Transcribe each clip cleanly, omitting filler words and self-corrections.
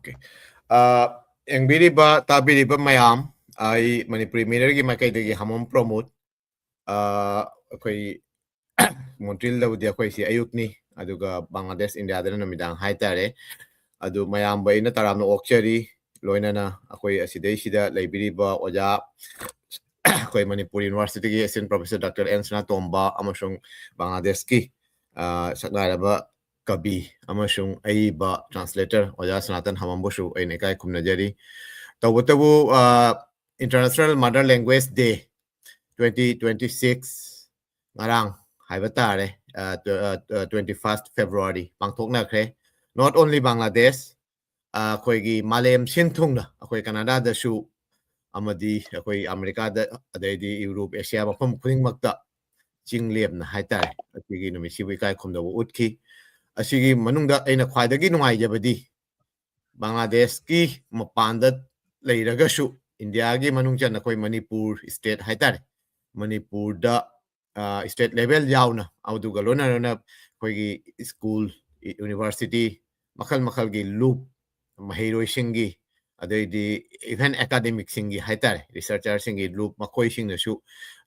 Okay. Engbiriba tabiriba mayam ay Manipur Mirror Makai de Hamom promote koi Montreal the Aquasi Ayukni, Aduga Bangladesh India Namidang Haitare, Adu Mayam Baina Taram Okcheri, Loinana, Akoi Asideshida, Libiriba, Oja, Koi Manipur University, Assistant Professor Dr. Sanatomba, Amashung Bangladeski, Sagaraba. Kabi amashung aiba translator oja Sonaton hamambushu ay nekai kumnajari tawutabu International Mother Language Day 2026 ngarang haibatare 21st February pangthokna kre not only Bangladesh koigi malem sinthungna akoi Canada da shu amadi akoi America da adai Europe Asia mafam khudingmakta chinglebna haitare atigi numisibu kai khumdabu utki asigi manungda aina khwaidagi nungaijabadi Bangladesh ki mapanda leiragashu India gi manungcha nakoi Manipur state haitare Manipur da state level yauna auduga lona na koigi school university makal gi loop mahiroi singi adai even academic singi haitare researcher singi loop makoi singna shu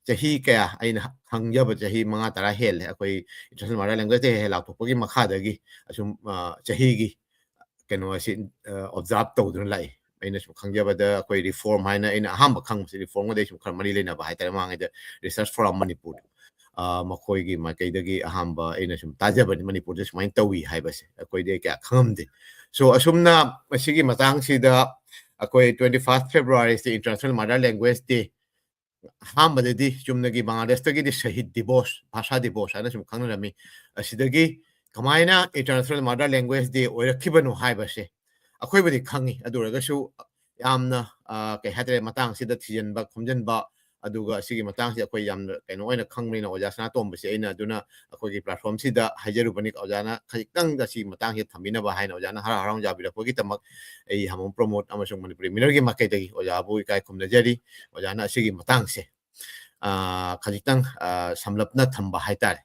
chahi kaya aina hangjaba chahi manga tara hel akoi international mother language he la thokpagi makhadagi asum chahi gi keno asin observe tawdun lai aina sum hangjaba da akoi reform haina aina hamba khang reform ga sum kharmari lena ba haitare manga da research from Manipur makoi gi makai dagi hamba aina sum tajaba Manipur da sumain tawi haibase akoi de kya khamde so asumna masigi matang sida akoi 21st February is the International Mother Language Day Hamadi, Jumnagi Bangladesh, the Shahid Dibos, Pasha Dibos, and some Kanami, Asidagi, Kamaina, International Mother Language Day, or a Kibano Haibase. A quay with the Kangi, Aduragashu, Yamna, Kahatre Matang, Sidat, but Kumjanba, Aduga, Sigi Matang, Yakoyam, and when a Kangrin or Jasnatom, Sena, Duna, a Kogi platform, Sida, Hajarubanik Ojana, Kajang, the Si Matang, Tamina behind Ojana, around Jabila Pogitamak, a Hamon promote Amazon Manipur, Minagi Makati, or Yabu Kai Kumnajeri, Ojana, Sigi Matangse. Kajitang Samlapna Tamba Haitare,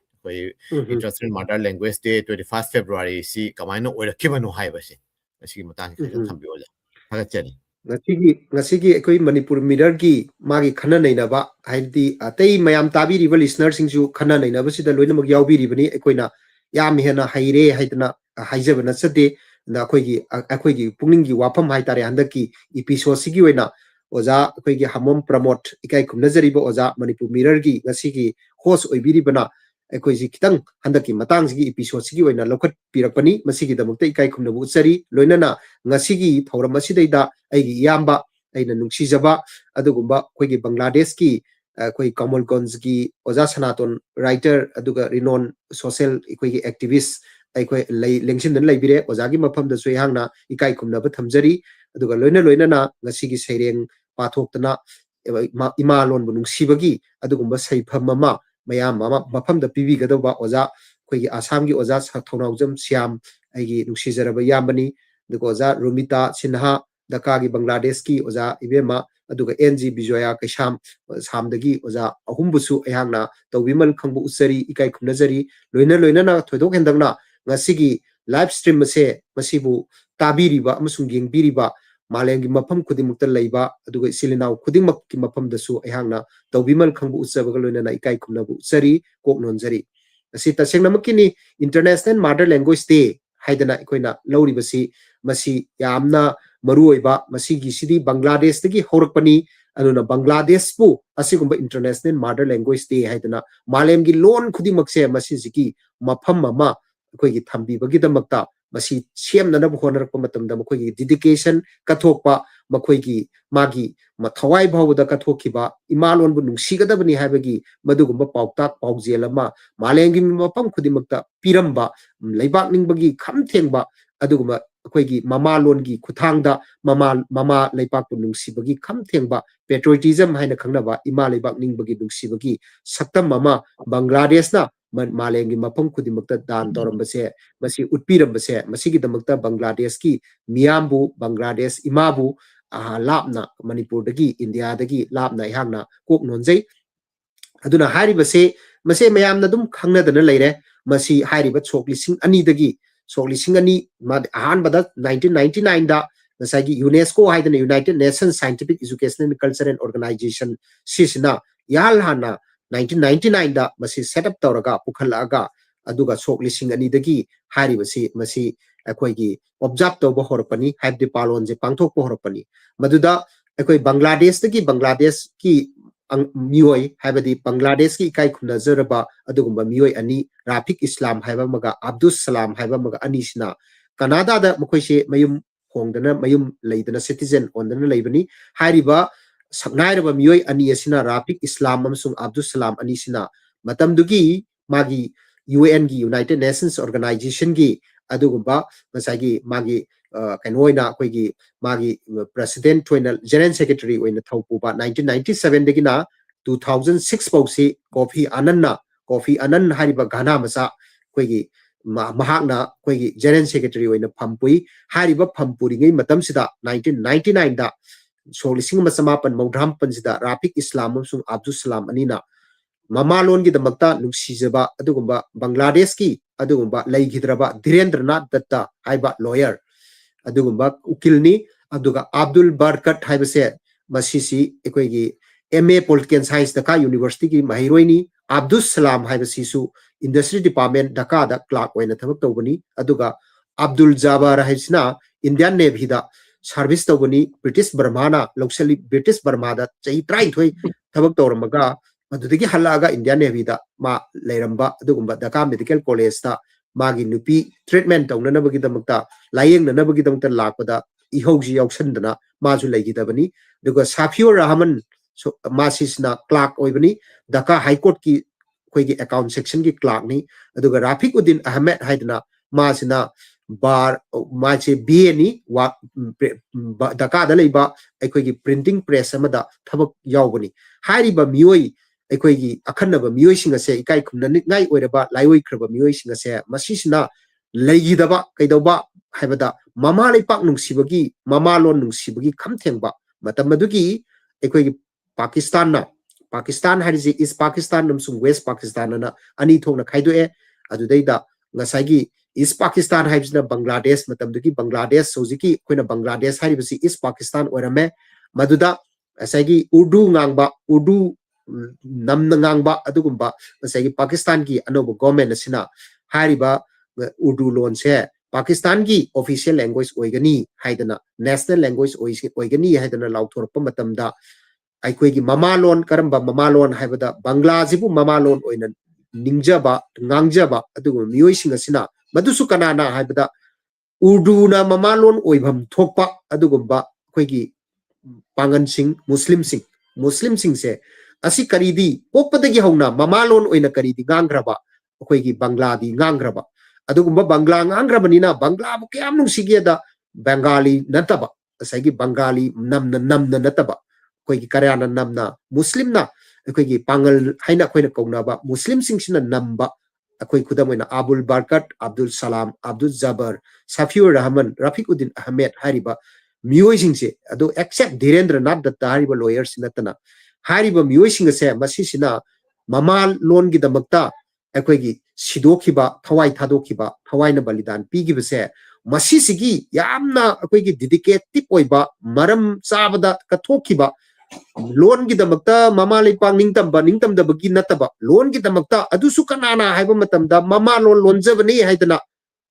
International Mother Language Day, 21st February, see Kamino or a Kibano Haibase, a Sigi Matang, Tambiola. Hagacheri. Nasigi ekoi Manipur Mirror gi magi khana nainaba haidi atei mayam tabi riba listeners singju khana nainaba sida loina mag yaubi ribani ekoina yam hena haire haidna haijaba nasade na akoi gi pungning gi wafam haitare handaki episode sigi oina oja akoi gi Hamom promote ikai kumnajari ba oja Manipur Mirror gi ngasigi host oibiri bana ekoi ji kitang handaki matang sigi episode sigi oina lokhat pirakpani masigi damukta ikai kumnabu utsari loina na ngasigi thoram asidaida aigi yamba aina nungsijaba adugumba koigi Bangladesh ki koi Kamalgonj ki oja Sanaton writer aduga renowned social koigi activist aikoi lengsin dan laibire ojagi mafam da sui hangna ikai kumnaba thamjari aduga loina na ngasigi Sheireng Pathokpa ima lon bu nungsibagi adugumba saifam mama mayam mama mafam da pibi gadaba oja koigi Assam gi oja Thounoujam Shyam aigi nungsijaraba yambani aduga oja Rumita Sinha Dhaka gi Bangladesh ki oja ibema aduga NG Bijoya Keisam samdagi oja ahumbusu ayangna tawimal khangbu usari ikai khumnajari loina na thoidok hendangna ngasigi live stream se masibu tabiriba amasung yengbiriba malengi mafam khudimukta leiba aduga silinau khudimmak ki mafam dasu ayangna tawimal khangbu usabaga loina na ikai khumnabu usari koknonjari asi tasengna makini International Mother Language Day haidana ikoina lauribasi masi yamna maruoiba masigi sidi Bangladesh tagi horakpani aduna Bangladesh pu asigumba International Mother Language Day haidana malem gi lon khudimakse masi ziki mafam mama koigi thambi bagi damakta masi semna na honarakpa matamda makoigi dedication kathokpa makoigi magi mathawai bhawda kathokiba imalon bu nungsigadabani haibagi madugumba pauktak paukjelama malengi mafam khudimakta piramba leibak ningbagi khamthengba adugumba akoigi mama longi kuthangda mama leipak bu nungsibagi khamthengba patriotism haina khangnaba ima leibak ningbagi nungsibagi saktam mama Bangladesh na malengi mafam khudimakta dan torambase masi utpirambase masigi damakta Bangladesh ki miyambu Bangladesh imabu lapna Manipur dagi India dagi lapna ihangna kok nonjai aduna haribase mase mayamna dum khangnadana leire masi hariba choklising ani dagi Solisingani ahan bada 1999 da masagi UNESCO haidana United Nations Scientific Education and Cultural Organization sisna yal hana 1999 da masi set up tawraga pukhalaga aduga sok lising ani dagi hari basi masi akoi gi observe tawba horpani haibdi palon je pangthok po horpani maduda akoi Bangladesh ki mioi haibadi Bangladesh ki kai khuna zaraba adugumba mioi ani Rafiq Islam haiba maga Abdul Salam haiba maga ani sina Canada da mokoi se mayum hongdana mayum leidana citizen ondana leibani hariba saknairaba mioi ani asina Rafiq Islam amsung Abdul Salam ani sina matam dugi magi UN gi United Nations Organization gi adugumba masagi magi kanoina koi gi magi president toina general secretary oina thaupuba 1997 degina 2006 pausi Kofi Annan hariba Ghana masa koi gi mahakna koi gi general secretary oina phampui hariba phampuri ngai matam sida 1999 da solising masamapan maudram pansida Rafiq Islam amsung Abdul Salam anina mamalon gi damakta nuksijaba adugumba Bangladesh ki adugumba leigidraba Dhirendranath Datta haiba lawyer adugumba ukilni aduga Abdul Barkat haibase masisi ekoigi MA Political Science Dhaka University ki mahiroini Abdul Salam haibasi su Industry Department Dhaka da clerk oina thabak tawbani aduga Abdul Jabbar haibsina Indian Navy da service tawbani British Burma na loksali British Burma da chai trai thoi thabak tawramaga adudagi halaga Indian Navy da ma leiramba adugumba Dhaka Medical College da magi nupi treatment tawnanabagi damakta layengnanabagi damakta lakpada ihauji yausandana maju leigidabani duga Safiur Rahman so masisna clerk oibani Dhaka High Court ki koigi account section ki clerk ni aduga Rafiquddin Ahmed haidna masina bar mache BA ni wa Dhaka da leiba aikoigi printing press amada thabak yaubani hairiba mioi aikoigi akhanaba mioi singa se ikai khumna ngai oiraba laioi khraba mioi singa se masisna leigidaba kaidoba haibada mama leipak nungsibagi mama lon nungsibagi khamthengba matamadugi aikoigi Pakistan harise is Pakistan namsung West Pakistan na ani thongna khaidoe adudaida ngasagi is Pakistan haibsna Bangladesh matamdugi Bangladesh sojiki koina Bangladesh haribasi is Pakistan orame maduda asagi Urdu ngangba Urdu namna ngangba adugumba asagi Pakistan ki anoba government asina hariba Urdu lon se Pakistan ki official language oigani haidana national language oigani haidana lauthorpa matamda aikoigi mamalon karamba mamalon haibada Bangla jibu mamalon oina ningjaba ngangjaba adugu mioi singa sina madusu kanana haibada Urdu na mamalon oibham thokpa adugumba aikoigi pangan sing Muslim sing se asi karidi pokpadagi hauna mamalon oina karidi ngangraba aikoigi Bangla di ngangraba adugumba Bangla ngangrabanina Bangla bu kyam nungsigeda Bengali nataba asagi Bengali namna nataba koigi karyana namna Muslim na koigi pangal haina koina kaunaba Muslim singsina namba akoi kudamoina Abdul Barkat Abdul Salam Abdul Jabbar Safiur Rahman Rafiquddin Ahmed hariba mioi singse ado except Dhirendranath Datta hariba lawyers natana hariba mioi singase masisina mama lon gi damakta akoigi sidokhiba thawai thadokhiba thawaina balidan pigibase masisigi yamna akoigi dedicated oiba maram chabada kathokhiba loan gi damakta mama leipang ningtam da bagi nataba loan gi damakta adusu kanana haiba matamda mama loan jabani haidana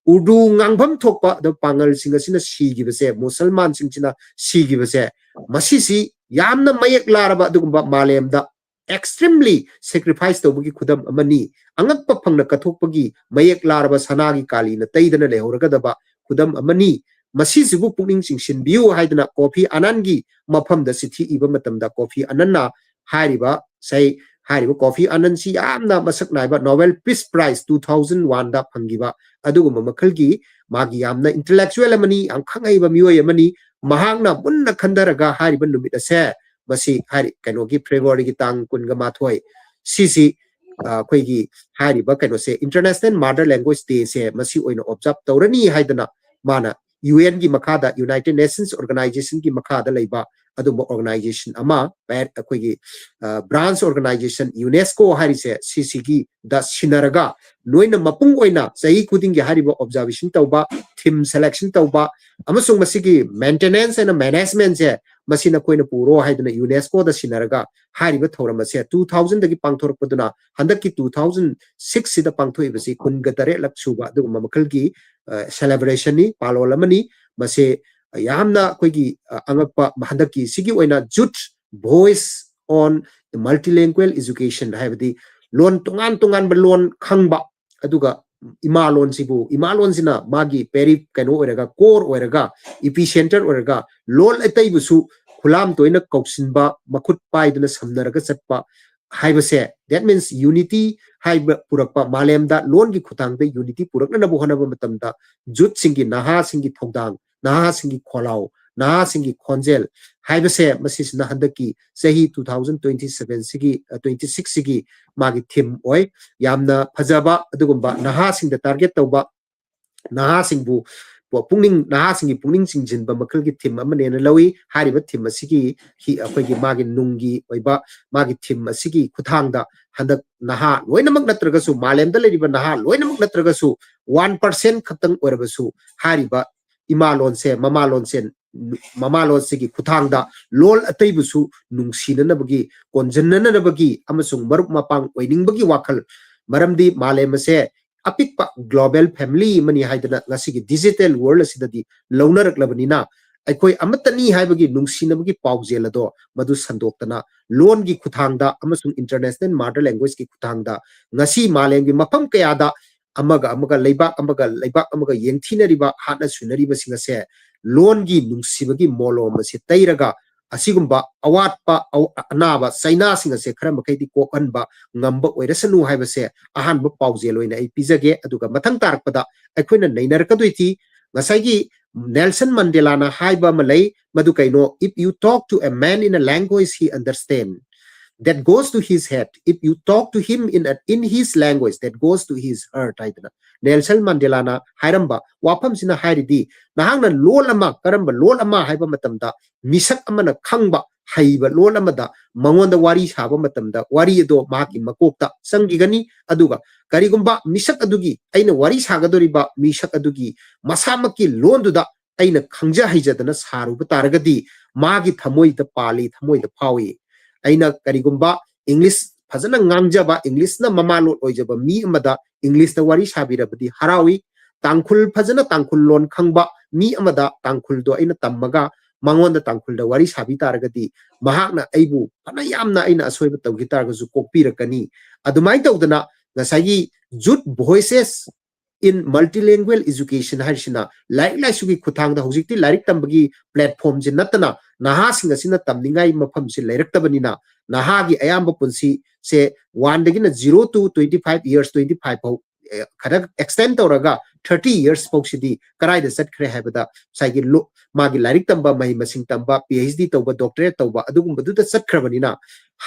Urdu ngangbam thokpa da pangal singa sina sigibase Musalman singchina sigibase masisi yamna mayak laraba adugumba malemda extremely sacrifice tawbugi khudam amani angakpa phangna kathokpagi mayak laraba sanagi kali na taidana lehorgadaba khudam amani masisibu pukning singsin biu haidana Kofi Annan-gi mafamda sithi iba matamda Kofi Annan-na hariba sai hariba Kofi Annan si yamna masak naiba Nobel Peace Prize 2001 da phangiba adugumba makhalgi magi yamna intellectual amani angkhangaiba mioi amani mahangna munna khandaraga hariba numit ase masi hari kanogi February gi tang kunga mathoi sisi khoigi hariba kano se International Mother Language Day se masi oina observe tawrani haidana mana UN gi makhada United Nations Organization gi makhada leiba aduma organization ama akoigi branch organization UNESCO harise CCG da sinaraga noina mapung oina sahi kuding gi hariba observation tauba theme selection tauba amasung masigi maintenance and management je masina koina puro haiduna UNESCO da sinaraga hariba thorama se 2000 dagi pangthorpaduna handaki 2006 sida pangthoibasi kungatare laksuba aduma makalgi celebration ni palolamani mase yamna koigi angakpa handaki sigi oina jut voice on multilingual education haibadi lon tungan lon khangba aduga imalon sina magi peri kano oraga core oraga epicenter oraga lol atai busu khulam toina koksinba makhut paiduna samnaraga chatpa haibase that means unity haiba purakpa malemda lon gi khutangda unity purakna nabu hanaba matamda jut singi naha singi thongdang naha singi kholau naha singi khonjel haibase masis na handaki sahi 2027 sigi 26 sigi magi theme oi yamna phajaba adugumba naha sing da target tauba naha singbu pungning naha singi pungning singjinba makal gi theme amane na lawi hariba theme asigi hi akoigi magi nungi oiba magi theme asigi khuthangda handak naha loinamak natragasu malemda leriba naha loinamak natragasu 1% khatang orabasu hariba imalon se mamalon sigi kuthangda lol atai busu nungsina nabagi konjanna nabagi amasung marup mapang oiningbagi wakal maramdi malem se apikpa global family mani haidana ngasigi digital world asidadi launarak labanina aikoi amatani haibagi nungsina bagi paujelado madu sandoktana lon gi kuthangda amasung international mother language ki kuthangda ngasi malem gi mafam kayada amaga leibak amaga yengthina riba hatna sunariba singase lon gi nungsibagi molo mase tairaga asigumba awatpa anaba saina singase khara makaidi kokanba ngamba oirasanu haibase ahanba paujeloina ai pizage aduga mathang tarakpada aikoina neinarkadoiti ngasagi Nelson Mandela na haiba malai madu kaino if you talk to a man in a language he understand that goes to his head. If you talk to him in his language, that goes to his heart. Nelson Mandela na hairamba wapam sina hairidi nahangna lolama karamba lolama haiba matamda misak amana khangba haiba lolama da mangonda wari saba matamda wari do maki makokta sangigani aduga karigumba misak adugi aina wari sagadoriba misak adugi masamaki londuda aina khangja haijadana saruba taragadi magi thamoida pali thamoida phawi aina karigumba English fazana ngangjaba English na mamalo oijaba mi amada English na wari sabirabadi harawi tangkhul fazana tangkhul lon khangba mi amada tangkhul do aina tammaga mangonda tangkhul da wari sabi taragadi mahakna aibu fana yamna aina asoiba tawgi taragasu kokpirakani adumai tawdana ngasagi jut voices in multilingual education harsina like sugi kuthangda hojikti larik tambagi platform je natana naha singa sina tamningai mafam si lairaktabanina naha gi ayamba punsi se 1 dagina 0 to 25 years 25 pau khada extend tawraga 30 years poksidi karai da sat khre habada saigi lo magi larik tamba mahi masing tamba PhD tawba doctorate tawba adugumba du da sat khrabanina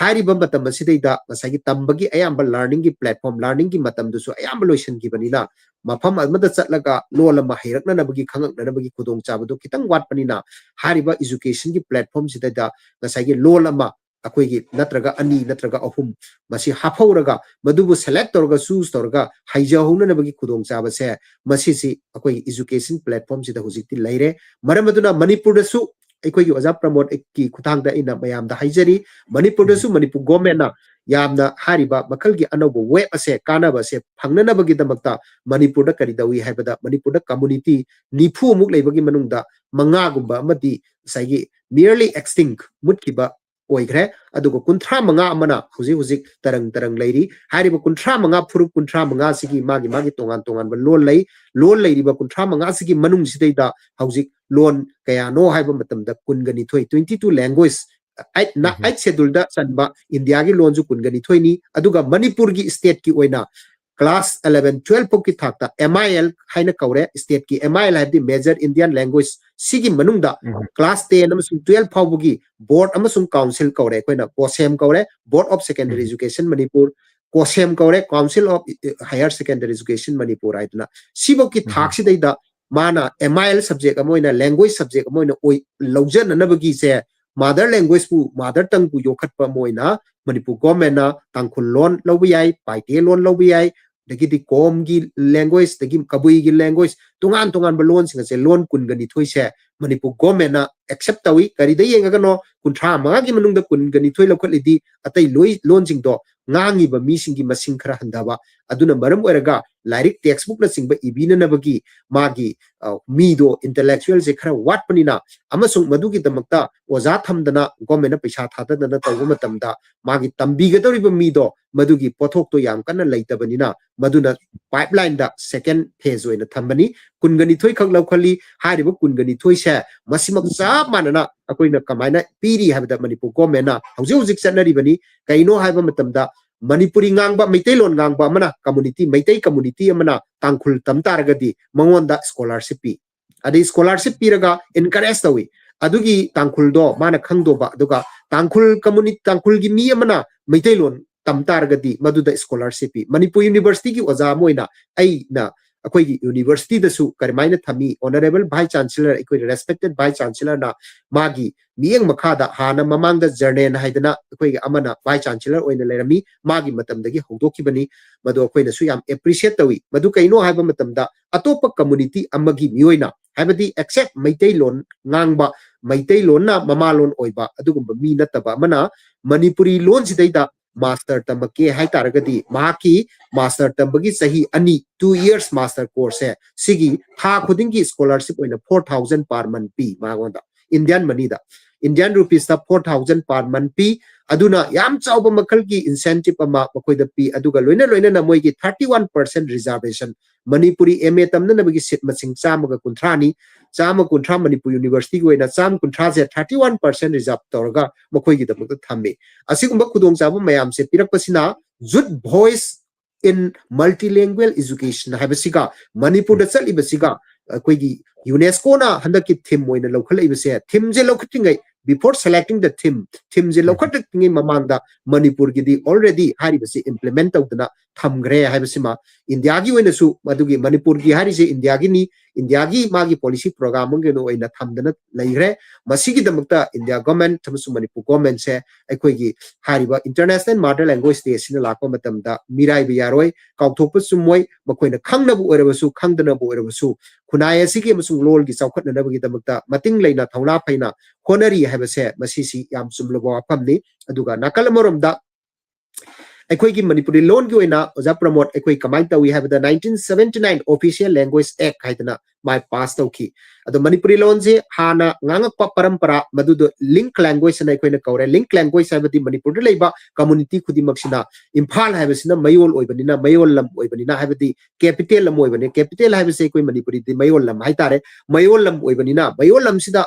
hari bamba tamba sidaida saigi tambagi ayamba learning gi platform learning gi matam du so ayamba loisan gi banina mafam amada chatlaga lolama hairakna nabagi khangak nabagi khudong chabadu kitang watpanina hariba education gi platform sidaida saigi lolama akoigi natraga ani natraga ahum masi hafauraga madubu select torga choose torga haija hona nabagi khudong chabase masi si akoigi education platform sida hojikti laire maramaduna manipur da su aikoigi oja promote ki kuthangda ina mayam da haijari manipur da su manipur government na yamna hariba makalgi anobo web ase kana ba se phangna nabagi damakta manipur da kari dawi haibada manipur da community nifu muk leibagi manungda manga gumba amadi saigi merely extinct mutkiba oigre adugo kunthra manga amana huji tarang leiri hariba kunthra manga phuru kunthra manga sigi magi tongan ba lol leiri ba kunthra manga sigi manung sidaida huji lon kaya no haiba matamda kungani thoi 22 language eight schedule da sanba india gi lon ju kungani thoi ni aduga manipur gi state ki oina class 11 12 poki thakta MIL haina kaure state ki MIL have the major Indian language sigi manungda class 10 amasung 12 phawbugi board amasung council kaure koina KOSEM kaure board of secondary education Manipur KOSEM kaure council of higher secondary education Manipur aitna siboki thaksi deida mana MIL subject amoina language subject amoina oi lawjan nabagi se mother language pu mother tongue pu yokhatpa moina Manipur government na tangkhul loan lobi ai paite loan lobi ai dagi di kom gi language dagi kabui gi language tungan ba loan singa se loan kun gani thoi se Manipur government na accept tawi kari da yenga no kunthra ma gi manung da kun gani thoi lokhat lidi atai loi loan sing do ngangi ba mi sing gi masing khara handaba aduna maram oraga lyric textbook na sing ba ibina na bagi magi mi do intellectual se khara wat panina amasung madu gi damakta oza thamdana government na paisa thada na tawu matamda magi tambi ga tori ba mi do madu gi pothok to yam kana leitabani maduna pipeline da second phase oina thambani kungani thoi khak lau khali hari ba kungani thoi se masimak sa manana akoina kamaina piri habda Manipur government na hauji sanari bani kaino haiba matamda Manipuri ngangba meitelon ngangba mana community meitai community amana tangkhul tamtaragadi mangonda scholarship pi adi scholarship piraga encourage tawi adugi tangkhul do mana khangdo ba aduga tangkhul community tangkhul gi mi amana meitelon tamtaragadi maduda scholarship pi Manipur University gi oza moina ai na akoi gi university da su karmaina thami honorable vice chancellor akoi respected vice chancellor na magi mieng makha da hana mamang da journal haidana akoi gi amana vice chancellor oina lerami magi matam dagi hogdoki bani madu akoi na su yam appreciate tawi madu kaino haiba matam da atopa community amagi mioina haibadi accept maitai lon ngangba maitai lon na mama lon oiba adugumba mi nataba mana Manipuri lon sidaida master tambake hai taragadi mahaki master tambagi sahi ani 2 years master course hai sigi tha khudingi scholarship oina 4000 per month pi magonda Indian money da Indian rupees da 4000 per month pi aduna yam chauba makal gi incentive ama makoi da pi aduga loina na moi gi 31% reservation Manipuri MA tamna na bagi sit masing chamaga kuntrani chama kuntra Manipur University go ina cham kuntra je 31% reserve torga makoi gi da mukta thamme asigumba khudong chaba mayam se pirak pasina jut voice in multilingual education habasiga Manipur da chali basiga koi gi UNESCO na handaki theme moina lokhala ibase theme je lokhatingai before selecting the theme je lokhatingai mamangda Manipur gi di already hari basi implement tawdana thamgre habasima India gi oina su madugi Manipur gi hari je India gi ni India gi magi policy program nge no oina thamdana laigre masigi damakta India government thamsu Manipur government se aikoi gi hari ba international mother language day sina lakpa matamda mirai bi yaroi kaukthokpa sumoi makoina khangna bu orabasu khangdana bu orabasu khunai asigi masung lol gi chawkhatna na bagi damakta mating leina thauna phaina honari habase masisi yam sumlobo apamni aduga nakalamorom aikoi gi Manipuri loan gi oina oja promote aikoi kamai tawi habda 1979 official language act haidana my pass tawki ado Manipuri loan je hana ngangakpa parampara madudo link language na aikoi na kaure link language habdi Manipur de leiba community khudimaksina Imphal habasina mayol oibanina mayol lam oibanina habdi capital lam oibani capital habse aikoi Manipuri di mayol lam haitare mayol lam oibanina mayol lam sida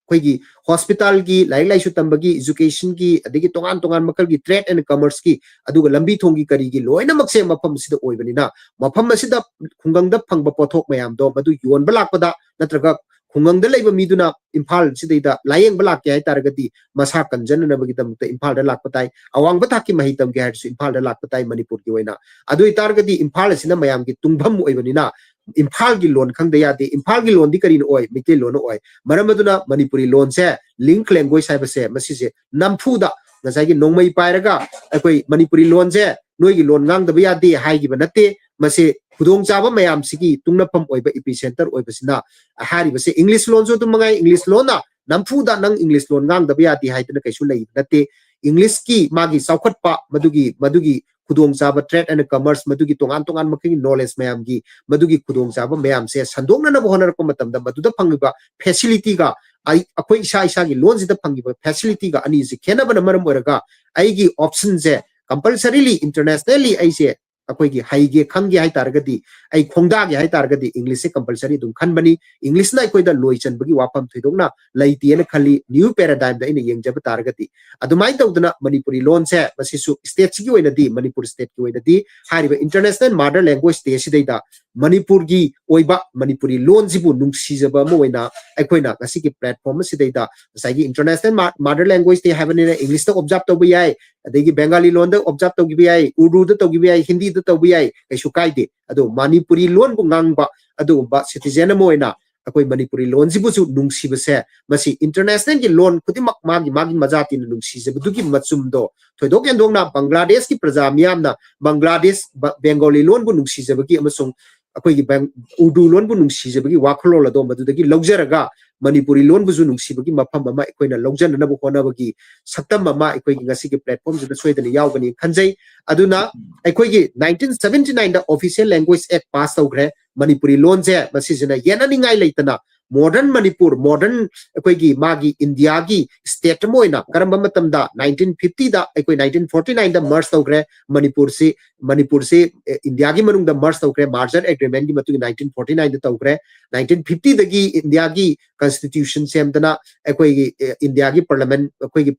koigi hospital gi lai su tambagi education gi adigi tongan makal gi trade and commerce gi aduga lambi thongi kari gi loina makse mafam sida oibanina mafam sida khungang da phangba pothok mayam do madu yon balak pada natraga khungang da leiba miduna Imphal sidaida layeng balak ke taragadi masa kanjan na bagi damta Imphal da lakpatai awang bathaki mahitam ge harsu Imphal da lakpatai Manipur gi oina adu taragadi Imphal sina mayam gi tungbam oibanina Imphal gi loan khang da yade Imphal gi loan di karin oi mite loan oi maramaduna Manipuri loan se link language sai base masise namfu da ngasai gi nongmai pairaga akoi Manipuri loan se noi gi loan ngang da yade hai gi banate mase khudong chaba mayam sigi tungnapam oi ba epicenter oi basina hari base English loan so tumangai English loan na namfu da nang English loan ngang da yade hai tana kaisu lai nate English ki magi saukhatpa madugi khudong chaba trade and commerce madugi tongan making knowledge mayam gi madugi khudong chaba mayam se sandongna na bohonar ko matamda maduda phangiba facility ga ai akoi isa gi loan jida phangiba facility ga ani je khena bana maram oraga ai gi option je compulsorily internationally ai se akoi gi hai ge khang gi hai targadi ai khongda gi hai targadi English se compulsory dum khan bani English na koi da loichen bagi wapam thidongna laiti ena khali new paradigm da ina yengjaba targadi adumai tawdana Manipuri loan se masisu state gi oina di Manipur state gi oina di hariba international mother language day sidaida Manipur gi oiba Manipuri loan jibu nungsijaba mo oina aikoina ngasi gi platform sidaida sagi international mother language day habanina English ta observe to bi ai adegi Bengali loan da observe to gi ai Urdu da to gi ai Hindi da to bi ai kaisu kaide ado Manipuri loan bu ngangba ado ba citizen mo oina akoi Manipuri loan si busu nungsi bese masi international ki loan khutimak magi majati na nungsi je buduki machum do thoidok endong na Bangladesh ki praja miyam na Bangladesh Bengali loan bu nungsi je bagi amasung akoi ki Urdu loan bu nungsi je bagi wakhlo la do madudagi logjaraga Manipuri loan buzu nungsi bagi mafam mama akoi na logjan na bu kona bagi saktam mama akoi ki ngasi ki platform je soidani yawgani khanjai aduna akoi ki 1979 da official language act pass tawgre Manipuri loan je masijina yena ningai leitana modern Manipur modern akoi gi magi India gi state moina karamba matam da 1950 da akoi 1949 da merge tawgre Manipur se India gi manung da merge tawgre merger agreement gi matu 1949 da tawgre 1950 da gi India gi constitution semdana akoi gi India gi parliament akoi gi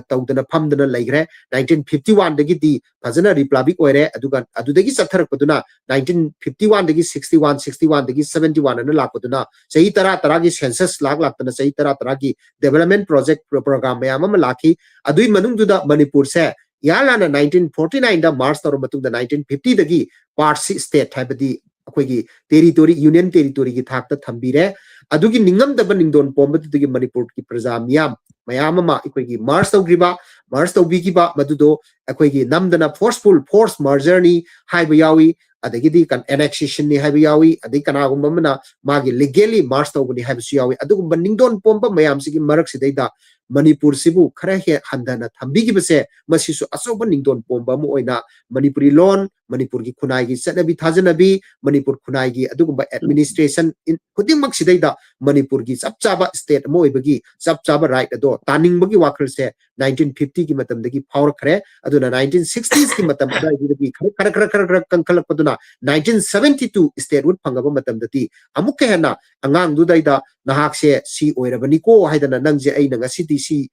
tawdana phamdana leigre 1951 da gi di fazana republic oire aduga adudagi satharak paduna 1951 da gi 61 da gi 71 na lakpaduna sahi tara gi census laktana sahi tara gi development project program mayam ama lakhi adui manung duda Manipur se yalana 1949 da march tor matung da 1950 da gi part state habadi akoi gi territory union territory gi thakta thambire adugi ningam da ningdon pombatu gi Manipur ki praja mayam ama akoi gi march tawgriba march tawbi ba madudo akoi gi namdana force merger ni haiba yawi adagidi kan annexation ni haiba yawi adai kana gumna magi legally march tawbani haiba su yawi adugum ningdon pomba mayam sigi marak sidaida Manipur sibu khara he handana thambi gi base masisu asoba ningdon pomba mu oina Manipuri loan Manipur gi khunai gi sanabi thajanabi Manipur khunai gi adugumba administration in khudimmak sidaida Manipur gi chapchaba state mo ibagi chapchaba right ado taning bagi wakhal se 1950 ki matam dagi power khare aduna 1960s ki matam da gi khara kankhalak paduna 1972 state wood phangaba matam dati amuk ke hena angang du daida nahak se si oirabani ko haidana nangje ai nanga city si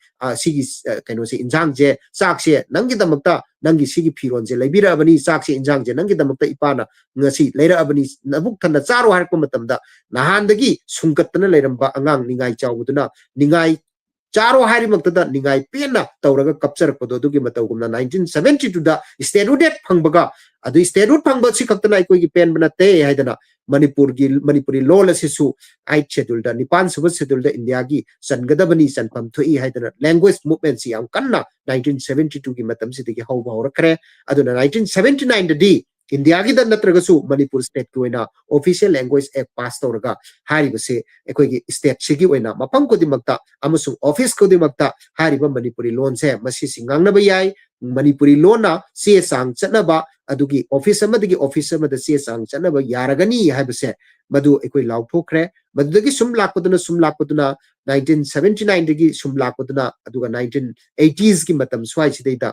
gi kaino se injang je chak se nangi damakta nangi sigi phiron je leibira bani chak se injang je nangi damakta ipana ngasi leira abani nabuk thanda charo har ko matamda nahan dagi sungkatna leiramba angang ningai chawbuduna ningai charo hari maktada ningai pena tawraga capture ko do gi matawgumna 1972 da state phangbaga adu state phangba si kaktana koi gi pen banate haidana Manipuri law la sisu 8 schedule da nipan suba schedule da India gi sangadabani sanpam thui haidana language movement si am kanna 1972 gi matam si gi hawba horakre aduna 1979 da di India gi da natragasu Manipur state ki oina official language act pass tawraga hari base ekoi gi state sigi oina mapam ko dimakta amusu office ko dimakta hari ba Manipuri loan se masi singang na bayai Manipuri loan na si sang chanaba adugi office amadagi office amada si sang chanaba yaragani haibase madu ekoi lauthokre madagi sum lakpaduna 1979 dagi sum lakpaduna aduga 1980s ki matam swai sidaida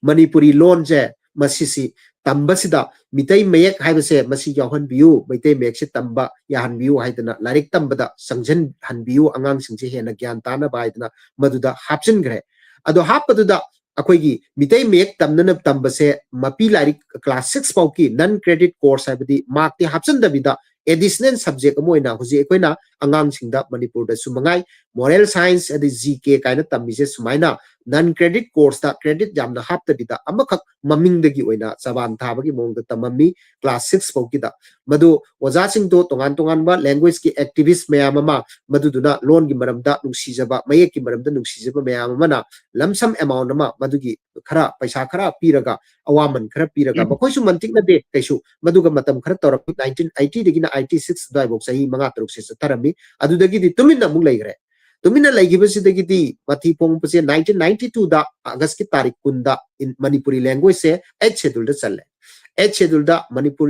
Manipuri loan je masisi tambasida mitai mayek haibase masi yahan biu mitai mayek se tamba yahan biu haidana larik tambada sangjan han biu angang singje hena gyan tana baidana maduda hapsin gre ado hapaduda akoi gi mitai mayek tamnana tambase mapi larik class 6 pauki non credit course habidi mark ti hapsin dabida additional subject amoina huji ekoina angang singda Manipur da sumangai moral science adi gk kaina tamise sumaina non credit course ta credit jamna hapta bida amakak maming dagi oina saban thabagi mongda tamami class 6 pokida madu oja sing do tongan ba language ki activist mayam ama maduduna loan gi maramda nungsijaba mayek ki maramda nungsijaba mayam amana lamsam amount ama madugi khara paisa khara piraga awaman khara piraga bakoisu mantik na de kaisu maduga matam khara tor 1980 dagi na 86 dai bok sahi manga truk se tarami adudagi di tuminna mung laigre tumina laigibasi di mati pong pase 1992 da August ki tarik kunda in Manipuri language se 8 schedule da challe 8 schedule da Manipur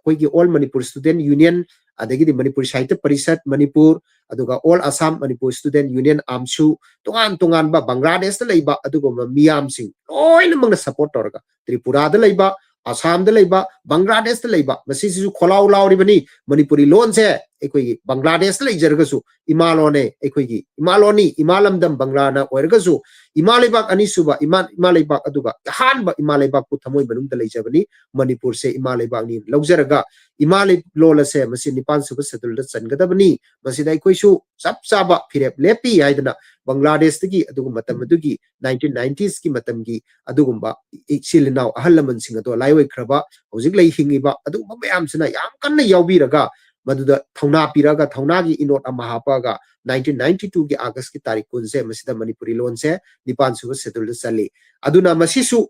koi ki all Manipur student union adagi di Manipur Sahitya Parishad Manipur aduga all Assam Manipur student union amsu tongan ba Bangladesh da leiba aduga miyam sing oina mangna support torga Tripura da leiba Assam da leiba Bangladesh da leiba masisi kholau lauri bani Manipuri loan se ekoi Bangladesh da leijargasu imalone ekoi gi imaloni imalamdam Banglana oirgasu imalebak ani suba imalebak aduga hanba imalebak pu thamoi banung da leijabani Manipur se imalebak ni laujaraga imale lola se masi nipan suba sedul da changadabani masi dai koisu chapchaba phirep lepi haidana Bangladesh tagi adugu matam adugi 1990s ki matam gi adugumba ichilinau ahalaman singa to laiwai khraba hojik lei hingiba adugumba mayam sina yam kanna yaubiraga maduda thauna piraga thaunagi inot ama hapaga 1992 gi August ki tarik kunse masida Manipuri loan se nipan suba schedule chali aduna masisu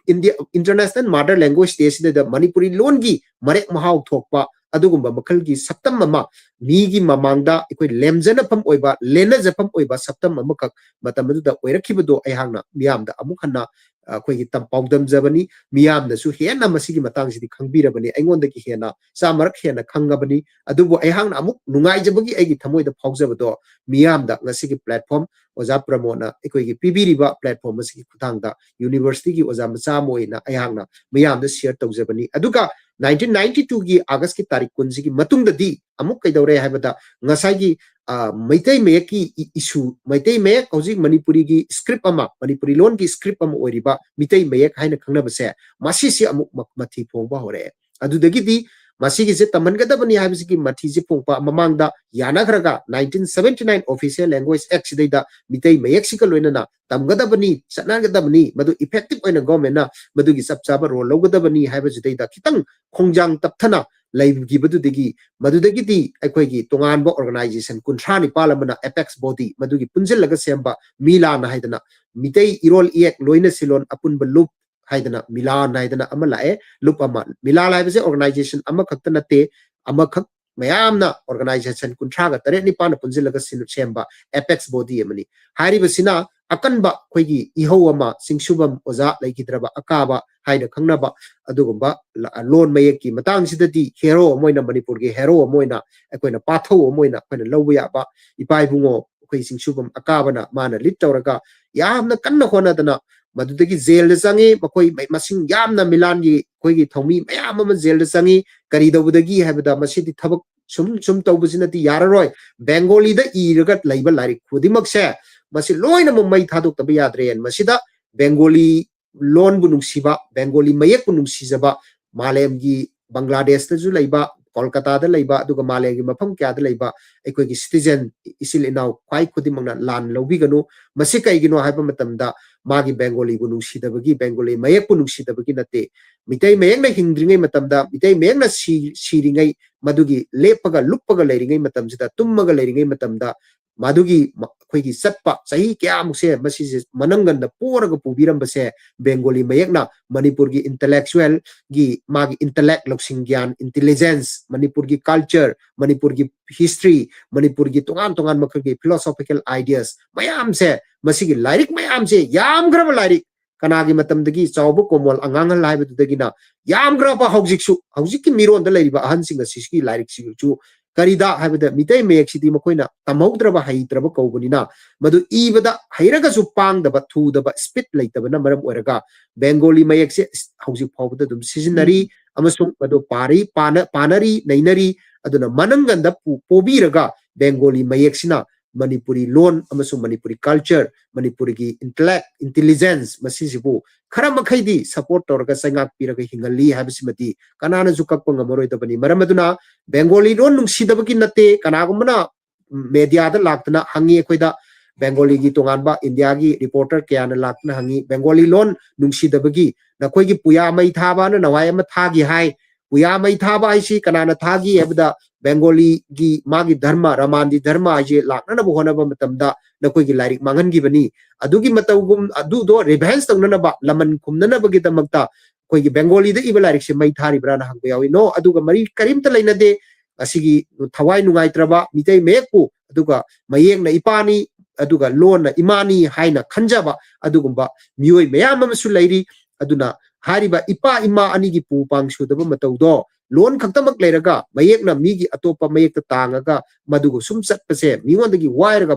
India international mother language day sida Manipuri loan gi marek mahau thokpa adugumba makal gi saptam ama migi mamangda ikoi lemjana pham oiba lena japam oiba saptam ama kak matamaduda oirakhibudo aihangna miyamda amukhanna akhoi tam paudam jabani miyamda su hena masigi matang sidi khangbirabani aingonda ki hena samarak hena khangabani adubu aihangna amuk nungai jabagi aigi thamoida phaujabado miyamda ngasigi platform oja pramona ikoi gi pibiriba platform masigi khutangda university gi oja macha moina aihangna miyamda share tawjabani aduga 1992 gi August ki tarik kunji gi matungda di amuk kaidore haibada ngasai gi maitai mayek ki issue maitai mayek hojik Manipuri gi script ama Manipuri loan gi script ama oiriba mitai mayek haina khangna base masi si amuk mathi phongba hore adudagi di masi gi je tamangadabani haibisi gi mathi je phongpa mamangda yana khraga 1979 official language act sidaida mitai mayek si ka loinana tamgadabani satnagadabani madu effective oina government na madu gi sapchaba role logadabani haibisi daida kitang khongjang tapthana laibgi badudagi madudagi di akhoi tonganba organization kunthani palamana apex body madugi punjillaga semba milana haidana mitai irol iek loina silon apunba loop haidana milana haidana amala e loop ama milala haibase organization ama khakta nate ama khak mayamna organization kunthraga tare ni pana punjillaga semba apex body amani haribasina akanba khoigi ihau ama singshubam oza laikidraba akaba haida khangnaba adugumba loan mayeki matang sidati hero moina Manipur gi hero moina akoina patho moina akoina lawya ba ipai bungo khoi singshubam akabana mana lit tawraga yamna kanna khona dana madudagi jail da sangi makoi masing yamna milan gi khoigi thomi mayam ama jail da sangi kari dawudagi haibada masidi thabak sum tawbusinati yararoi Bengali da iraga laiba lari khudimak se masi loina mai thaduk tabi yadre en masida Bengali loan bu nungsiba Bengali mayek bu nungsijaba malem gi Bangladesh ta ju laiba Kolkata da laiba aduga malem gi mafam kya da laiba ekoi gi citizen isil inaw kwai khudimangna lan lobi ganu masi kai gino haiba matamda magi Bengali bu nungsidabagi Bengali mayek bu nungsidabagi nate mitai mayek na hingdringai matamda mitai mayek na siringai madugi lepaga lupaga leiringai matamsida tummaga leiringai matamda madugi khoigi satpa sahi kya mukse masise manangan poraga pubiram-base Bengali mayekna Manipur gi intellectual gi magi intellect loksing gyan intelligence Manipur gi culture Manipur gi history Manipur gi tongan makal gi philosophical ideas mayam se masigi lyric mayam se yam graba lyric kanagi matamdagi chawbu komol angangal laibadagi na yam graba haujik ki miron da laiba ahan singa siski lyric sigu karida habida mitai mayek sidi makoina tamaudraba haitraba kawbunina madu ibada hairaga su pangdaba thudaba speed laitaba na maram oraga Bengali mayek se hausi phawbada dum seasonary amasung madu panari nainari aduna mananganda pobiraga Bengali mayek sina Manipuri loan amasung Manipuri culture Manipuri gi intellect intelligence masisibu khara makhaidi support torga sangak piraga hingali habisimati kanana jukak pangamaroi tabani maramaduna Bengali loan nungsidabagi nate kanagumna media da laktana hangi ekoida Bengali gi tonganba India gi reporter kyana laktana hangi Bengali loan nungsidabagi nakoi gi puya mai thaba na nawai ama thagi hai puya mai thaba haisi kanana thagi ebda Bengali gi magi dharma ramandi dharma je lakna na bohona ba matamda nakoi gi lyric mangan gi bani adugi matawgum adu do revenge tawna na ba laman khumna na bagi tamakta koi gi Bengali da iba lyric se mai thari brana hangba yawi no aduga mari karimta laina de asigi thawai nungai traba mitai meku aduga mayeng na ipani aduga loan na imani haina khanjaba adugumba mioi mayam amasu lairi aduna hariba ipa ima ani gi pu pangsu daba matawdo loan khaktamak leiraga mayek na migi atopa mayek ta tangaga madugo sum satpase mingondagi wairaga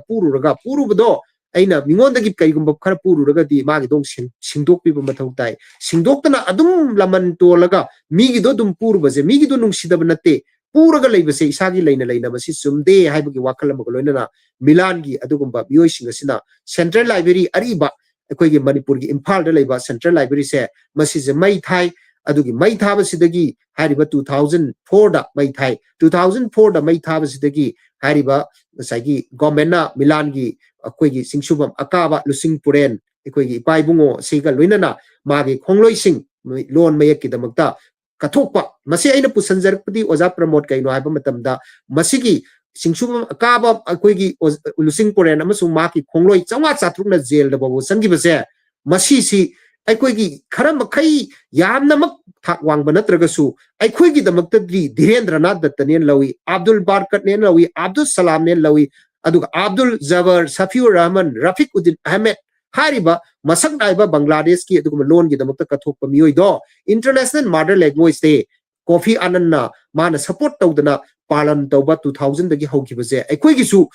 purubado aina mingondagi kaigumba khara pururaga di magi dong singdokpi ba mathau tai singdoktana adum laman tolaga migi do dum purubaje migi do nungsidaba nate puraga leibase isagi leina basi sumde haibagi wakal amaga loinana Milan gi adugumba bioi singasina Central Library ariba akoigi Manipur gi Imphal da leiba Central Library se masise mai thai adugi mai thaba sidagi hariba 2004 da mai thai 2004 da mai thaba sidagi hariba sagi government na Milan gi akoigi singshubam akaba lusing puren akoigi ipai bungo siga loinana magi khongloi sing loan mayek ki damakta kathokpa masi aina pusanjarpati oja promote kaino haiba matamda masigi singsu kaba akoigi lusing poren amasung maki khongloi changwa chatrukna jail da babu sangi base masi si aikoigi khara makai yamna mak thak wangba natragasu aikoigi damakta di Dhirendranath Dattanen lawi Abdul Barkat nen lawi Abdul Salam nen lawi aduga Abdul Jabbar Safiur Rahman Rafiq Uddin Ahmed hariba masak naiba Bangladesh ki aduga loan gi damakta kathokpa mioi do international mother language te Kofi Annan mana support tawdana palan tawba 2000 dagi hokibase aikoigi su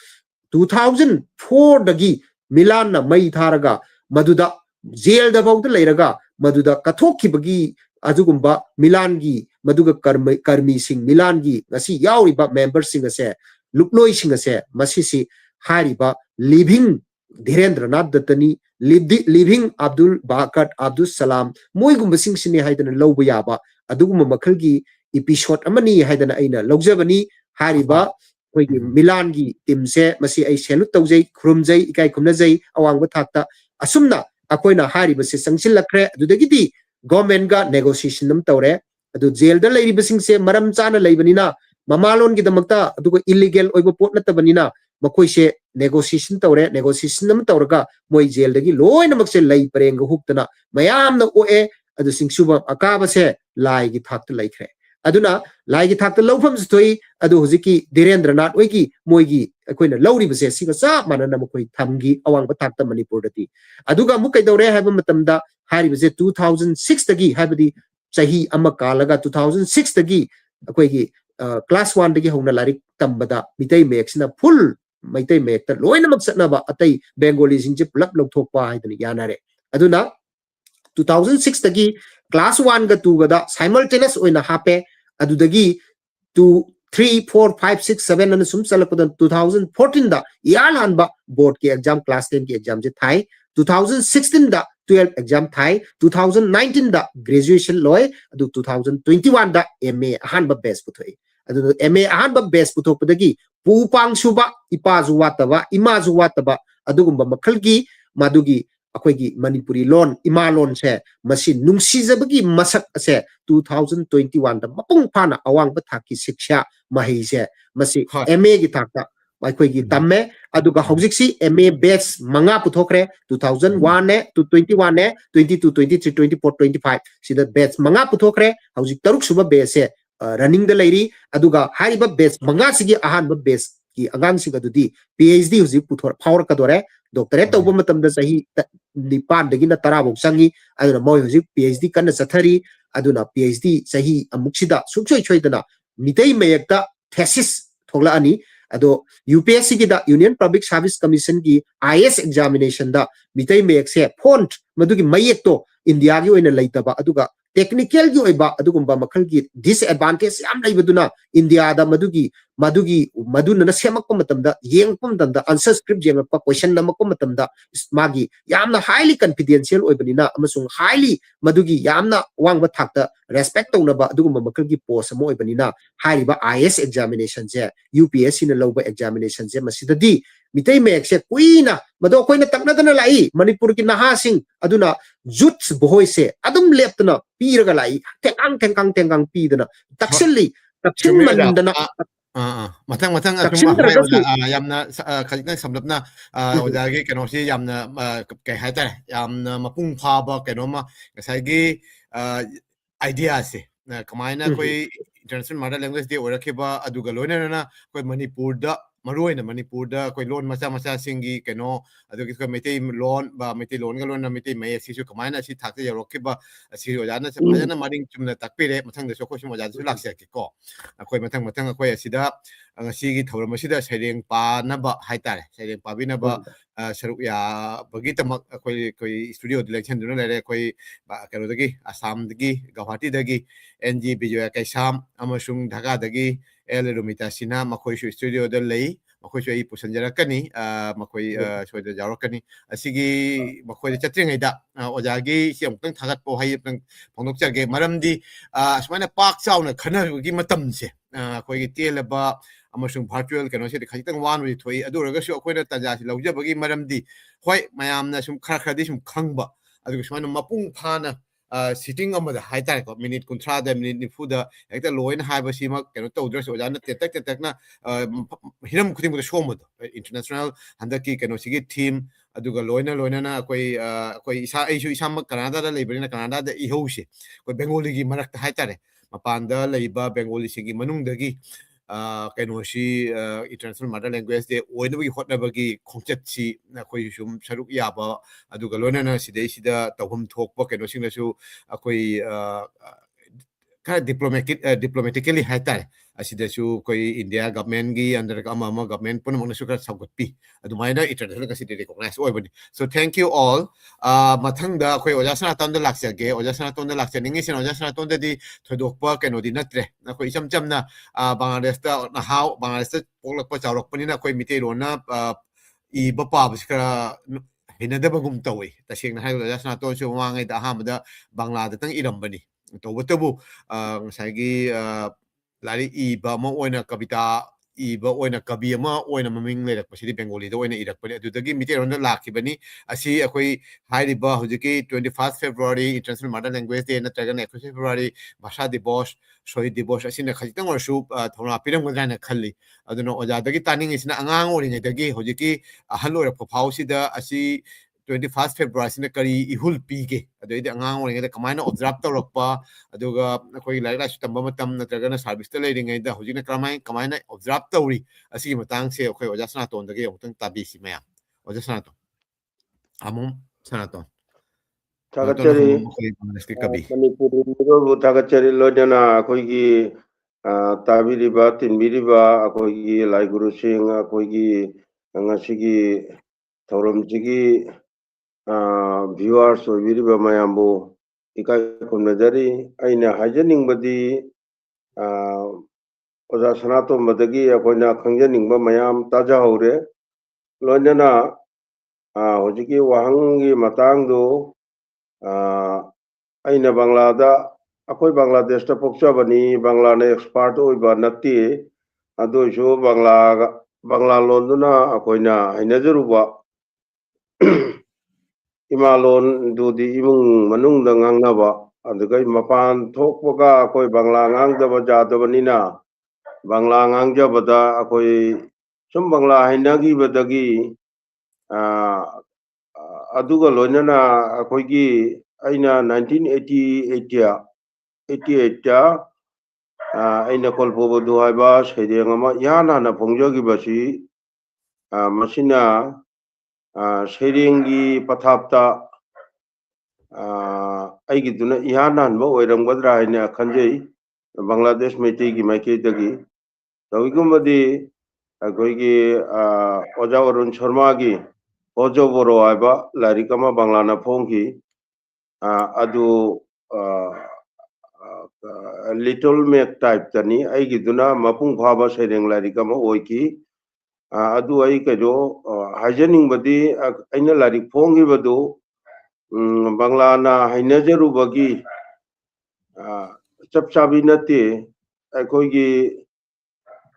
2004 dagi Milan na mai tharaga maduda jail da bawda leiraga maduda kathokibagi azugumba Milan gi maduga karmi sing Milan gi ngasi yauriba member sing ase lupnoi sing ase masisi hariba living Dhirendranath Dattani living Abdul Bakat Abdul Salam moigumba sing sini haidana lawba yaba adugumba makhalgi episode amani haidana aina lawjabani hariba koigi Milan gi team se masi ai salute tawjai khurumjai ikai khumnajai awangba thakta asumna akoina hariba se sangsil lakre adudagidi government ga negotiation nam tawre adu jail da leiri basing se maram chana leibanina mamalon gi damakta aduga illegal oiba pot natabanina makoi se negotiation tawre negotiation nam tawraga moi jail dagi loina makse lei parenga huptana mayam na oe adu singsuba akaba se lai gi thakta laikre aduna lai gi thakta lawfam stoi adu hujiki Dhirendranath oigi moigi akoina lauri base siga sa manana makoi thamgi awangba thakta Manipur dati aduga mu kai dawre haiba matamda hari base 2006 dagi haibadi chahi ama kalaga 2006 dagi akoigi class 1 dagi hona larik tambada mitai max na full maitai mek ta loina mak satnaba atai Bengali singje pulak lokthokpa haidani yanare aduna 2006 dagi class 1 ga 2 ga da simultaneous oina hape adudagi 2 3 4 5 6 7 and sum salapadan 2014 da yalanba board ke exam class 10 ke exam je thai 2016 da 12 exam thai 2019 da graduation loy adu 2021 da MA ahanba best puthoi adu MA ahanba best puthokpadagi pupang suba ipazu wataba imazu wataba adugumba makhalgi madugi akoigi Manipuri loan ima loan se masi nungsijabagi masak ase 2021 da mapung phana awang bathaki shiksha mahi se masi MA gi thakta akoigi tamme aduga hojiksi MA batch manga puthokre 2001 ne to 21 ne 22 23 24 25 sida batch manga puthokre hojik taruk suba batch se running da leiri aduga hariba batch manga sigi ahanba batch ki agang siga dudi PhD hojik puthor power kadore doctorate tawba matamda sahi nipan dagina tarabok sangi aduna moi hojik PhD kana sathari aduna PhD sahi amuksida sukchoi choidana mitei mayekta thesis thogla ani ado UPSC gi da Union Public Service Commission gi IS examination da mitei mayek se font madugi mayek to India gi oina leitaba aduga technical gi oiba adugumba makhal gi disadvantage yam leibaduna India da maduna na semakpa matamda yengpa matamda answer script yengpa question namakpa matamda magi yamna highly confidential oibanina amasung highly madugi yamna wangba thakta respect tawnaba adugumba makhal gi post amo oibanina hariba IS examination je UPSC na lawba examination je masidadi mitei mek se kuina mado koina taknadana lai Manipur ki nahasing aduna juts bohoi se adum leptana piraga lai tengkang pidana taksilli taksin mandana matang yamna khajna samlapna odagi kenosi yamna kai haita yamna mapung phaba kenoma ngasai idea se kamaina koi international mother language de orakiba aduga loina na koi Manipur da maruina Manipur da koi loan macha singi keno adugi koi mete loan ba mete loan ga loan mete mai sisu kamaina si thakte yarokiba si ojana se phajana maring chumna takpire mathang de sokho simo ojana su lakse ki ko koi mathang koi asida ngasi gi thoram asida Sheireng pa na ba haitare Sheireng pa bina ba saruk ya bagi tamak koi studio election duna lere koi kero dagi Assam dagi Guwahati dagi NG Bijoya Keisam amasung Dhaka dagi Rumita Sinha makoi su studio da lei makoi su ai pusanjarakani makoi soida jarakani asigi makoi chatring ida ojagi siam tang thagat po hai tang phonok chage maramdi asmana pak chauna khana gi matam se koi gi telaba amasung virtual kano se khajitang wan wi thoi aduraga su akoina tanja si laujabagi maramdi hoi mayamna sum khara khadi sum khangba aduga sumana mapung phana sitting amada haitare ko minute kuntra da minute ni fuda ekta loin haiba sima keno tawdra so jana tetak na hiram khuding da shomod international handaki keno sigi team aduga loina na koi isa isu isam Canada da leibina Canada da ihose ko Bengali gi marak haitare mapanda leiba Bengali sigi manung dagi kenosi international mother language de oinabagi hotnabagi khongchatsi akoi sum saruk yaba aduga loina sidai sida tawhum thokpa kenosi nasu akoi kind of diplomatically haitare asidasu koi India government gi under ama government pun mangna suka sagotpi adumaina international kasi recognize oibani so thank you all mathang da koi ojasana ton da laksa ge ojasana ton da laksa ningi sin ojasana ton da di thodokpa keno di natre na koi chamna Bangladesh da na how Bangladesh polakpa chawrok panina koi mitei rona I bapa biskara hinadabagum tawi tasing na hayo ojasana ton so wangai da hamada Bangladesh tang irambani tawbatabu ngasagi lari iba ma oina kabita iba oina kabi ma oina maming lerak pasidi Bengali do oina irak pani adudagi mite ronda lakibani asi akoi hairiba hujiki 21st February International Mother Language Day natraga 21st February Bhasha Divos Shohid Divos asina khajitang orsu thona piram gadana khalli aduna ojadagi taning isina angang oringai dagi hujiki ahalo ra phau sida asi 21st February sina kari ihul pige adoidi angang oringai da kamaina observe tawrakpa aduga koi laira tamba matam natragana service ta leiringai da hujina kamaina observe tawri asigi matang se koi ojasana ton dagi amutang tabi si maya ojasana ton Hamom Sanaton Thagachari Manipur Miro Thagachari Lodana Koigi Tabiriba Tinbiriba Koigi Laiguru Singh Koigi Ngasigi Thounoujam viewers or Viriba Mayambo Ikai Kumnadari Aina Hajaning Badi Oza Sanatomba Dagi Akoina Kanjaning Mayam Taja Hore Lodana Hojiki Wahangi Matangdo aina Banglada akoi Bangladesh ta pokchabani Bangla na expert oiba natti ado jo Bangla londuna akoina hainajaruba imalon dudi imung manung da ngangnaba adugai mapan thokpaga akoi Bangla ngangdaba jadabanina Bangla ngangjabada akoi sum Bangla hainagi badagi aduga loinana akoigi aina 1988 aina kolpobo duhaiba Sheireng ama yana na phongjogi basi masina Sheirengi pathapta aigi duna yana ba oiramgadra haina khanjei Bangladesh meitei gi maikei dagi tawigumbadi akoigi Oja Arun Sharma gi Ojo Boro aiba larikama Banglana phongki adu little make type tani aigi duna mapung phaba Sheireng larikama oiki adu ai kajo hajaning badi aina larik phonghi badu Banglana hainajaru bagi chapchabi nate akoigi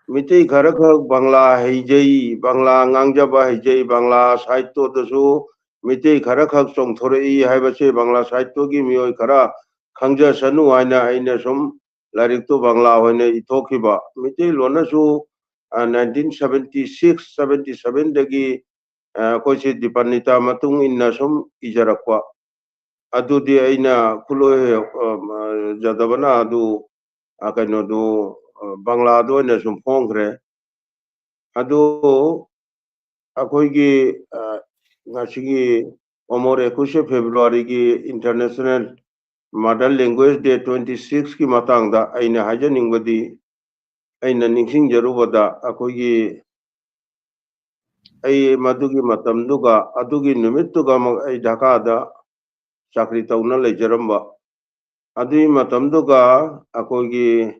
mitei kharakha Bangla heijei Bangla ngangjaba heijei Bangla sahitya dasu mitei kharakha chongthorei haibase Bangla sahitya gi mioi khara khangja sanu haina aina sum larik to Bangla hoine ithokiba mitei lonasu 1976 77 dagi koisi dipanita matung inna sum ijarakwa adudi aina khuloi jadabana adu akaino du Bangla do na sum phongre adu akoigi ngasigi omor 21 February gi International Mother Language Day 26 ki matangda aina hajaningbadi aina ningsing jarubada akoigi ai madugi matamduga adugi numittuga ai Dhaka da chakri tauna lejaramba adui matamduga akoigi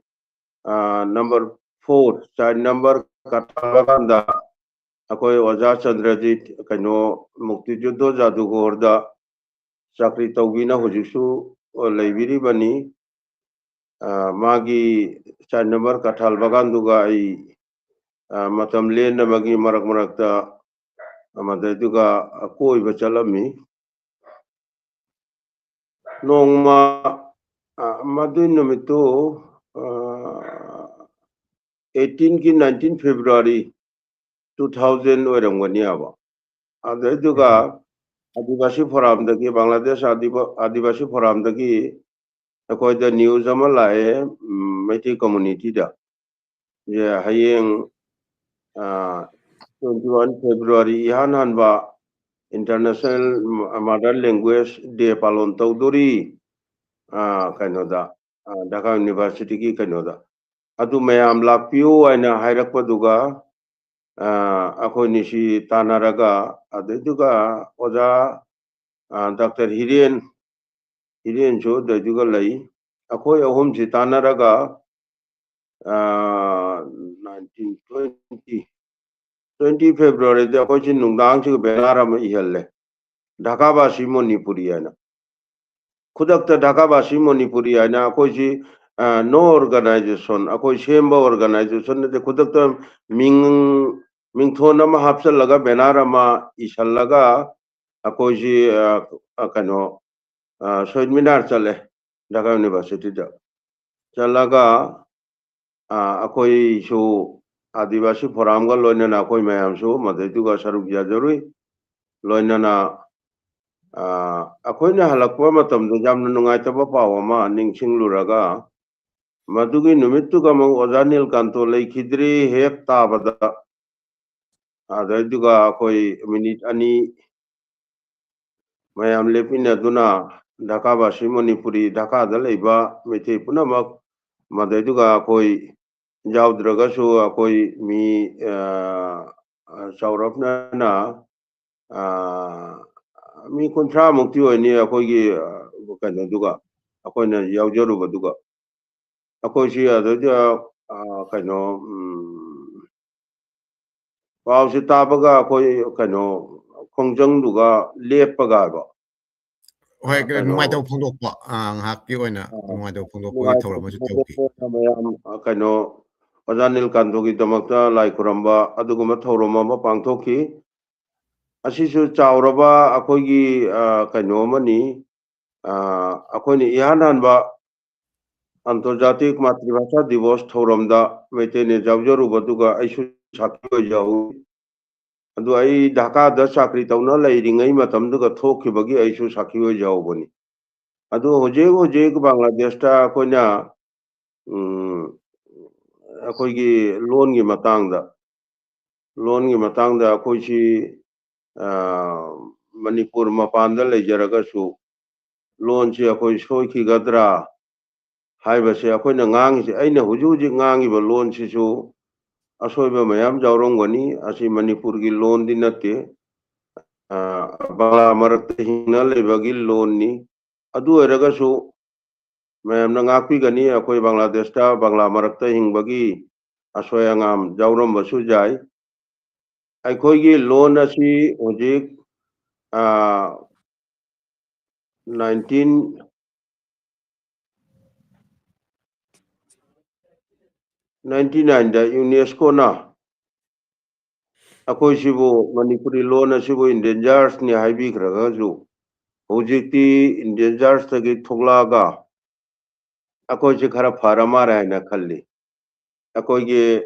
number 4 child number katalaganda akoi Oja Chandrajit kaino mukti juddho jadugorda chakri tawbina hujiksu leibiri bani magi child number katal baganduga ai matam lena magi marakta amadaduga koi bachalami nongma madui numitu 18 ki 19 February 2000 oirangwani aba aduga Adivasi forum dagi Bangladesh Adivasi forum dagi akoi the news ama lae Metis community da ye hayeng 21 February ihan ba International Mother Language Day palon tawduri kainoda Dhaka University ki kainoda adu mayam lakpiu aina hairakpaduga akoi nisi tanaraga aduga oja Dr. Hiren jo dajuga lai akoi ahum si tanaraga 20 February de akoi si nungdang si benara ma ihalle Dhaka basi Manipuri aina khudakta Dhaka basi Manipuri aina akoi si no organization akoi semba organization de khudakta mingthona ma hapsalaga benara ma isallaga akoi si kano seminar chale Dhaka University da chalaga akoi su Adivasi forum ga loinana akoi mayam su madaitu saruk jajarui loinana akoi na halakwa matamda jamna nungaitaba pawa ma ningsingluraga madugi numittu ga mang ojanil kanto leikidri hek tabada adaitu akoi minute ani mayam lepina duna Dhaka basi Manipuri Dhaka da leiba mete punamak madaitu akoi Jaudragasu akoi mi saurapna na mi kontra mukti oini akoi gi kaino duga akoi na yaujaru baduga akoi si adaja kaino pau si tabaga akoi kaino kongjang duga lepaga ba hoi nungai tau phongdokpa ngahak ki oina nungai tau phongdokpa gi thoram asu tauki kaino Ojanil kantogi damakta lai kuramba aduguma thoroma ma pangthoki asisu chauraba akoigi kaino mani akoini ihanan ba Antarjatik Matribhasha Divas thoramda metene jawjaru baduga aisu sakhi jau adu ai Dhaka da chakri tauna leiringai matamduga thokibagi aisu sakhi jau bani adu hoje Bangladesh ta koina akoigi loan gi matangda akoi si Manipur mapanda lejaragasu loan si akoi soikigadra haibase akoina ngangi aina huji ngangi ba loan si su asoiba mayam jawrongwani asi Manipur gi loan dinate bangla marakta hingna lebagi loan ni adu eragasu mayam na ngakpi gani akoi Bangladesh ta bangla marakta hingbagi asoyangam jawrom basu jai aikoigi loan asi hojik 1999 da UNESCO na akoi sibu Manipuri loan asibu endangers ni haibi kragasu hojikti endangers tagi thoglaga akoi si khara pharamara haina khalli akoigi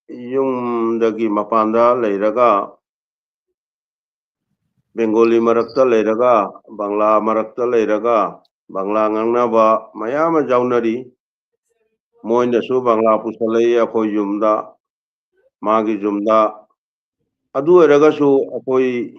yung dagi mapanda leiraga Bengali marakta leiraga Bangla marakta leiraga Bangla ngangnaba mayama jaunari moina su Bangla pusalai akoi jumda magi jumda adu eragasu akoi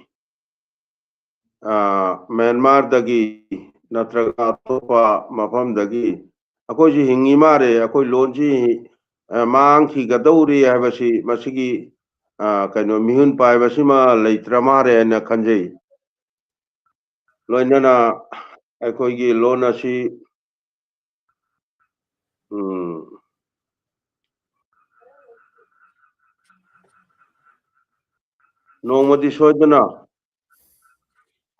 Myanmar dagi natraga atopa mafam dagi akoi si hingi mare akoi loan si mang ki gadauri habasi masigi kaino mihun pai basima leitramare na kanjei loinana aikoigi loan asi nongmadi soidana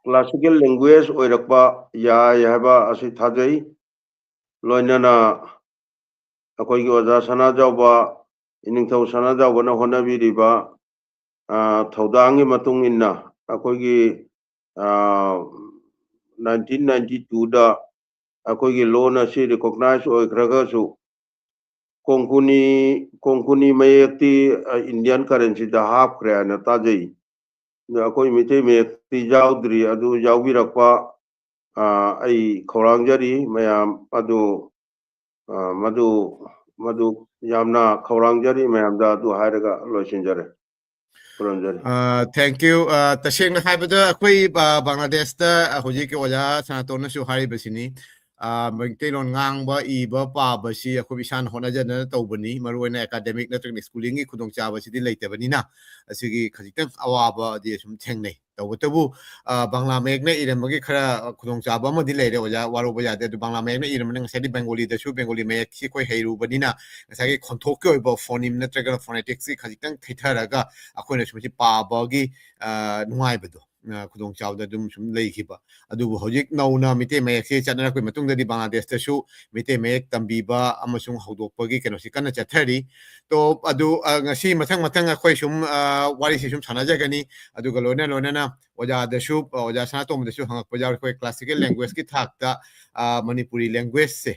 classical language oirakpa yai haba asi thajai loinana akoigi oja sana jawba iningthau sana jawba na honabiriba thaudangi matung inna akoigi 1992 da ꯑꯩꯈꯣꯏꯒꯤ ꯂꯣꯟ ꯑꯁꯤ ꯔꯤꯀꯣꯒꯅꯥꯏꯖ ꯑꯣꯏꯈ꯭ꯔꯒꯁꯨ ꯀꯣꯡꯀꯨꯅꯤ ꯃꯌꯦꯛꯇꯤ Indian ꯀꯔꯦꯟꯁꯤꯗ ꯍꯥꯞꯈ꯭ꯔꯦ ꯍꯥꯏꯅ ꯇꯥꯖꯩ ꯑꯩꯈꯣꯏ ꯃꯩꯇꯩ ꯃꯌꯦꯛꯇꯤ ꯌꯥꯎꯗ꯭ꯔꯤ ꯑꯗꯨ ꯌꯥꯎꯕꯤꯔꯛꯄ ꯑꯩ ꯈꯧꯔꯥꯡꯖꯔꯤ ꯃꯌꯥꯝ ꯑꯗꯨ मधु यामना खौरांजरी मयामदा अदु हायरगा लोइसिनजरे पुरंजरी Thank you. Tasheng haibada akoi Bangladesh ta hoji ke oja Sonaton su hari basini. Mengtelon ngang ba I ba pa ba si akoi bisan hona jana tawbani maruina academic na tring schooling gi khudong cha ba si di leite bani na asigi khajitang awaba di sum thengnei tawtabu Bangla mek na iram gi khara khudong cha ba ma di leire oja waru ba ya de Bangla mek na iram nang sadi Bengali da su Bengali mek si koi heiru bani na sagi khonthok ke ba phoneme na traga phonetics gi khajitang thitharaga akoi na sum si पाबगी नुआइबदो खुदोंग चावदा दुम सुम लेखिबा अदुबो होजिक नौना मिते मयक से चनरा कोइ मतुंगदि बांग्लादेश तसु मिते मयक तंबीबा अमसुंग हौदोकपगी केनोसि कन्ना चथरी तो अदु ngasi mathang mathang akhoi sum wari si sum sanajagani aduga loina loina oja dasu oja Sanatomba dasu hangak pajar koi classical language ki thakta Manipuri language se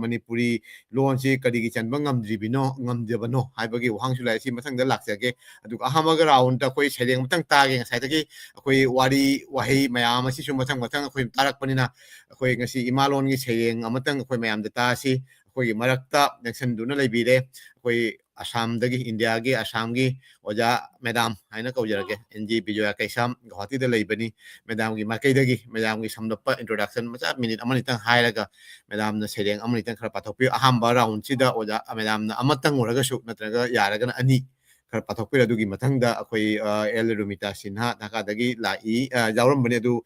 Manipuri loan si kadigi chanba ngamdribino ngamdebano haibagi wahangsu lai si mathang da laksage aduga ahamaga round ta koi Sheireng matang tage ngasai tagi koi wari wahi mayam si sum mathang mathang koi tarak panina koi ngasi imalon gi Sheireng amatang koi mayam da ta si koi marakta nexon duna leibire koi Assam dagi India gi Assam gi oja madam haina kaujarage NG Bijoya Keisam Guwahati da leibani madam gi makai dagi madam gi samdappa introduction macha minute amani tang hairaga madam na Sheireng amani tang khara pathokpi ahamba round sida oja madam na amatang uraga su natraga yaraga na ani khara pathokpi adugi mathangda akoi el Rumita Sinha Dhaka dagi lai jawram bani adu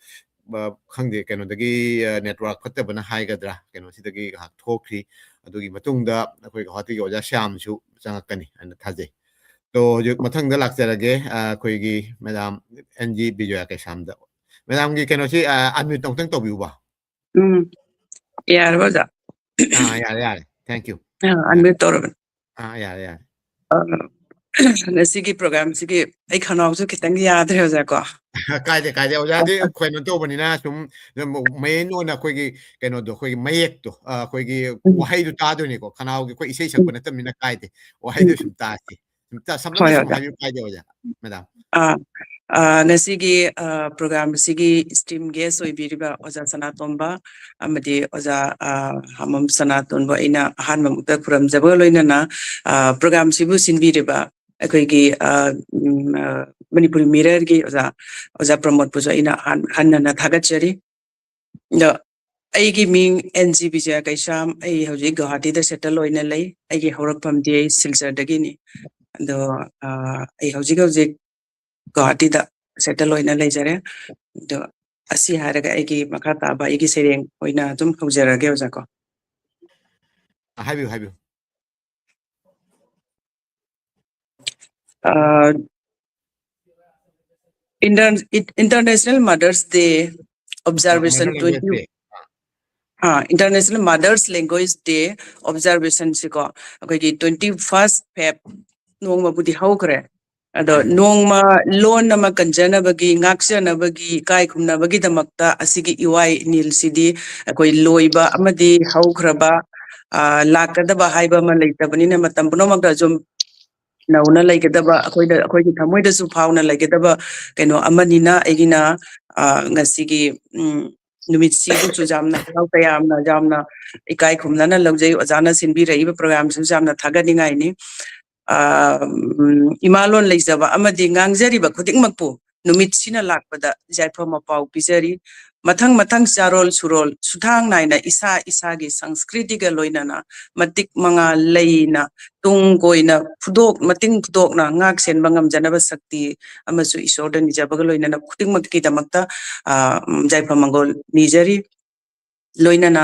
khangde keno dagi network fattabana haigadra keno sidagi hak thokri adugi matungda akoi Guwahati gi oja Shyam su changakani ana thajai to juk mathangda lakjarage akoi gi madam NG Bijoya Keisam da madam gi keno si unmute tongtang tobiu ba yare baja yare thank you unmute toroban yare ngasigi program sigi ai khanawsu kitang yadre hoja ko kaide ojadi khoino to banina sum main ona khoi gi keno do khoi mayek to khoi gi wahai du ta do ni ko khanau gi khoi isei sakpa natam mina kaide wahai du sum ta si sum samna sum hayu kaide oja madam ngasigi program sigi Esteemed Guest oibiriba oja Sanatomba amadi oja Hamom Sonaton ina ahanba mukta khuramjaba loinana program sibu sinbiriba akoigi Manipuri mirror gi oja promote puja ina hanna thagachari the aigi ming NG Bijoya Keisam ai hoji Guwahati da settle oina lei aigi horakpam di Silchar dagini do ai hoji Guwahati da settle oina leijare do asi haraga aigi makha taba aigi Sheireng oina dum haujarage oja ko habiu International Mothers Day observation 20 International Mothers Language Day observation siko akogi 21st Feb nongma budi haukre ado nongma loan nama kanjana bagi ngaksana bagi kai khumna bagi damakta asigi iwai nil sidi akoi loiba amadi haukraba lakadaba haiba ma leitabani na matam punomakta jom nauna laikadaba akoigi thamoida su phauna laikadaba keno amanina egina ngasigi numit sibu chu jamna hau tayamna jamna ikai khumna laujai ojana sinbi raiba program su jamna thagani ngai ni imalon leijaba amadi ngangjari ba khudingmakpu numit sina lakpada jaifama pau pijari mathang charol surol suthang naina isa gi sanskriti ga loinana matik manga leina tung goina phudok mating phudok na ngak sen bangam janaba sakti amasu isorda nijabaga loinana khudingmakki damakta jaifamangol nijari loinana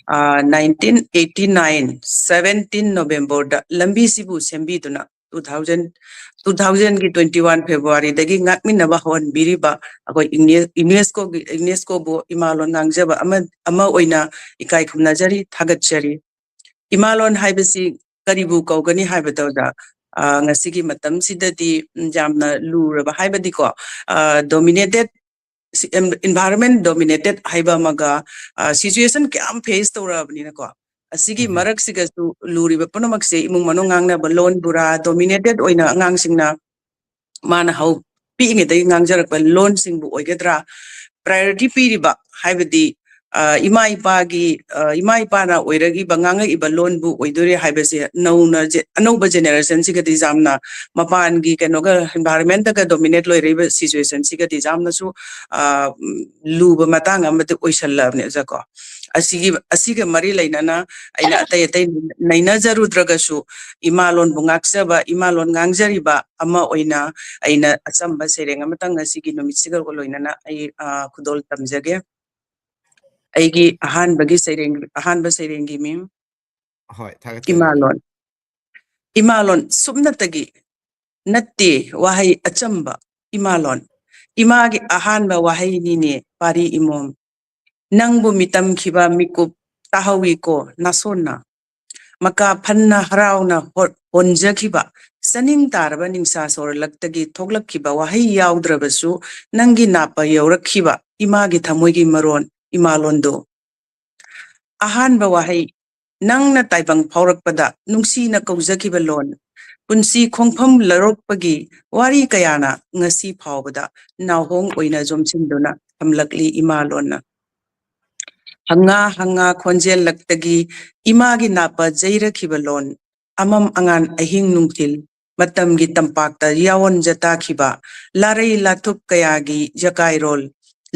1989 17 November da lambi sibu sembi duna 2000 ki 21 February dagi ngakminaba hon biriba akoi UNESCO bo imalon nangjaba ama oina ikai khumnajari thagachari imalon haibasi karibu kaugani haibadawda ngasigi matam sidadi jamna luraba haibadi ko dominated environment dominated haiba maga situation kyam face torabni na ko asigi marak siga su luri ba ponomak se imung manong ngang na balon bura dominated oina ngang singna mana hau pi nge dai ngang jarak ba loan sing bu oigedra priority piriba haibadi ima ipa na oiragi banganga iba loan bu oidore haibase nauna anova generation siga di jamna mapan gi kenoga environment ga dominate loi reba situation siga di jamna su luba matang amate oisallabne jako asiga mari lainana aina atay naina jarudraga su imalon bungaksaba imalon ngangjariba ama oina aina achamba sereng amatang asigi nomisiga ko loinana ai khudol tamjage aigi ahanbagi serengi mim Hoi, imalon subnatagi natte wahai achamba imalon imagi ahanba wahai nine pari imom nangbu mitam khiba mikup tahawi ko nasona maka phanna harauna honja khiba saning tarba ningsa sor laktagi thoglak khiba wahai yaudраbasu nangi napa yaurak khiba imagi thamoigi maron imalondo ahanba wahai nangna taibang phaurakpada nungsina kaujaki lon punsi khongpham larokpagi wari kayana ngasi phawbada nawhong oina jomchinduna hamlakli imalonna hanga khonjel laktagi imagi napa jaira lon amam angan ahing nungtil matamgi tampakta yawon jata khiba larai lathup kayagi jakai rol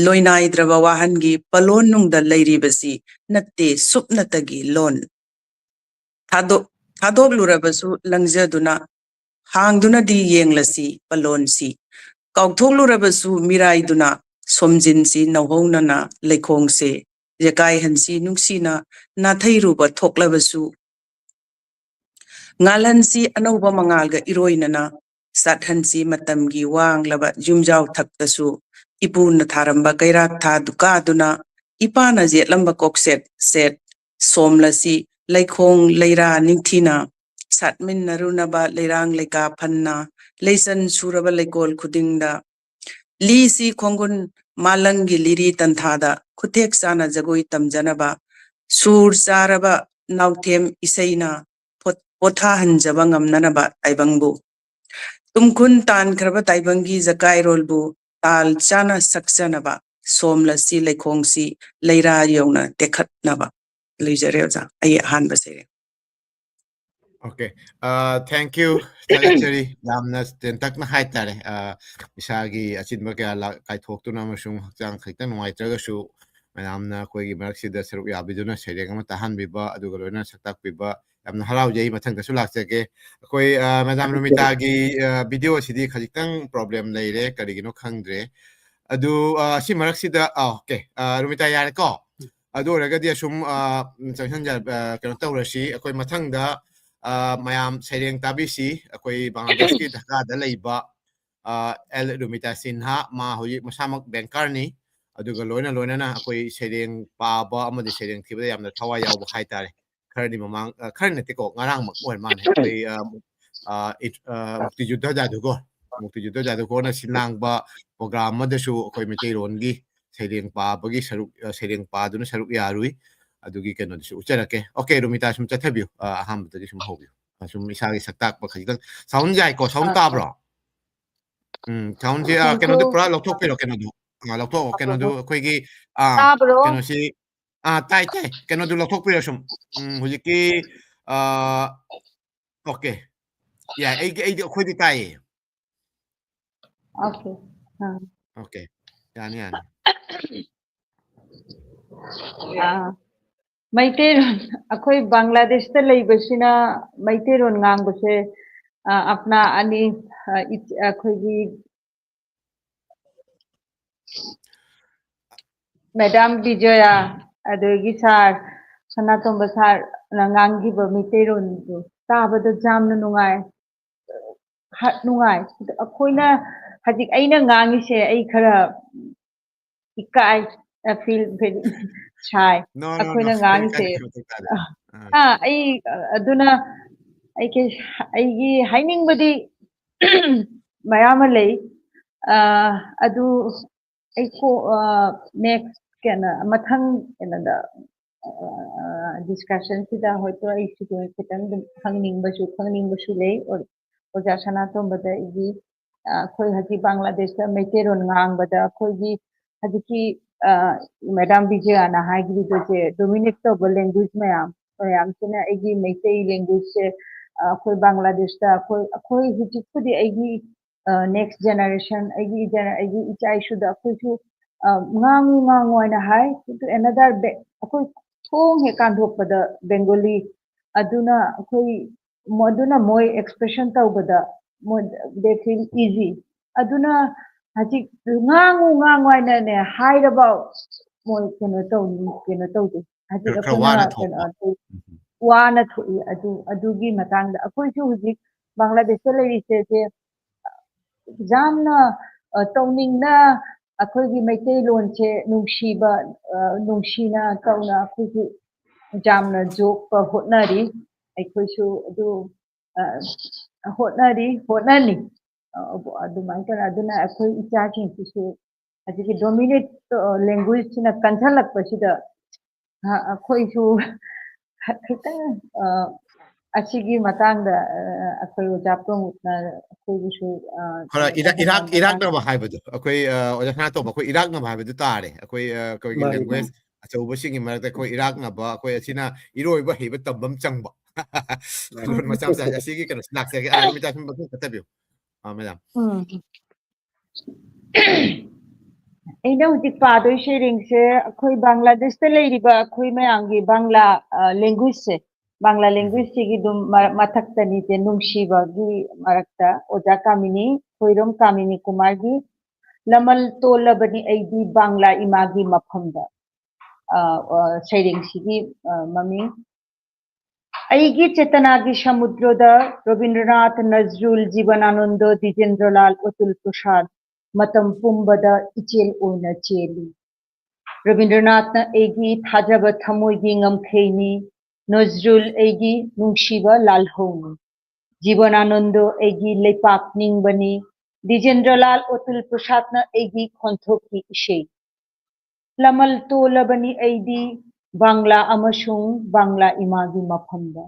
loinai draba wahangi palon nungda lairibasi natte supnatagi lon thadok lurabasu langjaduna hangduna di yenglasi palonsi kauthok lurabasu miraiduna somjinsi nawhongnana leikhongse jakai hansi nungsina nathairuba thoklabasu ngalansi anauba mangalga iroinana sathansi matamgi wanglaba jumjaw thaktasu ipuna tharamba kairak tha dukaduna ipana jetlamba kokset set somlasi leikhong leira ningthina satmin narunaba leirang leika phanna leisan suraba leikol khudingda lisi khongun malangi liri tanthada khutek sana jagoi tamjanaba sur charaba nauthem isaina potha hanjaba ngamnanaba taibangbu tumkhun tan khraba taibangi jakai rolbu tal chana saksanaba somlasi leikhongsi leira yona tekhatnaba leijareuja ai hanba sere Okay. Thank you. Tagachari. Yamna tentakna haitare. Isagi achinba kaya kai thoktuna amasung hakjang khaitan nuaitragasu mayamna koigi maraksida saruk yabiduna Sheireng ama tahan biba aduga loina saktak biba yamna haraujai mathangdasu laksake koi Madam Rumita gi video sidi khajitang problem leire karigino khangdre adu si maraksida okay Rumita yare ko adu ragadi asum changsan kano tawrasi koi mathangda mayam Sheireng tabisi akoi Bangladesh ki Dhaka da leiba el Rumita Sinha ma hoyi masamak banker ni aduga loina na akoi Sheireng paba amadi Sheireng thibada yamna thawa yawba haitare kharni mamang kharni tiko ngarang mak wan man akoi mukti juddha jadu ko na sinang ba program madasu akoi mitei rongi Sheireng pabagi saruk Sheireng paduna saruk yarui adugi keno disu ucharake okay Rumita sum chathabiu aham tagi sum hobiu sum isagi saktak ba khajitang sound jai ko sound tabro sound ji keno du pra lokthok piro keno du lokthok keno du koigi keno si tai keno du lokthok piro sum hujiki okay ya ei khoi di tai Okay. okay yani Maiteiron akhoi Bangladesh ta leibasina maiteiron ngangbase apna ani akhoi gi Madam Bijoya adogi sar Sanatomba sar ngangi ba maiteiron du tabada jamna nungai nungai akhoina hajik aina ngangi se ai khara ikai I feel very shy. no Akoina ngang se ai aduna aigi haining badi mayama lei adu next mathang discussion sida hoito ai sigo kitang khangning basu lei or oja Sanatomba da igi khoi haji Bangladesh da meiteron ngang bada khoi gi haji ki madam Bijoya na hai gi je dominate to language mayam sina igi meitei language se khoi Bangladesh da khoi hiji khudi igi next generation igi ichai shuda khoi chu ngangu na hai to another khoi thong he kan dhok pada Bengali aduna khoi moduna moi expression tawbada they feel easy aduna haji ngangu na ne hide about moi keno to haji wana thoi adugi matang da akoi chu hujik Bangladesh la ri se jamna tawning na akoi gi meitei lon che nungshina kauna akoi chu jamna jok pa hotnari akoi chu adu hotnani adumai kana aduna akoi icha chin su haji ki dominate language na kanthalak pasida akoi chu khitang asigi matangda akoi japong na akoi chu khara Iraq na ba haibadu akoi oja Sanatomba akoi Iraq na ba haibadu tare akoi gi language achauba singi marakta akoi Iraq na ba akoi asina iroiba heiba tambam changba lon macam sa asigi kana snack se Rumita sim bakun katabiu madam aina hujik padoi Sheireng se akoi Bangladesh ta leiriba akoi mayangi Bangla language se Bangla language gi dum mathakta ni te nungsiba gi marakta oja kamini khoirom kamini kumar gi lamal tolabani aidi Bangla imagi maphamda Sheireng sigi mami aigi chetana gi samudroda Rabindranath Nazrul Jibanananda Dijendralal Atul Prasad matam pumbada ichel oina cheli Rabindranath na aigi thajaba thamoi gi ngamkheini Nazrul aigi nungshiba lalhoni Jibanananda aigi leipak ningbani Dijendralal Atul Prasad na aigi khonthoki ishei lamal tolabani aidi Bangla amashung Bangla imagi maphamda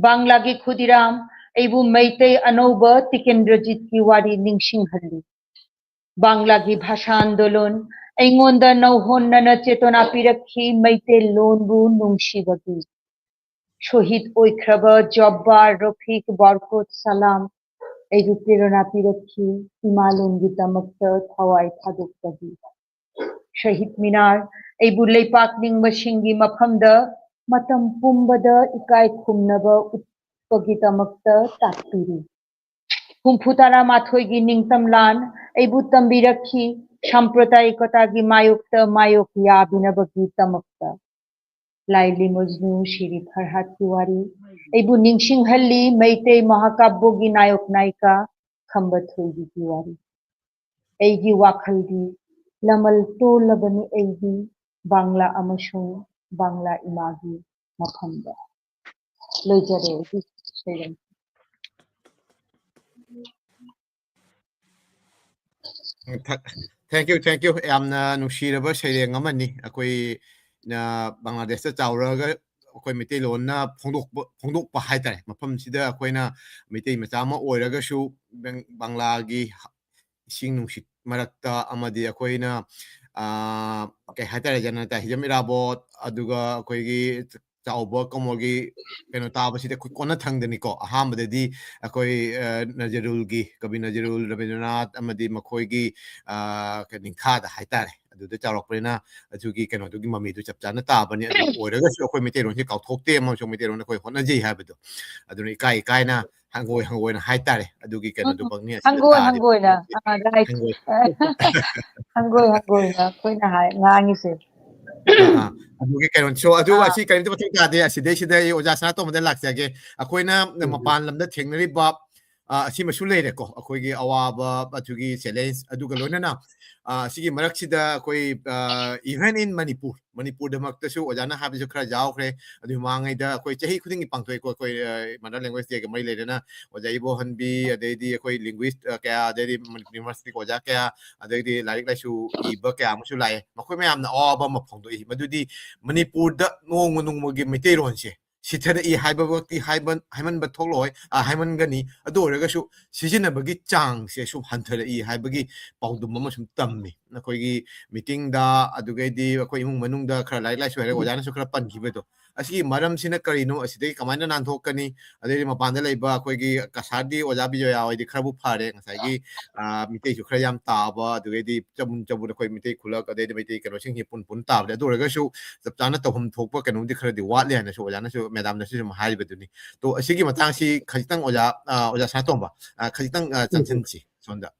Bangla gi khudiram aibu meitei anoba Tikendrajit ki wari ningsinghalli Bangla gi bhasha andolon aingonda nauhonnana chetona pirakhi meitei lonbu nungsibagi শহীদ ওইখ্রাবা জব্বার রফিক বরকত সালাম এই প্রেরণা পিরক্ষী ইমালঙ্গিতামক্ত থাওয়াই থাদুক্তাগি শহীদ মিনার এই বুল্লাই পাক নিংবা সিংগি মাফামদা মাতাম পুম্বদা ইকাই খুমনাবা উৎপগিতামক্ত তাকপিরি হুমফুতারা মাথইগি নিংতামলান এই বুত্তাম বিরক্ষী সাম্প্রদায়িকতাগি মায়ুক্ত মায়ক ইয়াবিনাবগি তামক্তা Laili Majnu Shiri Farhat Tiwari Aibu Ningsinghalli Meitei Mahakabbogi Nayok Naika Khambathoigi Tiwari Aigi Wakhaldi Lamal Tolabani Aigi Bangla Amashung Bangla Imagi Maphamda Lojare Sheireng Thank you yamna nushiraba Sheireng amani akoi na Bangladesh ta chawraga akoi mitei lon na phongdok pa haitare mafam sida akoi na mitei macha ma oiraga shu Bangla gi sing nungsit marakta amadi akoi na kai haitare janata hijam irabot aduga akoi gi chawba kamogi keno taba sida kona thangdani ko ahambadadi akoi Nazrul gi Kabi Nazrul Rabindranath amadi makoi gi ningkha da haitare aduda chawrokprena adugi keno adugi mami du chapchana tabani adu oiraga su akoi mitei ron hi kauthokte ma so mitei ron akoi honna jei habado aduni kai na hangoi na haitare adugi keno du bangni hangoi na right hangoi na koi na hai ngangi se adugi keno so adu asi kain to thing ta de asi de sida oja Sanatomba da laksage akoi na mapan lamda thengnari ba ꯑꯁꯤ ꯃꯁꯨ ꯂꯩꯔꯦꯀꯣ ꯑꯩꯈꯣꯏꯒꯤ ꯑꯋꯥꯕ ꯑꯗꯨꯒꯤ challenge ꯑꯗꯨꯒ ꯂꯣꯏꯅꯅ ꯑꯁꯤꯒꯤ ꯃꯔꯛꯁꯤꯗ ꯑꯩꯈꯣꯏ ꯏꯚꯟ ꯏꯟ ꯃꯅꯤꯄꯨꯔꯗꯃꯛꯇꯁꯨ ꯑꯣꯖꯥꯅ ꯍꯥꯏꯕꯁꯨ ꯈꯔ ꯌꯥꯎꯈ꯭ꯔꯦ ꯑꯗꯨꯒꯤ ꯃꯃꯥꯡꯉꯩꯗ ꯑꯩꯈꯣꯏ ꯆꯍꯤ ꯈꯨꯗꯤꯡꯒꯤ ꯄꯥꯡꯊꯣꯛꯏꯀꯣ ꯑꯩꯈꯣꯏ ꯃꯗꯔ ꯂꯦꯡꯒ꯭ꯋꯦꯖ ꯗꯦꯒ ꯃꯔꯤ ꯂꯩꯔꯦꯅ ꯑꯣꯖꯥ ꯏꯕꯣꯍꯟꯕꯤ ꯑꯗꯩꯗꯤ ꯑꯩꯈꯣꯏ ꯂꯤꯡꯒ꯭ꯋꯤꯁ ꯀꯌꯥ ꯑꯗꯩꯗꯤ ꯌꯨꯅꯤꯚꯔꯁꯤꯇꯤ ꯑꯣꯖꯥ ꯀꯌꯥ ꯑꯗꯩꯗꯤ ꯂꯥꯏꯔꯤꯛ ꯂꯥꯏꯁꯨ ꯏꯕ ꯀꯌꯥ ꯑꯃꯁꯨ ꯂꯥꯛꯑꯦ ꯃꯈꯣꯏ ꯃꯌꯥꯝꯅ ꯑꯋꯥꯕ ꯑꯃ ꯐꯣꯡꯗꯣꯛꯏ ꯃꯗꯨꯗꯤ ꯃꯅꯤꯄꯨꯔꯗ ꯅꯣꯡꯃ ꯅꯣꯡꯃꯒꯤ ꯃꯩꯇꯩꯔꯣꯟꯁꯦ ꯁꯤꯊꯔꯛꯏ ꯍꯥꯏꯕꯃꯛꯇꯤ ꯍꯥꯏꯃꯟꯕ ꯊꯣꯛꯂꯛꯑꯣꯏ ꯍꯥꯏꯃꯟꯒꯅꯤ ꯑꯗꯨ ꯑꯣꯏꯔꯒꯁꯨ ꯁꯤꯖꯤꯟꯅꯕꯒꯤ ꯆꯥꯡꯁꯦ ꯁꯨꯝ ꯍꯟꯊꯔꯛꯏ ꯍꯥꯏꯕꯒꯤ ꯄꯥꯎꯗꯝ ꯑꯃ ꯁꯨꯝ ꯇꯝꯃꯤ ꯑꯩꯈꯣꯏꯒꯤ ꯃꯤꯇꯤꯡꯗ ꯑꯗꯨꯒꯩꯗꯤ ꯑꯩꯈꯣꯏ ꯏꯃꯨꯡ ꯃꯅꯨꯡꯗ ꯈꯔ ꯂꯥꯏꯔꯤꯛ ꯂꯥꯏꯁꯨ ꯍꯩꯔꯒ ꯑꯣꯖꯥꯅꯁꯨ ꯈꯔ ꯄꯟꯈꯤꯕꯗꯣ ꯑꯁꯤꯒꯤ ꯃꯔꯝꯁꯤꯅ ꯀꯔꯤꯅꯣ ꯑꯁꯤꯗꯒꯤ ꯀꯃꯥꯏꯅ ꯅꯥꯟꯊꯣꯛꯀꯅꯤ ꯑꯗꯩꯗꯤ ꯃꯄꯥꯟꯗ ꯂꯩꯕ ꯑꯩꯈꯣꯏꯒꯤ ꯀꯁꯥꯔꯗꯤ ꯑꯣꯖꯥ ꯕꯤꯖꯣꯌꯥ ꯍꯣꯏꯗꯤ ꯈꯔꯕꯨ ꯐꯔꯦ ꯉꯁꯥꯏꯒꯤ ꯃꯤꯇꯩꯁꯨ ꯈꯔ ꯌꯥꯝ ꯇꯥꯕ ꯑꯗꯨꯒꯩꯗꯤ ꯆꯕꯨꯟ ꯑꯩꯈꯣꯏ ꯃꯤꯇꯩ ꯈꯨꯜꯂꯛ ꯑꯗꯩꯗꯤ ꯃꯩꯇꯩ ꯀꯩꯅꯣꯁꯤꯡꯁꯤ ꯄꯨꯟ ꯇꯥꯕꯗꯤ ꯑꯗꯨ ꯑꯣꯏꯔꯒꯁꯨ ꯆꯞ ꯆꯥꯅ ꯇꯧꯐꯝ ꯊꯣꯛꯄ ꯀꯩꯅꯣꯝꯗꯤ ꯈꯔꯗꯤ ꯋꯥꯠꯂꯦ ꯍꯥꯏꯅꯁꯨ ꯑꯣꯖꯥꯅꯁꯨ ꯃꯦꯗꯥꯝꯅꯁꯨ ꯁꯨꯝ ꯍꯥꯏꯔꯤꯕꯗꯨꯅꯤ ꯇꯣ ꯑꯁꯤꯒꯤ ꯃꯇꯥꯡꯁꯤ ꯈꯖꯤꯛꯇꯪ ꯑꯣꯖꯥ ꯁꯅꯥꯇꯣꯝꯕ ꯈꯖꯤꯛꯇꯪ ꯆꯪꯁꯤꯟꯁꯤ ꯁꯣꯝꯗ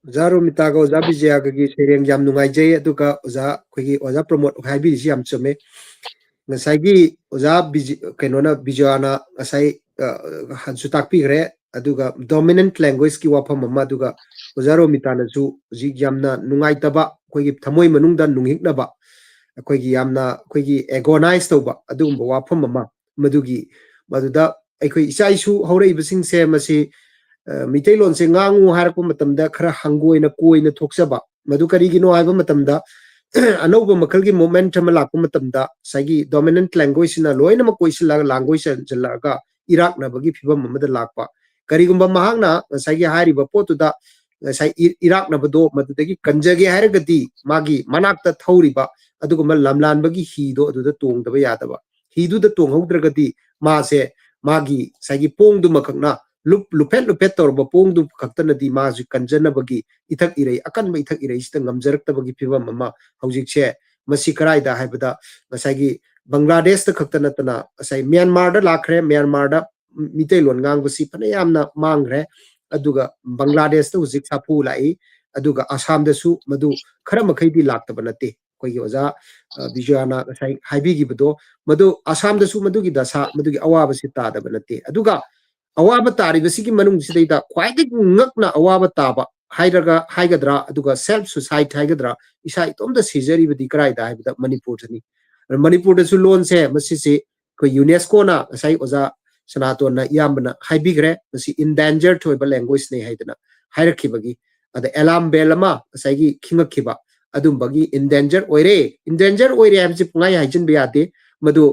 ꯑꯣꯖꯥ ꯔꯣꯃꯤꯇꯥꯒ ꯑꯣꯖꯥ ꯕꯤꯖꯌꯥꯒꯒꯤ ꯁꯩꯔꯦꯡ ꯌꯥꯝ ꯅꯨꯡꯉꯥꯏꯖꯩ ꯑꯗꯨꯒ ꯑꯣꯖꯥ ꯑꯩꯈꯣꯏꯒꯤ ꯑꯣꯖꯥ ꯄ꯭ꯔꯃꯣꯠ ꯍꯥꯏꯕꯤꯔꯤꯁꯤ ꯌꯥꯝ ꯆꯨꯝꯃꯦ ꯉꯁꯥꯏꯒꯤ ꯑꯣꯖꯥ ꯀꯩꯅꯣꯅ ꯕꯤꯖꯌꯥꯅ ꯉꯁꯥꯏ ꯍꯟꯁꯨ ꯇꯥꯛꯄꯤꯈ꯭रे ꯑꯗꯨꯒ ꯗꯣꯃꯤꯅꯦꯟट ꯂꯦꯡꯒ꯭ꯋꯦꯖꯀꯤ ꯋꯥꯐꯝ ꯑꯃ ꯑꯗꯨꯒ ꯑꯣꯖꯥ ꯔꯣꯃꯤꯇꯥꯅꯁꯨ ꯍꯧꯖꯤꯛ ꯌꯥꯝꯅ ꯅꯨꯡꯉꯥꯏꯇꯕ ꯑꯩꯈꯣꯏꯒꯤ ꯊꯃꯣꯏ ꯃꯅꯨꯡꯗ ꯅꯨꯡꯍꯤꯛꯅꯕ ꯑꯩꯈꯣꯏꯒꯤ ꯌꯥꯝꯅ ꯑꯩꯈꯣꯏꯒꯤ ꯑꯦꯒꯣꯅꯥꯏꯖ ꯇꯧꯕ ꯑꯗꯨꯒꯨꯝꯕ ꯋꯥꯐꯝ ꯑꯃ ꯃꯗꯨꯗ ꯑꯩꯈꯣꯏ ꯏꯆꯥ ꯏꯁꯨ ꯍꯧꯔꯛꯏꯕꯁꯤꯡꯁꯦ ꯃꯁꯤ ꯃꯤꯇꯩꯂꯣꯟꯁꯦ ꯉꯥꯡꯉꯨ ꯍꯥꯏꯔꯛꯄ ꯃꯇꯝꯗ ꯈꯔ ꯍꯪꯒꯣꯏꯅ ꯀꯣꯏꯅ ꯊꯣꯛꯆꯕ ꯃꯗꯨ ꯀꯔꯤꯒꯤꯅꯣ ꯍꯥꯏꯕ ꯃꯇꯝꯗ ꯑꯅꯧꯕ ꯃꯈꯜꯒꯤ ꯃꯨꯚꯃꯦꯟꯠ ꯑꯃ ꯂꯥꯛꯄ ꯃꯇꯝꯗ ꯉꯁꯥꯏꯒꯤ ꯗꯣꯃꯤꯅꯦꯟಟ್ ꯂꯦꯡꯒ꯭ꯋꯦꯖꯁꯤꯅ ꯂꯣꯏꯅꯃꯛ ꯀꯣꯏꯁꯤꯜꯂꯒ ꯂꯥꯡꯒꯣꯏ ꯆꯟꯁꯤꯜꯂꯛꯑꯒ ꯏꯔꯥꯛꯅꯕꯒꯤ ꯐꯤꯕꯝ ꯑꯃꯗ ꯂꯥꯛꯄ ꯀꯔꯤꯒꯨꯝꯕ ꯃꯍꯥꯛꯅ ꯉꯁꯥꯏꯒꯤ ꯍꯥꯏꯔꯤꯕ ꯄꯣꯠꯇꯨꯗ ꯉꯁꯥꯏ ꯏꯔꯥꯛꯅꯕꯗꯣ ꯃꯗꯨꯗꯒꯤ ꯀꯟꯖꯒꯦ ꯍꯥꯏꯔꯒꯗꯤ ꯃꯥꯒꯤ ꯃꯅꯥꯛꯇ ꯊꯧꯔꯤꯕ ꯑꯗꯨꯒꯨꯝꯕ ꯂꯝꯂꯥꯟꯕꯒꯤ ꯍꯤꯗꯣ ꯑꯗꯨꯗ ꯇꯣꯡꯗꯕ ꯌꯥꯗꯕ ꯍꯤꯗꯨꯗ ꯇꯣꯡꯍꯧꯗ꯭ꯔꯒꯗꯤ ꯃꯥꯁꯦ ꯃꯥꯒꯤ ꯉꯁꯥꯏꯒꯤ ꯄꯣꯡꯗꯨꯃꯈꯛꯅ ꯂꯨꯐꯦꯠ ꯇꯧꯔꯕ ꯄꯣꯡꯗꯨ ꯈꯛꯇꯅꯗꯤ ꯃꯥꯁꯨ ꯀꯟꯖꯅꯕꯒꯤ ꯏꯊꯛ ꯏꯔꯩ ꯑꯀꯟꯕ ꯏꯊꯛ ꯏꯔꯩꯁꯤꯗ ngамꯖꯔꯛꯇꯕꯒꯤ ꯐꯤꯕꯝ ꯑꯃ ꯍꯧꯖꯤꯛꯁꯦ ꯃꯁꯤ ꯀꯔꯥꯏꯗ ꯍꯥꯏꯕꯗ ꯉꯁꯥꯏꯒꯤ ꯕꯪꯒ꯭ꯂꯥꯗꯦꯁꯇ ꯈꯛꯇ ꯅꯠꯇꯅ ꯉꯁꯥꯏ ꯃ꯭ꯌꯥꯟꯃꯥꯔꯗ ꯂꯥꯛꯈ꯭रे ꯃ꯭ꯌꯥꯟꯃꯥꯔꯗ ꯃꯤꯇꯩꯂꯣꯟ ꯉꯥꯡꯕꯁꯤ ꯐꯅ ꯌꯥꯝꯅ ꯃꯥꯡꯈ꯭रे ꯑꯗꯨꯒ ꯕꯪꯒ꯭ꯂꯥꯗꯦꯁꯇ ꯍꯧꯖꯤꯛ ꯁꯥꯐꯨ ꯂꯥꯛꯏ ꯑꯗꯨꯒ ꯑꯁꯥꯝꯗꯁꯨ ꯃꯗꯨ ꯈꯔ ꯃꯈꯩꯗꯤ ꯂꯥꯛꯇꯕ ꯅꯠꯇꯦ ꯑꯩꯈꯣꯏꯒꯤ ꯑꯣꯖꯥ ꯕꯤꯖꯣꯌꯥꯅ ꯉꯁꯥꯏ ꯍꯥꯏꯕꯤꯈꯤꯕꯗꯣ ꯃꯗꯨ ꯑꯁꯥꯝꯗꯁꯨ ꯃꯗꯨꯒꯤ ꯗꯁꯥ ꯃꯗꯨꯒꯤ ꯑꯋꯥꯕꯁꯤ ꯇꯥꯗꯕ ꯅꯠꯇꯦ ꯑꯗꯨꯒ ꯑꯋꯥꯕ ꯇꯥꯔꯤꯕꯁꯤꯒꯤ ꯃꯅꯨꯡꯁꯤꯗꯩꯗ ꯈ꯭ꯋꯥꯏꯗꯒꯤ ꯉꯛꯅ ꯑꯋꯥꯕ ꯇꯥꯕ ꯍꯥꯏꯒꯗ꯭ꯔꯥ ꯑꯗꯨꯒ ꯁꯦꯜꯐ ꯁꯨꯁꯥꯏꯠ ꯍꯥꯏꯒꯗ꯭ꯔꯥ ꯏꯁꯥ ꯏꯇꯣꯝꯇ ꯁꯤꯖꯔꯤꯕꯗꯤ ꯀꯔꯥꯏꯗ ꯍꯥꯏꯕꯗ ꯃꯅꯤꯄꯨꯔꯗꯅꯤ ꯃꯅꯤꯄꯨꯔꯗꯁꯨ ꯂꯣꯟꯁꯦ ꯃꯁꯤꯁꯤ ꯑꯩꯈꯣꯏ ꯌꯨꯅꯦꯁꯀꯣꯅ ꯉꯁꯥꯏ ꯑꯣꯖꯥ ꯁꯅꯥꯇꯣꯟꯅ ꯏꯌꯥꯝꯕꯅ ꯍꯥꯏꯕꯤꯈ꯭रे ꯃꯁꯤ ꯏꯟꯗꯦꯟꯖꯔ ꯑꯣꯏꯕ ꯂꯦꯡꯒ꯭ꯋꯦꯖꯅꯤ ꯍꯥꯏꯗꯅ ꯍꯥꯏꯔꯛꯈꯤꯕꯒꯤ ꯑꯗ ꯑꯦꯂꯥꯔꯝ ꯕꯦꯜ ꯑꯃ ꯉꯁꯥꯏꯒꯤ ꯈꯤꯡꯉꯛꯈꯤꯕ ꯑꯗꯨꯝꯕꯒꯤ ꯏꯟꯗꯦꯟꯖꯔ ꯑꯣꯏꯔꯦ ꯍꯥꯏꯕꯁꯤ ꯄꯨꯡꯍꯥꯏ ꯍꯥꯏꯖꯤꯟꯕ ꯌꯥꯗꯦ ꯃꯗꯨ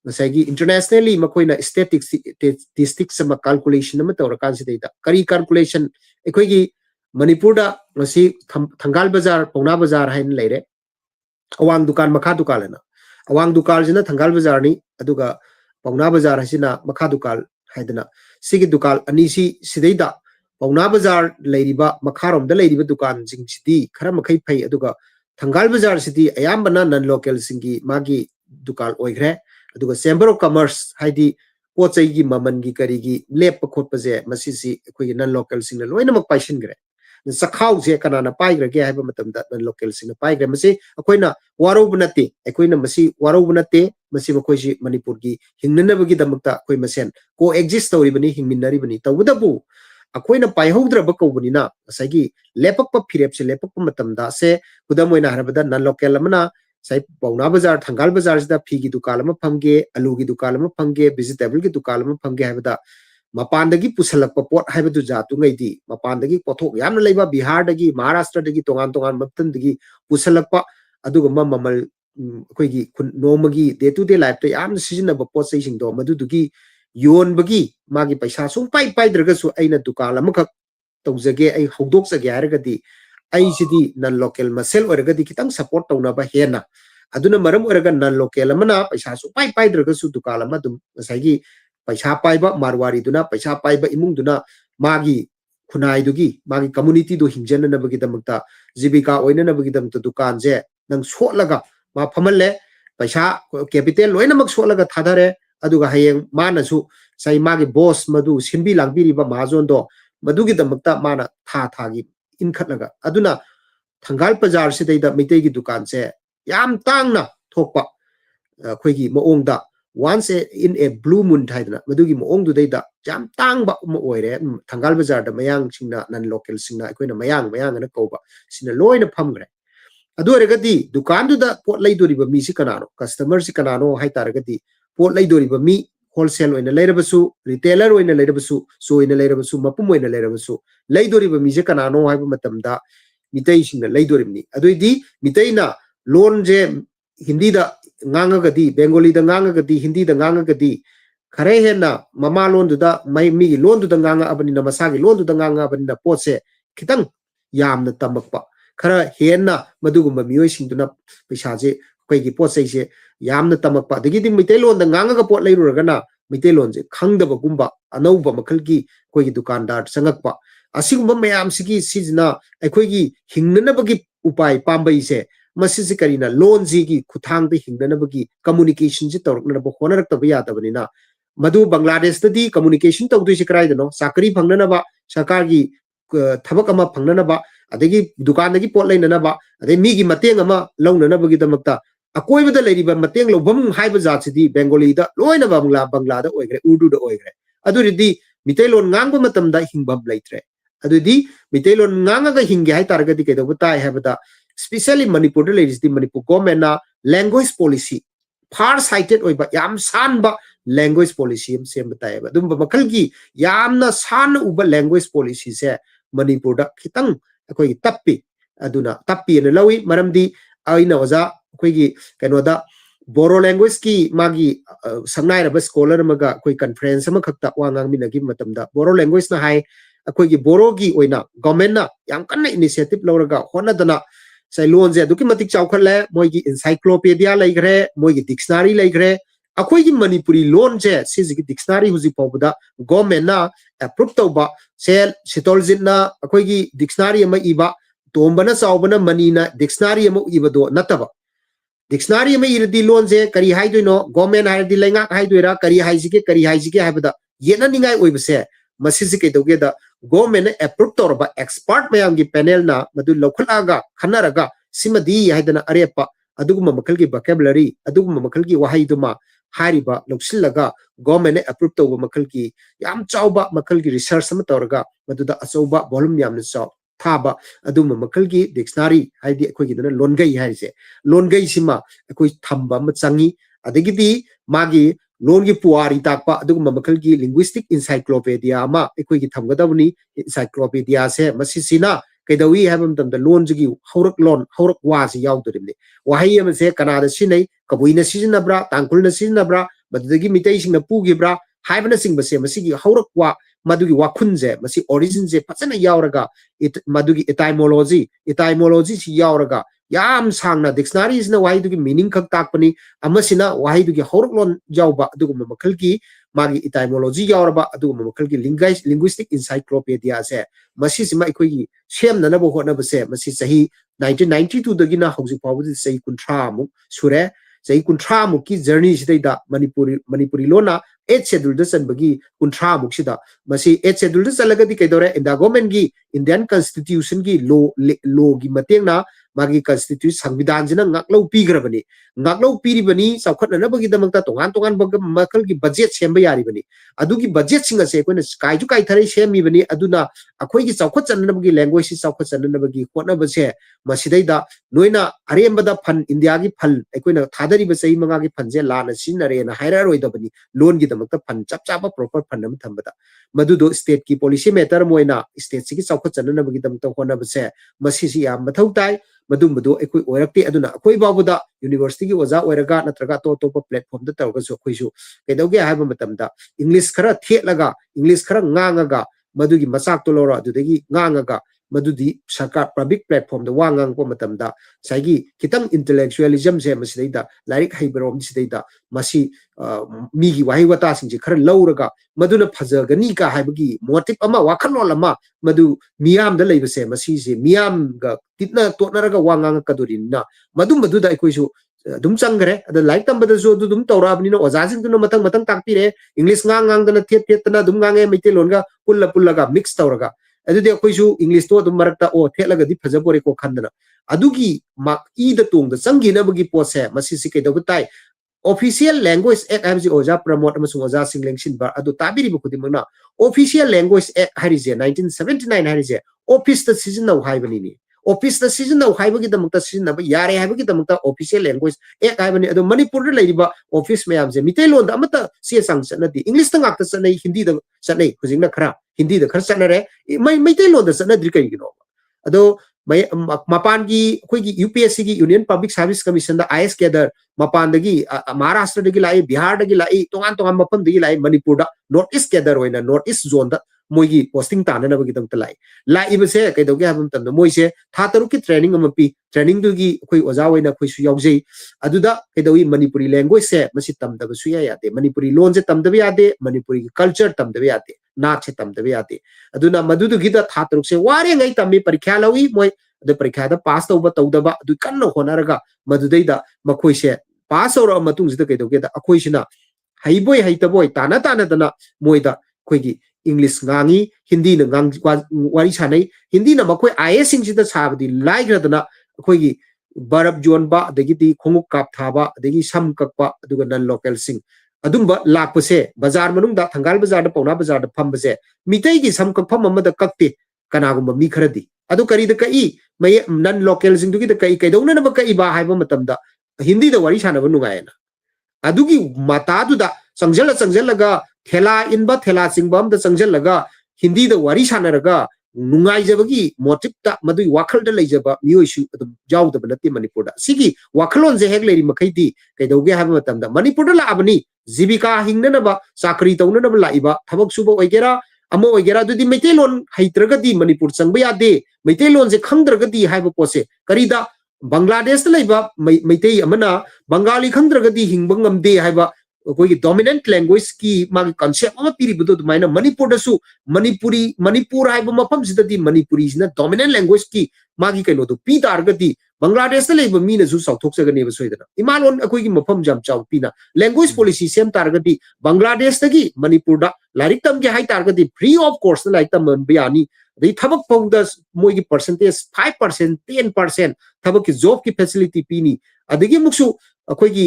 ꯉꯁꯥꯏꯒꯤ ꯏꯟꯇꯔꯅꯦꯁꯅꯦꯜꯂꯤ ꯃꯈꯣꯏꯅ ꯁ꯭ꯇꯦꯇꯤꯁꯇꯤꯛꯁ ꯑꯃ ꯀꯥꯜꯀꯨꯂꯦꯁꯟ ꯑꯃ ꯇꯧꯔꯀꯥꯟꯁꯤꯗꯩꯗ ꯀꯔꯤ ꯀꯥꯜꯀꯨꯂꯦꯁꯟ ꯑꯩꯈꯣꯏꯒꯤ ꯃꯅꯤꯄꯨꯔꯗ ꯉꯁꯤ ꯊꯪꯒꯥꯜ ꯕꯖꯥꯔ ꯄꯥꯎꯅꯥ ꯕꯖꯥꯔ ꯍꯥꯏꯅ ꯂꯩꯔꯦ ꯑꯋꯥꯡ ꯗꯨꯀꯥꯟ ꯃꯈꯥ ꯗꯨꯀꯥꯟ ꯍꯥꯏꯅ ꯑꯋꯥꯡ ꯗꯨꯀꯥꯟꯁꯤꯅ ꯊꯪꯒꯥꯜ ꯕꯖꯥꯔꯅꯤ ꯑꯗꯨꯒ ꯄꯥꯎꯅꯥ ꯕꯖꯥꯔ ꯍꯥꯏꯁꯤꯅ ꯃꯈꯥ ꯗꯨꯀꯥꯟ ꯍꯥꯏꯗꯅ ꯁꯤꯒꯤ ꯗꯨꯀꯥꯟ ꯑꯅꯤꯁꯤ ꯁꯤꯗꯩꯗ ꯄꯥꯎꯅꯥ ꯕꯖꯥꯔ ꯂꯩꯔꯤꯕ ꯃꯈꯥꯔꯣꯝꯗ ꯂꯩꯔꯤꯕ ꯗꯨꯀꯥꯟꯁꯤꯡꯁꯤꯗꯤ ꯈꯔ ꯃꯈꯩ ꯐꯩ ꯑꯗꯨꯒ ꯊꯪꯒꯥꯜ ꯕꯖꯥꯔꯁꯤꯗꯤ ꯑꯌꯥꯝꯕꯅ ꯅꯟ ꯂꯣꯀꯦꯜꯁꯤꯡꯒꯤ ꯃꯥꯒꯤ ꯗꯨꯀꯥꯟ ꯑꯣꯏꯈ꯭रे ꯑꯗꯨꯒ ꯆꯦꯝꯕꯔ ꯑꯣꯐ ꯀꯃꯔꯁ ꯍꯥꯏꯗꯤ ꯄꯣꯠ ꯆꯩꯒꯤ ꯃꯃꯜꯒꯤ ꯀꯔꯤꯒꯤ ꯂꯦꯞꯄ ꯈꯣꯠꯄꯁꯦ ꯃꯁꯤꯁꯤ ꯑꯩꯈꯣꯏꯒꯤ ꯅꯟ ꯂꯣꯀꯦꯜꯁꯤꯡꯅ ꯂꯣꯏꯅꯃꯛ ꯄꯥꯏꯁꯤꯟꯈ꯭रे ꯆꯈꯥꯎꯁꯦ ꯀꯅꯥꯅ ꯄꯥꯏꯈ꯭ꯔꯒꯦ ꯍꯥꯏꯕ ꯃꯇꯝꯗ ꯅꯟ ꯂꯣꯀꯦꯜꯁꯤꯡꯅ ꯄꯥꯏꯈ꯭रे ꯃꯁꯤ ꯑꯩꯈꯣꯏꯅ ꯋꯥꯔꯧꯕ ꯅꯠꯇꯦ ꯑꯩꯈꯣꯏꯅ ꯃꯁꯤ ꯋꯥꯔꯧꯕ ꯅꯠꯇꯦ ꯃꯁꯤ ꯃꯈꯣꯏꯁꯤ ꯃꯅꯤꯄꯨꯔꯒꯤ ꯍꯤꯡꯅꯅꯕꯒꯤꯗꯃꯛꯇ ꯑꯩꯈꯣꯏ ꯃꯁꯦꯟ ꯀꯣ ꯑꯦꯛꯖꯤꯁ ꯇꯧꯔꯤꯕꯅꯤ ꯍꯤꯡꯃꯤꯟꯅꯔꯤꯕꯅꯤ ꯇꯧꯕꯇꯕꯨ ꯑꯩꯈꯣꯏꯅ ꯄꯥꯏꯍꯧꯗ꯭ꯔꯕ ꯀꯧꯕꯅꯤꯅ ꯉꯁꯥꯏꯒꯤ ꯂꯦꯞꯄꯛꯄ ꯐꯤꯔꯦꯞꯁꯦ ꯂꯦꯞꯄꯛꯄ ꯃꯇꯝꯗ ꯁꯦ ꯈꯨꯗꯝ ꯑꯣꯏꯅ ꯍꯥꯏꯔꯕꯗ ꯅꯟ ꯂꯣꯀꯦꯜ ꯑꯃꯅ ꯉꯁꯥꯏ ꯄꯥꯎꯅꯥ ꯕꯖꯥꯔ ꯊꯪꯒꯥꯜ ꯕꯖꯥꯔꯁꯤꯗ ꯐꯤꯒꯤ ꯗꯨꯀꯥꯟ ꯑꯃ ꯐꯝꯒꯦ ꯑꯂꯨꯒꯤ ꯗꯨꯀꯥꯟ ꯑꯃ ꯐꯝꯒꯦ ꯚꯦꯖꯤꯇꯦꯕꯜꯒꯤ ꯗꯨꯀꯥꯟ ꯑꯃ ꯐꯝꯒꯦ ꯍꯥꯏꯕꯗ ꯃꯄꯥꯟꯗꯒꯤ ꯄꯨꯁꯜꯂꯛꯄ ꯄꯣꯠ ꯍꯥꯏꯕꯗꯨ ꯖꯥꯠꯇꯨꯉꯩꯗꯤ ꯃꯄꯥꯟꯗꯒꯤ ꯄꯣꯠꯊꯣꯛ ꯌꯥꯝꯅ ꯂꯩꯕ ꯕꯤꯍꯥꯔꯗꯒꯤ ꯃꯍꯥꯔꯥꯁꯇ꯭ꯔꯗꯒꯤ ꯇꯣꯉꯥꯟ ꯇꯣꯉꯥꯟꯕ ꯃꯐꯝꯗꯒꯤ ꯄꯨꯁꯜꯂꯛꯄ ꯑꯗꯨꯒꯨꯝꯕ ꯃꯃꯜ ꯑꯩꯈꯣꯏꯒꯤ ꯅꯣꯡꯃꯒꯤ ꯗꯦ ꯇꯨ ꯗꯦ ꯂꯥꯏꯐꯇ ꯌꯥꯝꯅ ꯁꯤꯖꯤꯟꯅꯕ ꯄꯣꯠ ꯆꯩꯁꯤꯡꯗꯣ ꯃꯗꯨꯗꯨꯒꯤ ꯌꯣꯟꯕꯒꯤ ꯃꯥꯒꯤ ꯄꯩꯁꯥ ꯁꯨꯡꯄꯥꯏ ꯄꯥꯏꯗ꯭ꯔꯒꯁꯨ ꯑꯩꯅ ꯗꯨꯀꯥꯟ ꯑꯃꯈꯛ ꯇꯧꯖꯒꯦ ꯑꯩ ꯍꯧꯗꯣꯛꯆꯒꯦ ꯍꯥꯏꯔꯒꯗꯤ ꯑꯩꯁꯤꯗꯤ ꯅꯟ ꯂꯣꯀꯦꯜ ꯃꯁꯦꯜ ꯑꯣꯏꯔꯒꯗꯤ ꯈꯤꯇꯪ ꯁꯞꯄꯣꯔꯠ ꯇꯧꯅꯕ ꯍꯦꯟꯅ ꯑꯗꯨꯅ ꯃꯔꯝ ꯑꯣꯏꯔꯒ ꯅꯟ ꯂꯣꯀꯦꯜ ꯑꯃꯅ ꯄꯩꯁా ꯁꯨꯡꯄꯥꯏ ꯄꯥꯏꯗ꯭ꯔꯒꯁꯨ ꯗꯨꯀꯥꯟ ꯑꯃ ꯑꯗꯨꯝ ꯉꯁꯥꯏꯒꯤ ꯄꯩꯁꯥ ꯄꯥꯏꯕ ꯃꯥꯔꯋꯥꯔꯤꯗꯨꯅ ꯄꯩꯁꯥ ꯄꯥꯏꯕ ꯏꯃꯨꯡꯗꯨꯅ ꯃꯥꯒꯤ ꯈꯨꯟꯅꯥꯏꯗꯨꯒꯤ ꯃꯥꯒꯤ ꯀꯝꯃꯨꯅꯤꯇꯤꯗꯨ ꯍꯤꯡꯖꯅꯅꯕꯒꯤꯗꯃꯛꯇ ꯖꯤꯕꯤꯀꯥ ꯑꯣꯏꯅꯅꯕꯒꯤꯗꯃꯛꯇ ꯗꯨꯀꯥꯟꯁꯦ ꯅꯪ ꯁꯣꯠꯂꯒ ꯃꯥ ꯐꯝꯍꯜꯂꯦ ꯄꯩꯁꯥ ꯀꯦꯄꯤꯇꯦꯜ ꯂꯣꯏꯅꯃꯛ ꯁꯣꯠꯂꯒ ꯊꯥꯗꯔꯦ ꯑꯗꯨꯒ ꯍꯌꯦꯡ ꯃꯥꯅꯁꯨ ꯉꯁꯥꯏ ꯃꯥꯒꯤ ꯕꯣꯁ ꯃꯗꯨ ꯁꯤꯟꯕꯤ ꯂꯥꯡꯕꯤꯔꯤꯕ ꯃꯍꯥꯖꯣꯟꯗꯣ ꯃꯗꯨꯒꯤꯗꯃꯛꯇ ꯃꯥꯅ ꯊꯥꯒꯤ ꯏꯟꯈꯠꯂꯒ ꯑꯗꯨꯅ ꯊꯪꯒꯥꯜ ꯕꯖꯥꯔꯁꯤꯗꯩꯗ ꯃꯩꯇꯩꯒꯤ ꯗꯨꯀꯥꯟꯁꯦ ꯌꯥꯝ ꯇꯥꯡꯅ ꯊꯣꯛꯄ ꯑꯩꯈꯣꯏꯒꯤ ꯃꯑꯣꯡꯗ once in a blue moon haidna madugi mo ong du deida jam tang ba mo oire thangal bazar da mayang singna nan local singna akoina mayang na koba sina loina phamgre adu regadi dukan du da pot lai dori ba mi si kanano customer si kanano hai taragadi pot lai dori ba mi wholesale oina leirabasu retailer oina leirabasu so oina leirabasu mapum oina leirabasu lai dori ba mi je kanano hai ba matamda mitai singna lai dori ni aduidi mitai na loan je hindi da nganga gadi bengali da nganga gadi hindi da nganga gadi khare he na mama loan du da mai mi loan du da nganga abani na masagi loan du da nganga abani na pot se kitang yam na tamakpa khara he na madugumba miyoi singduna paisa je koi gi pot sai se yam na tamakpa dagi di mitai loan da nganga ga pot lai ru ga na mitai loan je khangda ba gumba anau ba makal gi koi gi dukandar sangakpa asigumba mayam sigi sijna aikoi gi hingnana ba gi upai pambai se masisi karina loan ji gi khuthang de hingnana ba gi communication ji torkna ba honarak ta ba ya ta bani na madu Bangladesh tadi communication tau tu sikrai dano sakari phangnana ba sarkar gi thabak ama phangnana ba adagi dukan dagi pot lainana ba ade mi gi mateng ama launana ba gi damakta akoi bada leiri ba mateng lobam hai ba jat sidi bengali da loina bangla da oigre urdu da oigre adu ridi mitailon ngang ba matam da hingbam laitre adu di mitailon ngang ga hingi hai targadi ke do butai hai bada especially Manipur da leiri di Manipur government na language policy far sighted oiba yam san ba language policy sem batai ba dum ba makal gi yamna san uba language policy se Manipur da kitang akoi tappi aduna tappi na lawi maramdi aina waza akoi gi kanoda Boro language ki magi sangnai raba scholar maga akoi conference ma khakta wangang minagi matamda Boro language na hai akoi gi Boro gi oina government na yam kanna initiative lawraga hona dana sai loan je duki matik chawkhalle moi gi encyclopedia laigre moi gi dictionary laigre akoi gi Manipuri loan je siji gi dictionary huji pawda government na approve tawba sel sitoljin na akoi gi dictionary ma iba tombana chawbana mani na dictionary ma iba do nataba dictionary ma irdi loan je kari haidoino government haidi lainga haidoira kari haijike haibada yena ningai oibse masisi ke doge da government approve torba expert mayam gi panel na madu lokhalaga khanaraga simadi haidana arepa aduguma makal gi vocabulary aduguma makal gi wahai duma hariba loksilaga government approve to makal gi yam chauba makal gi research sama torga maduda achauba volume yam na chaw thaba aduma makal gi dictionary haidi akoi gi dana longai haise longai sima akoi thamba ma changi adagi di magi loan gi puari takpa aduguma makal gi linguistic encyclopedia ma akoi gi thamgadawni encyclopedia se masisina kaidawi habam tamda loan gi haurak wa si yaudrimni wahai am se kanada sinai kabuina sizinabra tangkulna sizinabra madagi mitai singna pugibra haibana singba se masigi haurak wa madugi wakhunje masi origin je phachana yauraga madugi etymology si yauraga yam sangna dictionary is na wahai dugi meaning khak takpani amasina wahai dugi haurak lon jawba aduguma makal gi magi etymology yauraba aduguma makal gi linguistic encyclopedia se masi sima ikoi gi sem na bo hona base masi sahi 1992 dagi na hauji pawdi sahi kuntra mu sure sahi kuntra mu ki journey sidaida manipuri lona 8 schedule da sanbagi kuntra mu sida masi 8 schedule da salagadi kaidore inda government gi Indian constitution gi law gi mateng na magi constitution samvidhan jina ngaklo pigrabani ngaklo piribani saukhatna na bagi damakta tongan makal gi budget semba yari bani adugi budget singa se koina kaiju kai thare semi bani aduna akoi gi saukhat channa bagi language si saukhat channa bagi khotna base masidaida noina arembada fan India gi phal koina thadari ba sei manga gi phanje lana sinare na haira roi da bani loan gi damakta fan chapchapa proper fan nam thambada madudo state ki policy matter moina state si gi saukhat channa bagi damakta hona base masisi ya mathau tai madumbudo ekoi oirakti aduna akoi babuda university gi oja oiraga natraga to platform da tawga so khoisu kedauge haiba matamda english khara thelaga english khara ngangaga madugi masak to lora adudagi ngangaga madudi sarkar public platform da wangang ko matamda saigi kitang intellectualism se masidaida lairik haibarom sidaida masi migi wahi wata singje khara lauraga maduna phajagani ka haibagi motive ama wakhanol ama madu miyam da leibase masi se miyam ga titna totnaraga wangang kadurina madu da koisu dum changre ada like tambada zo dum tawrabni no ojasing dun matang takpire english ngang dana thet na dum ngange meitelon ga pulla ga mix tawraga adudi koisu english to dum marakta o thelaga di phajabore ko khandana adugi mak i da tong da changi na bagi pose masi si ke da butai official language act habji oja promote amasung oja singlengsin bar adu tabiri bu khudimna official language act harise 1979 harise office the season now haibani ni office the season now haibagi damakta season na yare haibagi damakta official language act haibani adu manipur la laiba office mayam je mitai lon da amata se sang sanadi english ta ngakta sanai hindi da sanai hujingna khara hindi da khar sanare mitai lon da sanadri kai gino ado mapan gi koi gi UPSC gi Union Public Service Commission da IS gather mapan dagi Maharashtra dagi lai Bihar dagi lai tongan tongan mapam dagi lai Manipur da North East gather hoina North East zone da moi gi posting ta na bagi dam ta lai ibase kai doge habam tam moi se tha taru ki training amapi training du gi koi oja hoina koi su yaujei aduda kai doi Manipuri language se masi tam da su ya yate Manipuri loan se tam da yate Manipuri culture tam da yate naat se tam da yate aduna madudu gi da tha taru se ware ngai tammi parikha lawi moi the parikha da pass tauba taudaba du kanno honaraga madudai da makoi se pass ora matung sida kai doge da akoi sina haiboi haitaboy tana dana moi da koi gi English ngangi Hindi na ngang wari sanai Hindi na makoi IS sing sida sabdi like radana koi gi barab jon ba dagi di khonguk kap thaba dagi sam kakpa aduga nan local sing adumba lakpase bazar manung da thangal bazar da pauna bazar da phambase mitai gi sam kakpham amada kakte kanagumba mi kharadi adu kari da kai may nan local sing dugi da kai dongna na kai ba haiba matam da Hindi da wari sana ba nungayana adugi mata du da sangjala ga thela inba thela singba am da sangjala ga Hindi da wari sana raga nungai jabagi motif ta madui wakhal da leijaba mioi shu adum jaw da banati Manipur da sigi wakhalon je hek leri makai di kai doge haiba matam da Manipur da la abani jibika hingna na ba sakri tawna na ba laiba thabak suba oigera amo oigera dudi meitelon haitragadi Manipur changba yade meitelon je khangdragadi haiba pose karida Bangladesh laiba meitei amana Bengali khangdragadi hingba ngamde haiba koi dominant language ki magi concept ama piri budu maina Manipur da su Manipur haiba mapam sidadi Manipuri sina dominant language ki magi kaino do pi targadi Bangladesh laiba mina su sauthok sagane ba soidana imalon akoi gi mapam jam chau pina language policy sem targadi Bangladesh tagi Manipur da larik tam ge hai targadi free of course like tam biani dei thabak pawda moi gi percentage 5% 10% thabak ki job ki facility pini adigi muksu akoi gi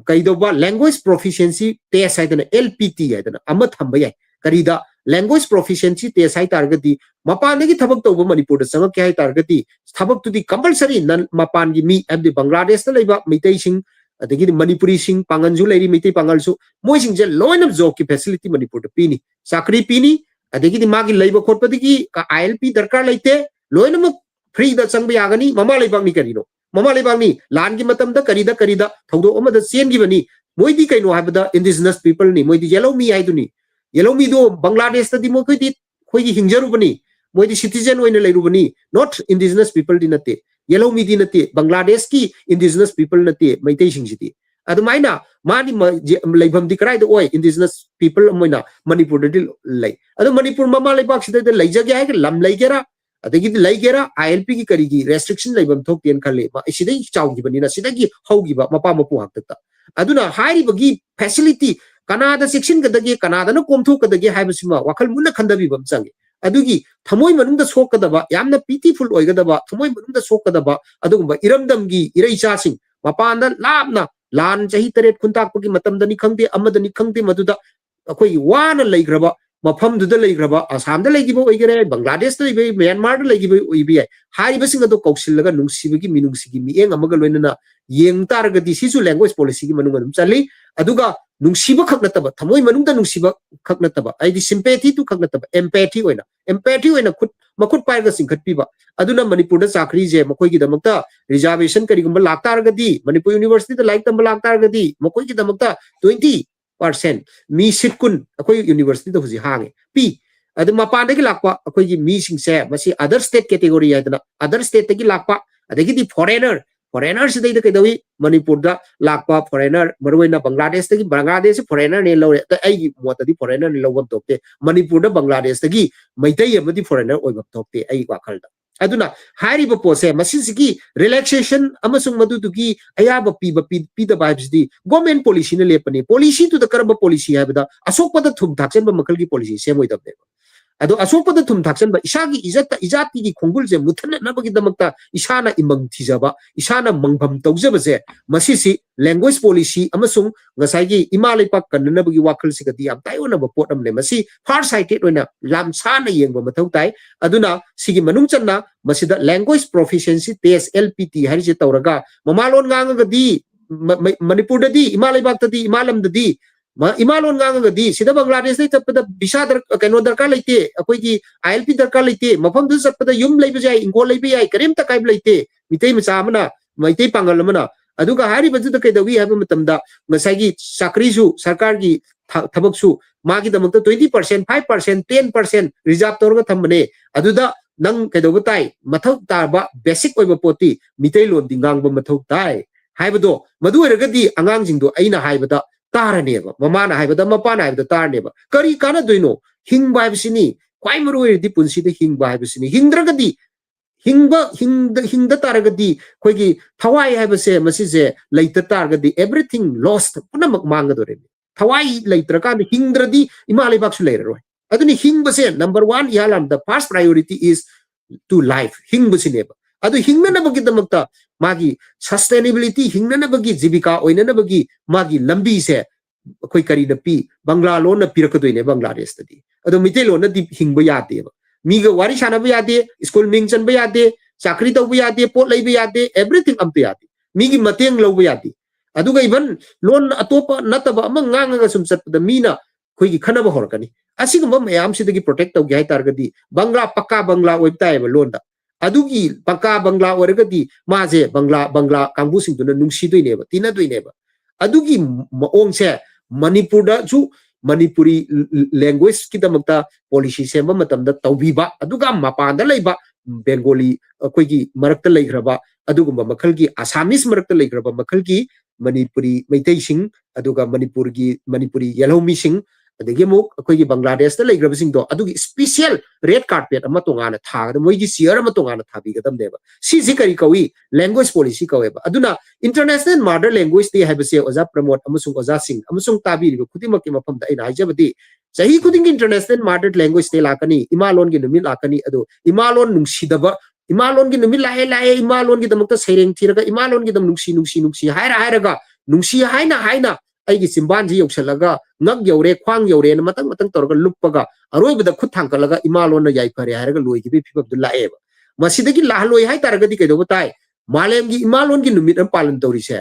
kaidoba language proficiency test haidana LPT haidana ama thamba yai karida language proficiency test hai targadi mapan gi thabak tawba Manipur da sanga ke hai targadi thabak tu di compulsory nan mapan gi mi abdi Bangladesh da leiba mitai sing adigi Manipuri sing panganju leiri mitai pangal su moi sing je loin of job ki facility Manipur da pini sakri pini adigi magi leiba khotpadigi ka ILP darkar leite loin of free da changba yagani mama leibang ni karino mama leibang ni lan gi matam da karida thodo oma da sen gi bani moi di kaino habda indigenous people ni moi di yellow me ai du ni yellow me do Bangladesh da di mo khoi gi hingjaru bani moi di citizen oina leiru bani not indigenous people di nate yellow me di nate Bangladesh ki indigenous people nate maitai sing siti adu maina mani leibam di krai da oi indigenous people moina Manipur da lei adu Manipur mama leibak sida da leijage ai lam leigera adagi leigera ILP ki karigi restriction leibam thok ten khale ba sidai chaugi bani na sidagi hogi ba mapa mapu hakta aduna hairi bagi facility kanada section kadagi kanada na komthu kadagi haibasima wakhal munna khandabi bam changi adugi thamoi manungda sokadaba yamna pitiful oigadaba thamoi manungda sokadaba adugumba iramdam gi iraicha sing mapanda labna lan jahi taret khuntak pagi matamda ni khangde amada ni khangde maduda akoi wana leigraba mafam du da leigraba Assam da leigibo oigere Bangladesh da leibe Myanmar da leigibo oibi hai basing ado kausilaga nungsibagi minungsigi mieng amaga loinana yeng targadi sisu language policy gi manung adum chali aduga nungsiba khaknataba thamoi manungda nungsiba khaknataba aidi sympathy tu khaknataba empathy oina khut makut pairga singkhatpiba aduna Manipur da chakri je makoi gi damakta reservation karigumba laktargadi Manipur University da like tamba laktargadi makoi gi damakta 20% mi sitkun akoi university da huji hange pi adu mapan da gi lakpa akoi gi mi sing se masi other state category adana other state da gi lakpa adagi di foreigners dai da kaidawi Manipur da lakpa foreigner marwaina Bangladesh da gi Bangladesh foreigner ne lore ta ai gi mota di foreigner ne lawam tokte Manipur da Bangladesh da gi maitai amadi foreigner oibam tokte ai wakhal da aduna hairiba pose masigi relaxation amasung madudugi ayaba piba vibes di government policy ne lepani policy to the karba policy habda asokpada thum thakchen ba makal gi policy semoi dabde ado asokpada thum thaksan ba isagi ijati gi khonggul je muthan na bagi damakta isana imang thijaba isana mangbam tawjaba je masisi language policy amasung ngasai gi imalai pak kanna bagi wakal sigati am tayona ba pot amle masi far sighted oina lam sana yengba mathau tai aduna sigi manung channa masida language proficiency test LPT hari je tawraga mamalon nganga di Manipur di imalai pak tadi imalam di imalon nganga di sida Bangladesh dai tapda visa kaino darkar leite akoi gi ILP darkar leite mafam du sapda yum leiba jai ingol leiba ai karim ta kai leite mitei macha amana maitai pangal amana aduga hari baju da kaidawi haba matamda ngasai gi sakri su sarkar gi thabak su magi damakta 20% 5% 10% reserve torga thamne aduda nang kaidawa tai mathau tarba basic oiba poti mitei lon dingang ba mathau tai haibado madu eragadi angang jingdo aina haibada taraneba mamana haibada mapana haibada taraneba kari kana doino hingba haibsini kwai maru edi punsi de hingba haibsini hingdragadi hingda taragadi koigi thawai haibase masise leita taragadi everything lost punamak mangadore thawai leitraka hingdradi imalai baksu leiroi aduni hingbase number 1 yalam the first priority is to life hingbasineba adu hingna na bagi damakta magi sustainability hingna na bagi jibika oina na bagi magi lambi se koi kari na pi bangla lo na pirakadoi ne Bangladesh tadi adu mitei lo na di hingba yade ba miga wari shana ba yade school mingchan ba yade chakri taw ba yade pot lai ba yade everything ampe yade migi mateng lo ba yade adu ga even lon atopa nataba amang nganga sum sat da mina koi gi khana ba horkani asigum mayam sidagi protect taw gi hai targadi bangla pakka bangla oibtai ba lon da adugi paka bangla oragadi maje bangla kangbu sing tuna nungsi doineba tina doineba adugi maong se Manipur da ju Manipuri language kidamakta policy semba matamda tawbiba aduga mapanda leiba Bengali koigi marakta leigraba adugumba makhalgi Assamese marakta leigraba makhalgi Manipuri maitai sing aduga Manipuri yellow missing adagi muk koigi Bangladesh da leigraba sing do adugi special red carpet ama tongana thagada moigi siar ama tongana thabi gadam deba si kari kawi language policy kaweba aduna international mother language ti habase oza promote amasung oza sing amasung tabi ri khudimak ki mafam da ina haijabadi sahi khuding international mother language te lakani imalon gi numi lakani adu imalon nungsidaba imalon gi numi lae imalon gi damakta Sheireng thiraga imalon gi dam nungsi hairaga nungsi haina aigi simban ji yoksalaga ngak yore khwang yore na matang torga luppaga aroibada khut thangkalaga imalon na yai phare hairaga loi gi phibab du laeba masidagi lahloi hai taragadi kaido batai malem gi imalon gi numit am palan tori se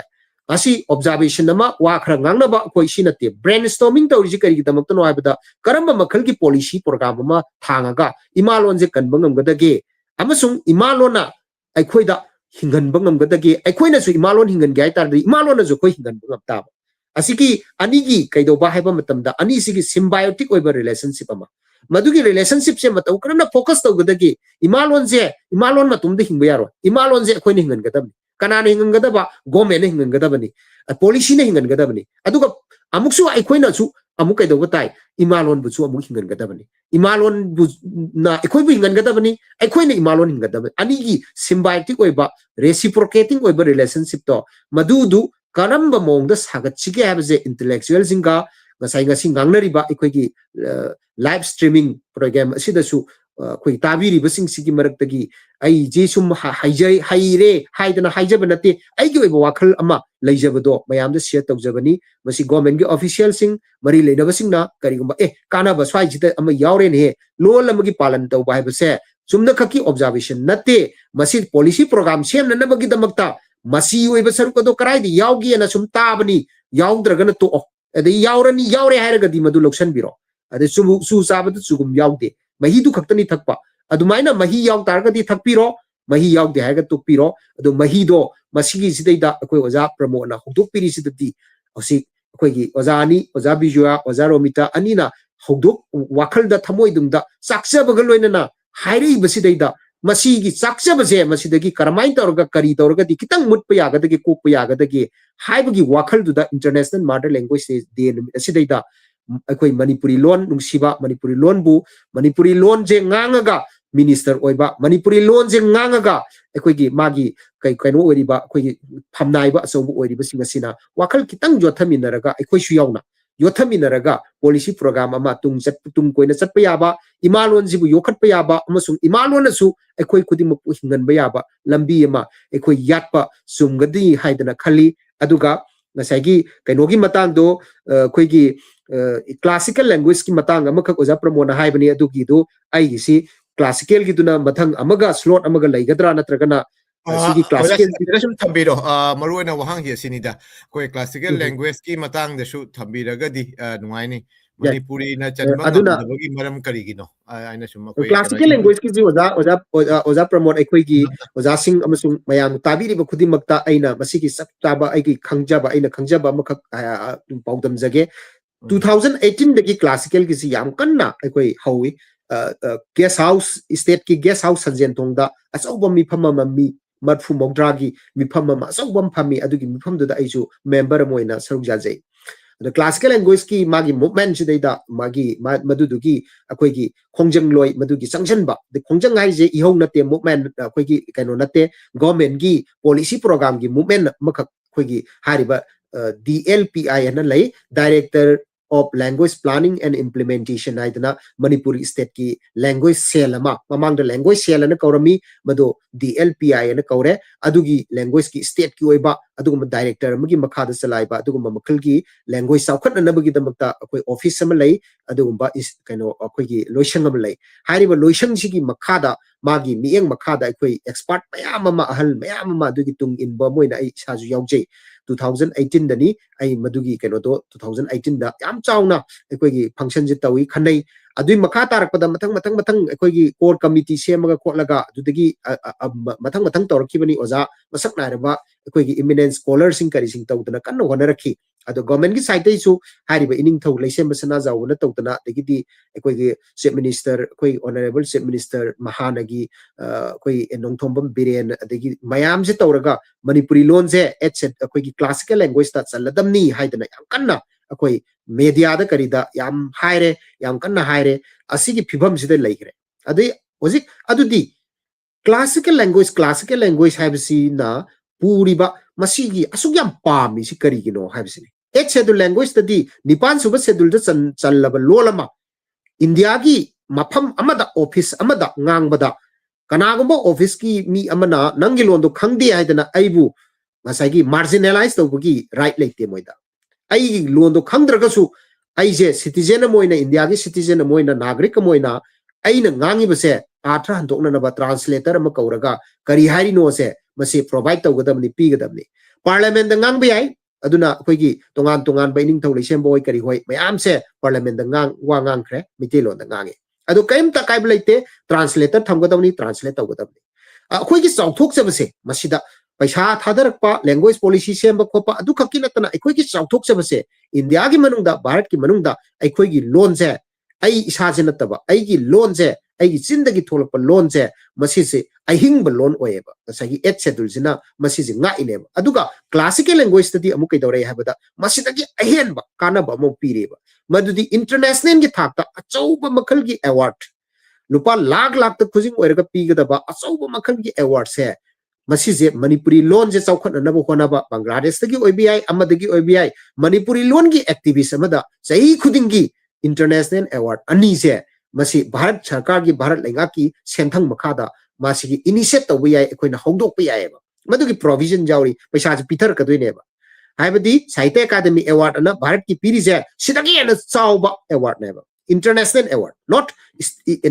asi observation nama wa khra ngangna ba koi sinate brainstorming tori ji kari gi damakta no haibada karamba makhal gi policy program ma thangaga imalon je kanba ngamgadage amasung imalona aikhoida hingan bangam gadage aikhoina su imalon hingan gai tardi imalona ju koi hingan bangam ta asiki anigi kaido ba haiba matamda ani sigi symbiotic oiba relationship ama madugi relationship se matau kana focus tau gadagi imalon matumde hingba yaro imalon je khoi hingan gadam kana ne hingan gadaba government ne hingan gadabani policy ne hingan gadabani aduga amuksu ai khoina su amuk kaido batai imalon bu su amuk hingan gadabani imalon bu na khoi bu hingan gadabani ai khoina imalon hingan gadabani anigi symbiotic oiba reciprocating oiba relationship to madudu karamba mongda sagat chige habje intellectual singa ngasai ngasi ngangnariba ekhoi live streaming program asidasu koi tabiri basing sigi maraktagi ai je sum haire haidana haijabanate ai gi oiba wakhal ama leijabado mayamda share tawjabani masi government gi official sing mari leidaba singna karigumba kana ba swai jita ama yawren he lol amagi palan tawba haibase sumna khaki observation nate masi policy program semna nabagi damakta masi oiba sarukado karai di yawgi na sum tabani yawdragana to ade yawre hairagadi madu loksan biro ade su sabadu sugum yawde mahi du khaktani thakpa adumaina mahi yaw targadi thakpiro mahi yawde haiga tukpiro adu mahi do masigi sidaida akoi oza promote na huduk piri sidati osi akoi gi oza Bijoya oza Rumita anina huduk wakhal da thamoi dumda saksa bagaloina na hairi basidaida masigi saksa base masidagi karamain torga kari torga di kitang mutpa yagadagi kokpa yagadagi haibagi wakhal du da international mother language de asidaida akoi Manipuri lon nungsiba Manipuri lon bu Manipuri lon je ngangaga minister oiba Manipuri lon je ngangaga akoi gi magi kaino oiriba akoi phamnaiba so oiriba singasina wakhal kitang jothaminaraga akoi su yauna yothaminnaraga policy program ama tung koina chatpa yaba imalon jibu yokhatpa yaba amasung imalon asu ekhoi khudimuk hinganba yaba lambi ama ekhoi yatpa sumgadi haidana khali aduga ngasagi kainogi matang do khoigi classical language ki matang amakak oja pramona haibani adugi do ai gisi classical gi duna mathang amaga slot amaga laigadra natragana sigi classical sum thambiro maruena wahang hi sinida koi classical language ki matang de su thambiraga di nuaini Manipuri na chanbang bagi maram karigino aina sum koi classical language ki ji oja promote ekhoi gi oja sing amasung mayam tabiri ba khudimakta aina masigi saptaba ai gi khangjaba aina khangjaba amakak paudam jage 2018 dagi classical ki ji yam kanna ekhoi hawi guest house state ki guest house sanjen tongda achauba mi phama mi marfu mogdragi mi phama ma achauba phami adugi mi phamdu da aisu member moina saruk jajai the classical language ki magi movement chida magi madudugi akoi gi khongjang loi madugi sanction ba the khongjang hai je ihong nate movement akoi gi kaino nate government gi policy program gi movement makak akoi gi hariba DLPI ana lay director of language planning and implementation aidana Manipuri state ki language cell ama mamang the language cell ana kaurami mado DLPI ana kaure adugi language ki state ki oiba adugum director amagi makhada salaiba adugum makhal ki language saukhat na bagi damakta akoi office ama lay adugum ba is kaino akoi gi loishang ama lay hariba loishang sigi makhada magi mieng makhada akoi expert mayam ama ahal mayam ama adugi tung inba moina ai saju yaujai 2018 dani ai madugi keno do 2018 da yam chauna ekoi gi function ji tawi khanai adui makha tarak pada matang ekoi gi core committee semaga khotlaga adudagi matang tawrakibani oza masak nairaba ekoi gi eminent scholar sing kari sing tawdana kanno honarakhi ado government gi side isu hariba ining thau leisem basana zawuna tawdana degidi ekoi gi chief minister ekoi honorable chief minister mahanagi ekoi enongthombam biren adegi mayam je tawraga Manipuri lon je etc ekoi gi classical language ta chaladamni haidana yam kanna akoi media da karida yam haire yam kanna haire asigi phibam sida leigre adai hojik adudi classical language haibsi na puriba masigi asuk yam pami si karigino haibsi et schedule language tadi nipan suba schedule da challaba lolama india gi mafam amada office amada ngangbada kanagumba office ki mi amana nangi londo khangdi haidana aibu masagi marginalize tawbugi right leite moida ai londo khangdragasu ai je citizen moina india gi citizen moina nagrik moina aina ngangi base atra handokna na ba translator ma kauraga kari hari no se masi provide tawgadamni pigadamni parliament da ngang bi ai aduna khoigi tongan baining thau leisem boy kari hoi mayam se parliament da ngang wa ngang khre mitelo da ngangi adu kaim ta kai blaite translator thamgadamni translate tawgadamni khoigi chauthok sebase masida paisa thadarakpa language policy semba khopa adu khaki natana khoigi chauthok sebase india gi manungda bharat ki manungda khoigi loan je ai isa je nataba ai gi loan je ai gi chindagi tholakpa loan je masi se ahing ba loan oeba sagi et schedule jina masi je nga ineba aduga classical language tadi amu kai dore habada masi dagi ahen ba kana ba mo pireba madudi international gi thakta achauba makhal gi award lupa lakh ta khujing oiraga pigada ba achauba makhal gi award se masi je Manipuri loan je chaukhat na bo hona ba Bangladesh tagi OBI amadagi OBI Manipuri loan gi activist amada sahi khuding gi international award ani je masi bharat sarkar gi bharat lenga ki senthang makhada masi gi initiate to bi ai ekoina hongdok bi ai ba madugi provision jauri paisa je pithar ka doine ba haibadi sahitya academy award na bharat ki piri je sidagi na chauba award ne ba international award not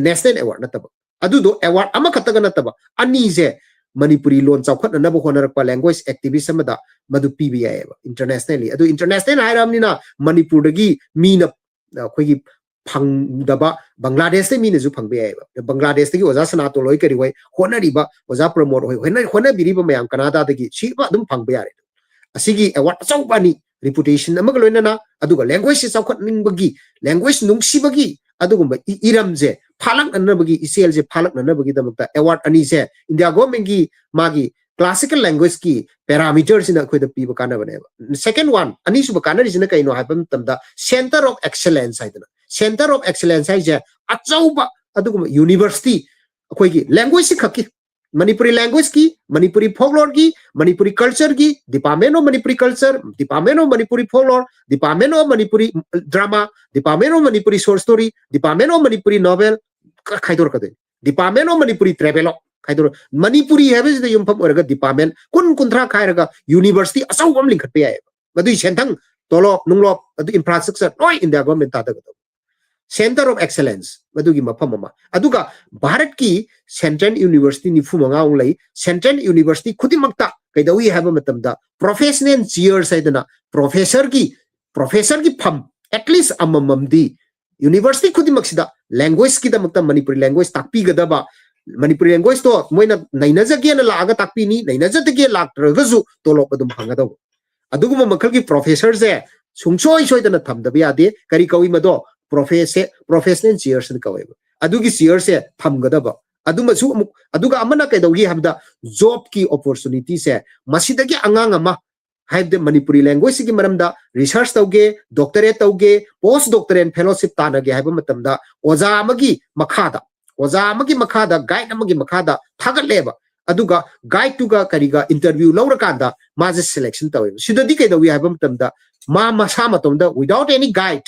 national award na taba adu do award ama khataga na taba ani je Manipuri loan chaukhat na bo honarakpa language activist amada madu PBI ba internationally adu international hairamni na Manipur dagi mina khoigi phangdaba Bangladesh te mina ju phangbe ai ba Bangladesh tagi oja Sonaton loi kari hoi honari ba oja promote hoi hona biriba mayam Canada dagi chiba dum phangbe yare asigi award chaubani reputation amaga loina na aduga language chaukhat ningbagi language nungsibagi adugumba iramje phalak nanabagi isel je phalak nanabagi damakta award ani je India government gi magi classical language ki parameters in akhoida piba kana bane second one ani suba kana rijina kaino haibam tamda center of excellence haidana center of excellence hai je achauba adugumba university akhoi gi language khaki Manipuri language ki, Manipuri folklore ki, Manipuri culture ki, Department of Manipuri culture, Department of Manipuri folklore, Department of Manipuri drama, Department of Manipuri short story, Department of Manipuri novel, khaidor kade. Department of Manipuri travel, khaidor. Manipuri habis the yumpam oraga department, kun kuntra khairaga university asaw am link khatpe ay. Madu sentang tolo nunglo adu infrastructure noi in the government ta daga. Center of Excellence madugi mafam ama aduga Bharat ki Central University ni fumanga ulai Central University khudimakta kaidawi haba matamda professional chair saidana professor ki pham at least amamamdi university khudimaksida language ki damakta Manipuri language takpi gadaba Manipuri language to moina nainaja ge na laga takpi ni nainaja te ge lak ragazu tolop adum hangada aduguma makhal ki professor je sungchoi soidana thamdabi ade kari kawi mado professional cheers and kawai adugi cheers se thamgadaba aduma su aduga amana kaidogi habda job ki opportunity se masidagi angang ama have the Manipuri language ki maramda research tauge doctorate tauge post doctorate fellowship tanage have matamda oza amagi makhada guide amagi makhada thagaleba aduga guide to ga kariga interview lawrakanda maje selection tawe sidadi kaidogi have matamda ma masama tomda without any guide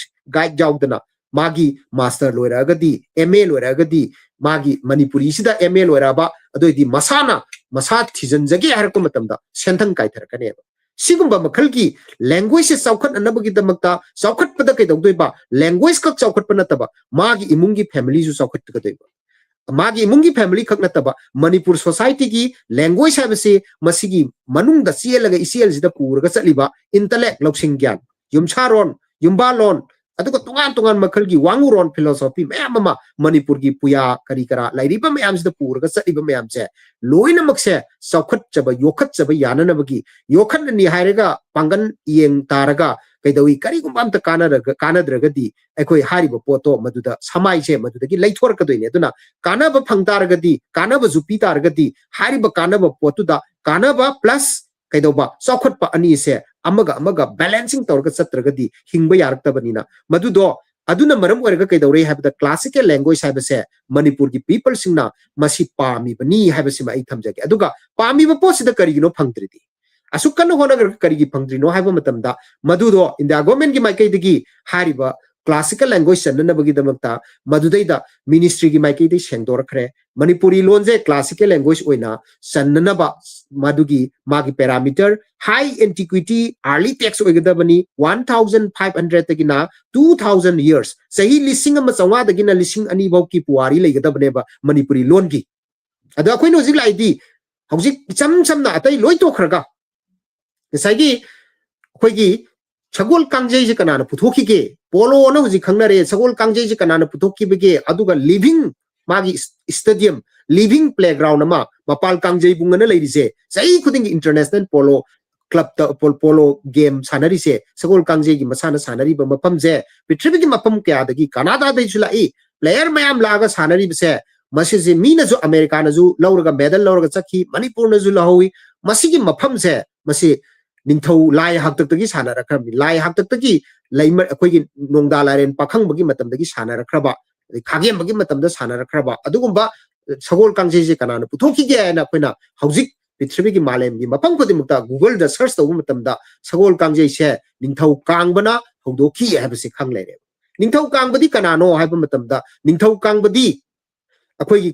jaudana magi master loira agadi MA loira agadi magi Manipuri sida MA loira ba adoidi masana masa thijan jage har ko matamda senthang kai thar kane ba sigumba makhalki language saukhat anabagi damakta saukhat pada kai dogdoi ba language kak saukhat panataba magi imungi family su saukhat ka doi ba magi imungi family khak nataba Manipur society ki language habse masigi manungda sielaga isiel sida purga chaliba intellect loksing gyan yumcharon yumbalon aduga tungan makhalgi wanguron philosophy mayam Manipur gi puya kari kara lairiba mayam sida purga chaliba mayam che loina makse saukhat chaba yokhat chaba yanana bagi yokhat ni hairega pangan yeng taraga kaidawi kari gumbam ta kanadragadi ekoi hariba poto maduda samai che madudagi laithor kadoine aduna kanaba phangtaragadi kanaba jupi taragadi hariba kanaba potuda kanaba plus kaidoba saukhat pa ani se amaga balancing tawrga satragadi hingba yaraktabanina madudo aduna maram orga kaidore habda classical language habase Manipur ki people singna masi pami bani habase ma ithamjage aduga pami ba posida karigino phangtridi asukkan honagar karigi phangtrino haba matamda madudo in the government ki maikai digi hariba classical language sanna bagi damakta madudaida ministry ki maikai de sengdor khre Manipuri lonje classical language oina sanna ba madugi magi parameter high antiquity early text oigadabani 1500 tagina 2000 years sahi lising ama chawa dagina lising ani bau ki puari leigadabane ba Manipuri lon gi ada khoi no jigla id hojik cham na atai loi to khraga saigi khoi gi sagol kangjei je kanana puthoki ge polo na hojik khangnare sagol kangjei je kanana puthoki bege aduga living magi stadium living playground ama mapal kangjei bungana leirise sai khuding international polo club ta polo game sanari se sagol kangjei gi masana sanari ba mapam je pitribi gi mapam kya dagi Canada dai chula i player mayam laga sanari se masije mina jo America na ju lawraga medal lawraga chakhi Manipur na ju lahowi masigi mapam se masi ningthau lai hak tak tagi sana rakhrami lai hak tak tagi laima akoi gi nongda laren pakhang bagi matam dagi sana rakhraba khagem bagi matam da sana rakhraba adugumba sagol kangjei je kanana puthoki ge na koina hojik pitribi gi malem gi mapam ko dimukta Google da search tawu matam da sagol kangjei se ningthau kangbana hogdoki habse khang lere ningthau kangbadi kanano haiba matam da ningthau kangbadi akoi gi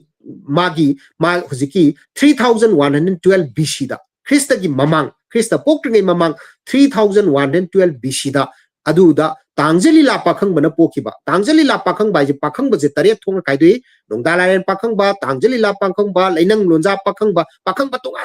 magi ma hojiki 3112 BC da Krista gi mamang Krista pokringai mamang 3112 BC da aduda tangjali la pakhang bana pokiba tangjali la pakhang bai je pakhang ba je tare thong kaidui nongdalaren pakhang ba tangjali la pakhang ba leinang lonja pakhang ba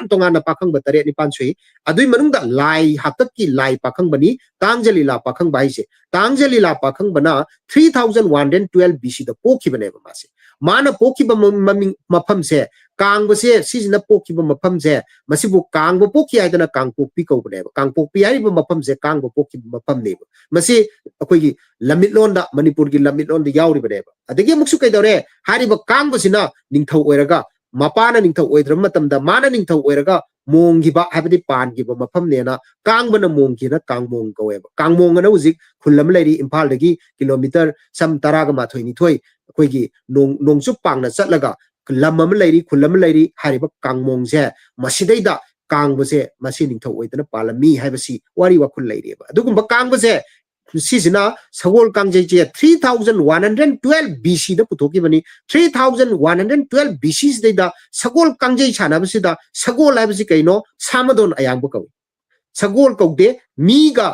tongan na pakhang ba tare ni pansui adui manung da lai hatak ki lai pakhang bani tangjali la pakhang bai je tangjali la pakhang bana 3112 BC da pokiba ne ba se mana pokiba maming mafam se kang ba se sijina pokiba mafam se masibu kang ba poki aidana kang pokpi ko ne kang pokpi ai ba mafam se kang ba poki mafam ne masi akoi lamit londa Manipur gi lamit londa yauri bane ba adagi muksu kai dore hari ba kang ba sina ningthau oiraga mapana ningthau oidram matamda mana ningthau oiraga mongi ba habdi pan gi ba mafam ne na kang bana mongi na kang mong ko ba kang mong na uzik khulam leiri Imphal dagi kilometer sam taraga ma thoini thoi akoi gi nongchu pang na chatlaga lam ama lairi khul ama lairi hariba kangmong je masidai kang base masi ningthau oidana palami haibasi wari wakul lairi ba adugumba kang base sisina sagol kangjai je 3112 BC da putoki bani 3112 BC da sagol kangjai chana basi da sagol haibasi kaino samadon ayang ba kawi sagol kaude miga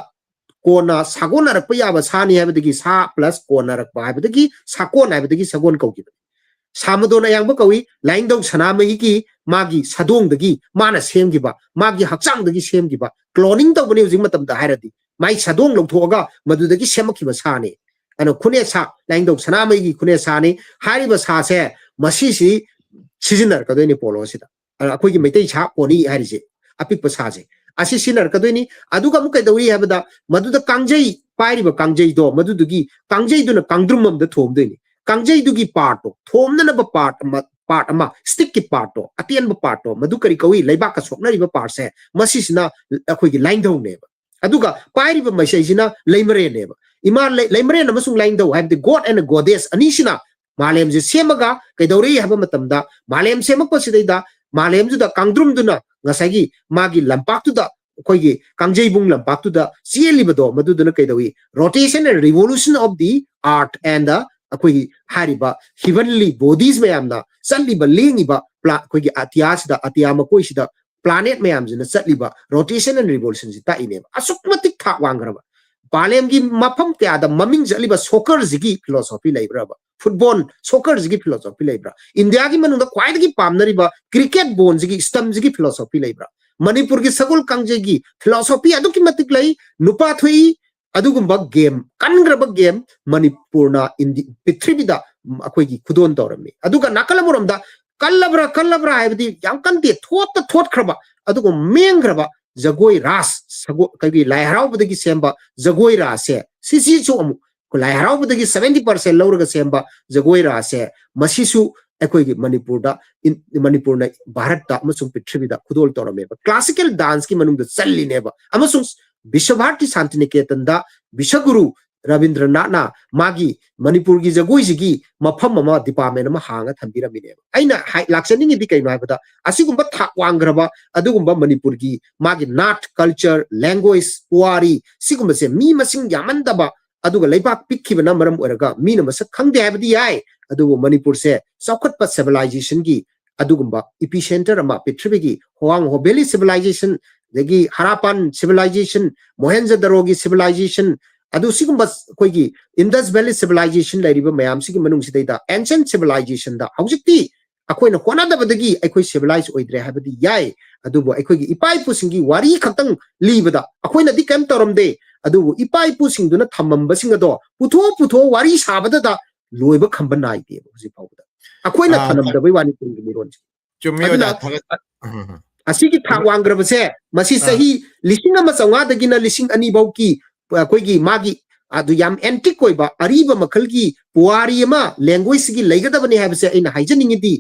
kona sagona rakpa yaba sani haibadagi sa plus kona rakpa haibadagi sakon haibadagi sagon kauki samadon ayang ba kawi laingdong sanamagi ki magi sadong dagi mana semgi ba magi hakchang dagi semgi ba cloning to bani using matam da hairadi mai sadong longthoga madudagi semaki ba sani ano khune sa laingdong sanamagi khune sani hari ba sa se masi si seasoner ka doini polo sida akoi gi meitai cha poni hari je apik pa sa je asi sinar ka doini aduga mu kai dawi habada maduda kangjai pairi ba kangjai do madudugi kangjai duna kangdrumam da thom doini kangjai dugi part to thomna na ba part ama stick ki part to atian ba part to madu kari kawi leiba ka sokna ri ba part se masi sina akoi gi line dong ne ba aduga pairi ba mai sina leimare ne ba iman leimare na masung line do have the god and a goddess ani sina malem je semaga kai dawri haba matamda malem semak pa sidai da malem ju da kangdrum duna ngasagi magi lampak tu da koi gi kangjai bung lampak tu da sieli ba do madu duna kai dawi rotation and revolution of the art and the akoi hariba heavenly bodies mayam na salli ba lengi ba koi gi atias da atiama koi sida planet mayam jina salli ba rotation and revolution ji ta ine asukmatik tha wangraba balem gi mafam kya da maming jali ba soccer zigi philosophy laibra ba football soccer zigi philosophy laibra india gi manu da kwai gi pamnari ba cricket bone zigi stem zigi philosophy laibra manipur gi sagol kangjai gi philosophy adu ki matik lai nupa thui adugumba game kangraba game manipurna indi prithivida akoi gi khudon tawrami aduga nakalamuram da kallabra haibdi yam kante thot khraba adugo mengraba jagoi ras sago kai lai harau badagi semba jagoi ras se sisi chu amu lai harau badagi 70% lawraga semba jagoi ras se masisu akoi gi manipurna bharat ta amasung prithivida khudol tawrame classical dance ki manung da challi neba amasung Bishabharti Santiniketan da Bishaguru Rabindranath na magi Manipur gi jagoi sigi mafam mama department ma hanga thambira mine aina laksaning di kai mai bada asigumba thak wangraba adugumba Manipur gi magi nat culture language puari sigumba se mi masing yamanda ba aduga leibak pikkibana maram oraga mi na masak khangde habdi ai adugo Manipur se saukhatpa civilization gi adugumba epicenter ama Prithvi gi Hoang Hobeli civilization dagi Harappan civilization Mohenjo-daro gi civilization adu sigumba koi gi Indus Valley civilization lairiba mayam sigi manung sidaida ancient civilization da haujikti akoi na hona da badagi akoi civilize oidre habadi yai adubo akoi gi ipai pusingi wari khatang libada akoi na di kam toramde adubo ipai pusing duna thammamba singado putho wari sabada da loiba khamba nai de husi pawda akoi na thanam da bai wani kungi miron chummi da asigi thawang se masi sahi lising ama changa dagina lising ani bauki koi gi magi adu yam antique koi ba ariba makhal gi puari ma language gi leigada bani habse ina haijaningi di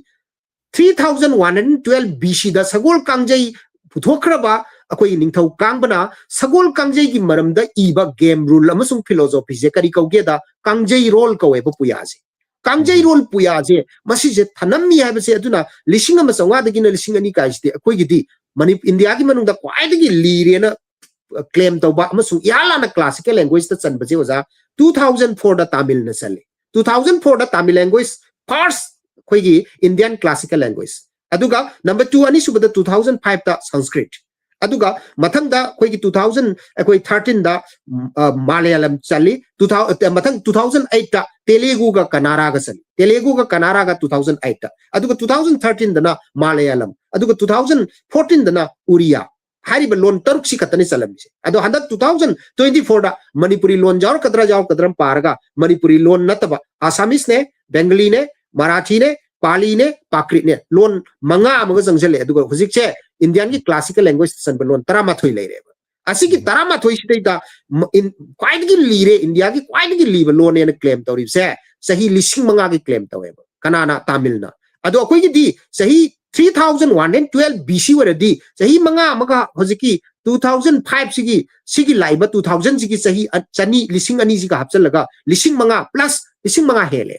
3112 BC da sagol kangjai puthokraba akoi ningthau kangbana sagol kangjai gi maramda iba game rule amasung philosophy je kari kauge da kangjai role kawe ba puyaje kangjai role puyaje masi je thanammi habse aduna lising ama changa dagina lising ani kaiste akoi gi di India gi manung da kwai dagi lire na claim tauba amasung yala na classical language ta chanba je oja 2004 da Tamil na chale 2004 da Tamil language first khoi gi Indian classical language aduga number 2 ani subada 2005 da Sanskrit aduga mathang da khoi gi 2000 khoi 13 da Malayalam chali 2000 mathang 2008 da Telugu ga Kannada ga chali Telugu ga Kannada ga 2008 da aduga 2013 da na Malayalam aduga 2014 da na Uriya hariba loan taruk si katani salamse ado handa 2024 da Manipuri loan jaw kadram paraga Manipuri loan nataba Assamese ne Bengali ne Marathi ne Pali ne Prakrit ne loan manga amaga jangjale aduga hujik che Indian gi classical language san loan taramathoi leire asigi taramathoi sidai da quite gi lire India gi quite gi live loan ne claim tawri se sahi lising manga gi claim tawe kanana Tamil na ado akoi gi di sahi 3112 BC waradi sahi manga amaga hojiki 2005 sigi laiba 2000 sigi sahi chani lising ani siga hapchalaga lising manga plus lising manga hele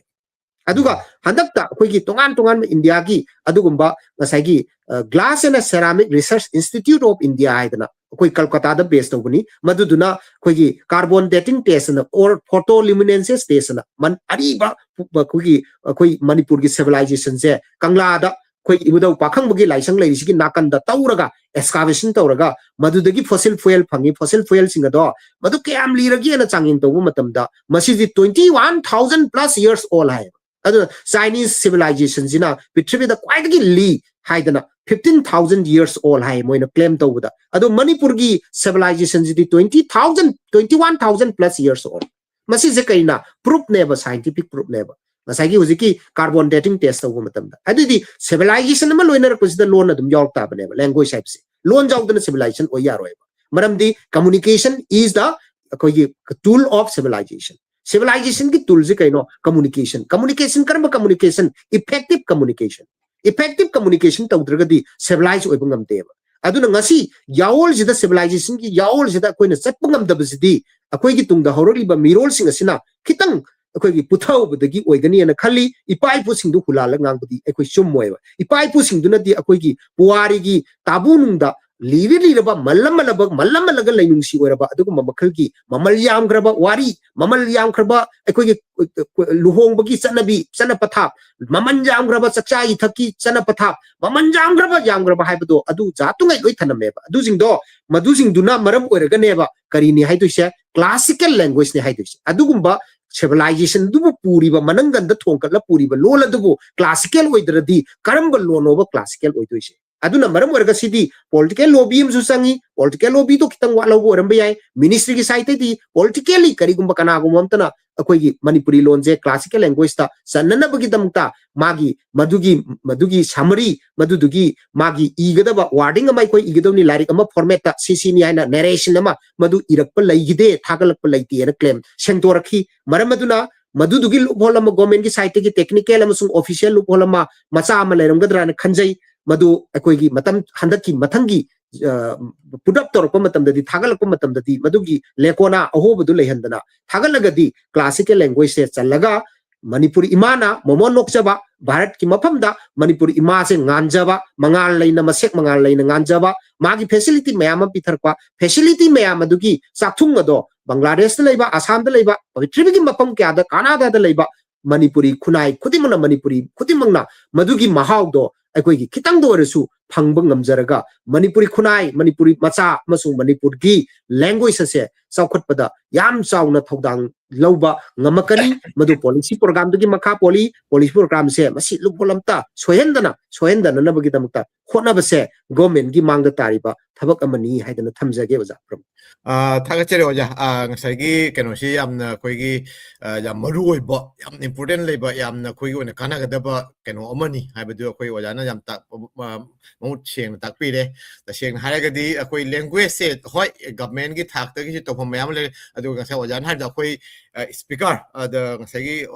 aduga handakta akoigi tongan tongan India gi adugumba ngasagi Glass and Ceramic Research Institute of India haidana akoi Kolkata da based tobani maduduna akoigi carbon dating test na or photoluminescence test na man ariba akoigi akoi Manipur gi civilization se Kangla da koi ibudau pakhang bagi laisang lai sigi nakan da tauraga excavation tauraga madudagi fossil fuel phangi fossil fuel singa do madu kyam liragi na changin tobu matamda masidi 21,000 plus years old hai adu Chinese civilization jina pitribi da kwaidagi li haidana 15,000 years old hai moina claim tobuda adu Manipur gi civilization jidi 21,000 plus years old masi je kaina proof neba scientific proof neba masagi huziki carbon dating test tobu matamda adudi civilization ma loiner kusida loan adum york ta baneba language type se loan jawdana civilization o yaroeba maramdi communication is the tool of civilization civilization ki tool je kaino communication karba communication effective communication tawdragadi civilize oiba ngamdeba aduna ngasi yaol jida civilization ki yaol jida koina chatpa ngamdabasidi akoi gi tungda hororiba mirol sing asina kitang akoi gi puthau budagi oigani na khali ipai pu singdu hulala ngangbudi akoi chummoiba ipai pu singduna di akoi gi puari gi tabunungda liraba mallamalaga lainungsi oiraba aduguma makhalgi mamal yam graba wari mamal yam graba akoi luhongbagi chana pathap maman yam graba chakchai thaki chana pathap maman yam graba haibado adu jatungai loi thanameba adu jingdo madu jingduna maram oiraga neba karini haiduise classical language ne haiduise adugumba civilization dubu puriba mananganda thongkatla puriba lola dubu classical oidradi karamba lonoba classical oiduise aduna maram warga sidi political lobby amsu sangi political lobby to kitang wala bo ramba yai ministry ki site di politically kari gumba kana gumamtana akoi gi Manipuri lonje classical language ta sanana bagi damta magi madugi summary madugi magi igadaba wording amai koi igadawni lyric ama format ta cc ni aina narration ama madu irakpa laigide thagalakpa laiti ana claim sengtorakhi maram aduna madugi lupholama government ki site ki technical amasung official lupholama macha ama lairamgadra na khanjai madu akoigi matam handaki mathangi put up torpa matamdadi thagalakpa matamdadi madugi lekona ahobudu lehandana thagalagadi classical language se chalaga Manipuri imana momon nokjaba Bharat ki mafamda Manipuri ima se nganjaba mangal laina masek mangal laina nganjaba magi facility mayam pitharpa facility mayam adugi sakthung ado Bangladesh da leiba Assam da leiba Tribhi ki mafam kya da Canada da leiba Manipuri khunai khudimana Manipuri khudimangna madugi mahawdo akoigi kitang do resu phangba ngamjaraga Manipuri khunai Manipuri macha masung Manipur gi language se saukhatpada yam chauna thodang lauba ngamakani madu policy program dugi makha policy program se masi lupholamta sohendana nabagi damta khona base government gi mangda tariba thabak amani haidana thamjage oja pram thagachere oja ngasagi kenosi yamna koigi yam maru oiba yam important leiba yamna koigi ona kanagadaba keno amani haibadu koi oja na yam ta mut cheng takpire ta cheng haragadi akoi language se hoi government gi thak ta gi topam yam le adu ngasai oja na da koi speaker the ngasagi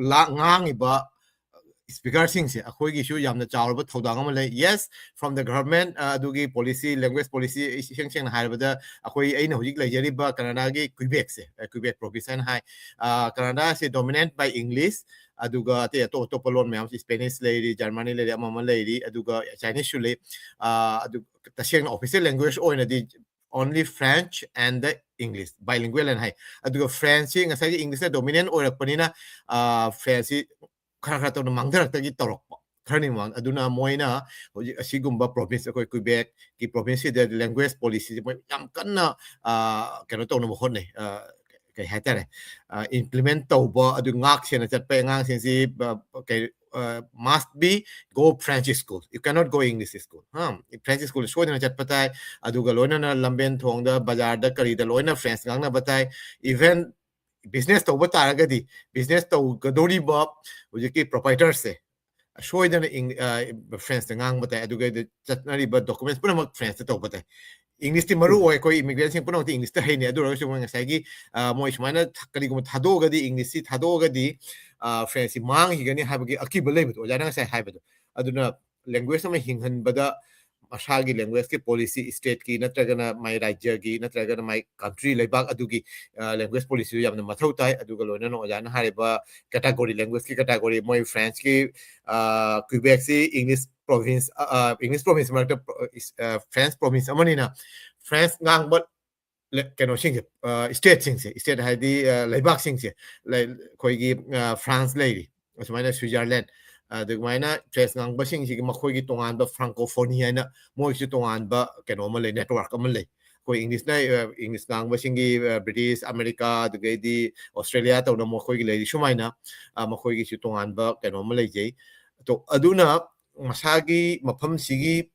la ngang iba speaker sing se akoi gi shu yamna chawba thodang am le yes from the government adugi policy language policy cheng na harabada akoi aina hojik lejari ba Canada gi Quebec province and high Canada se dominant by English aduga te to polon myam Spanish lady Germany lady amama lady aduga Chinese shule adu ta cheng official language oina di only French and the English bilingual and high aduga French ngasai English dominant oirakpanina French khara to mangdarakta torokpa khani mang aduna moina hoji asigumba province akoi Quebec ki province de language policy moi yam kanna kano to no honne kai hatare implement tawba adu ngak sena chatpe ngang sensi kai must be go French school you cannot go English school French school so na chatpatai aduga loina na lamben thongda bazar da kari da loina French ngang na batai even business to taragadi business to gadori ba hojiki proprietor se shoidana French ngang batai aduga chatnari ba documents puna French to batai English ti maru oi koi immigration puna ti English ta haini adura so nga sagi moi shmana kali gum thadogadi English ti thadogadi French mang higani habagi akibale beto jana sai haibado aduna language ma hinghan bada masagi language ki policy state ki natragana mai rajya ki natragana mai country lebak adugi language policy yamna mathau tai aduga loina no jana hariba category language ki category moi French ki Quebec si English province marta French province amanina French ngang but kano sing state sing state haidi lebak sing koigi France lady asmaina Switzerland adugmaina tres ngang basing si makoigi tongan ba francophonie na moi si tongan ba kano ma le network ma le ko English na English ngang basing gi British America dugedi Australia to na makoigi le sumaina makoigi si tongan ba kano ma le jei to aduna masagi mafam sigi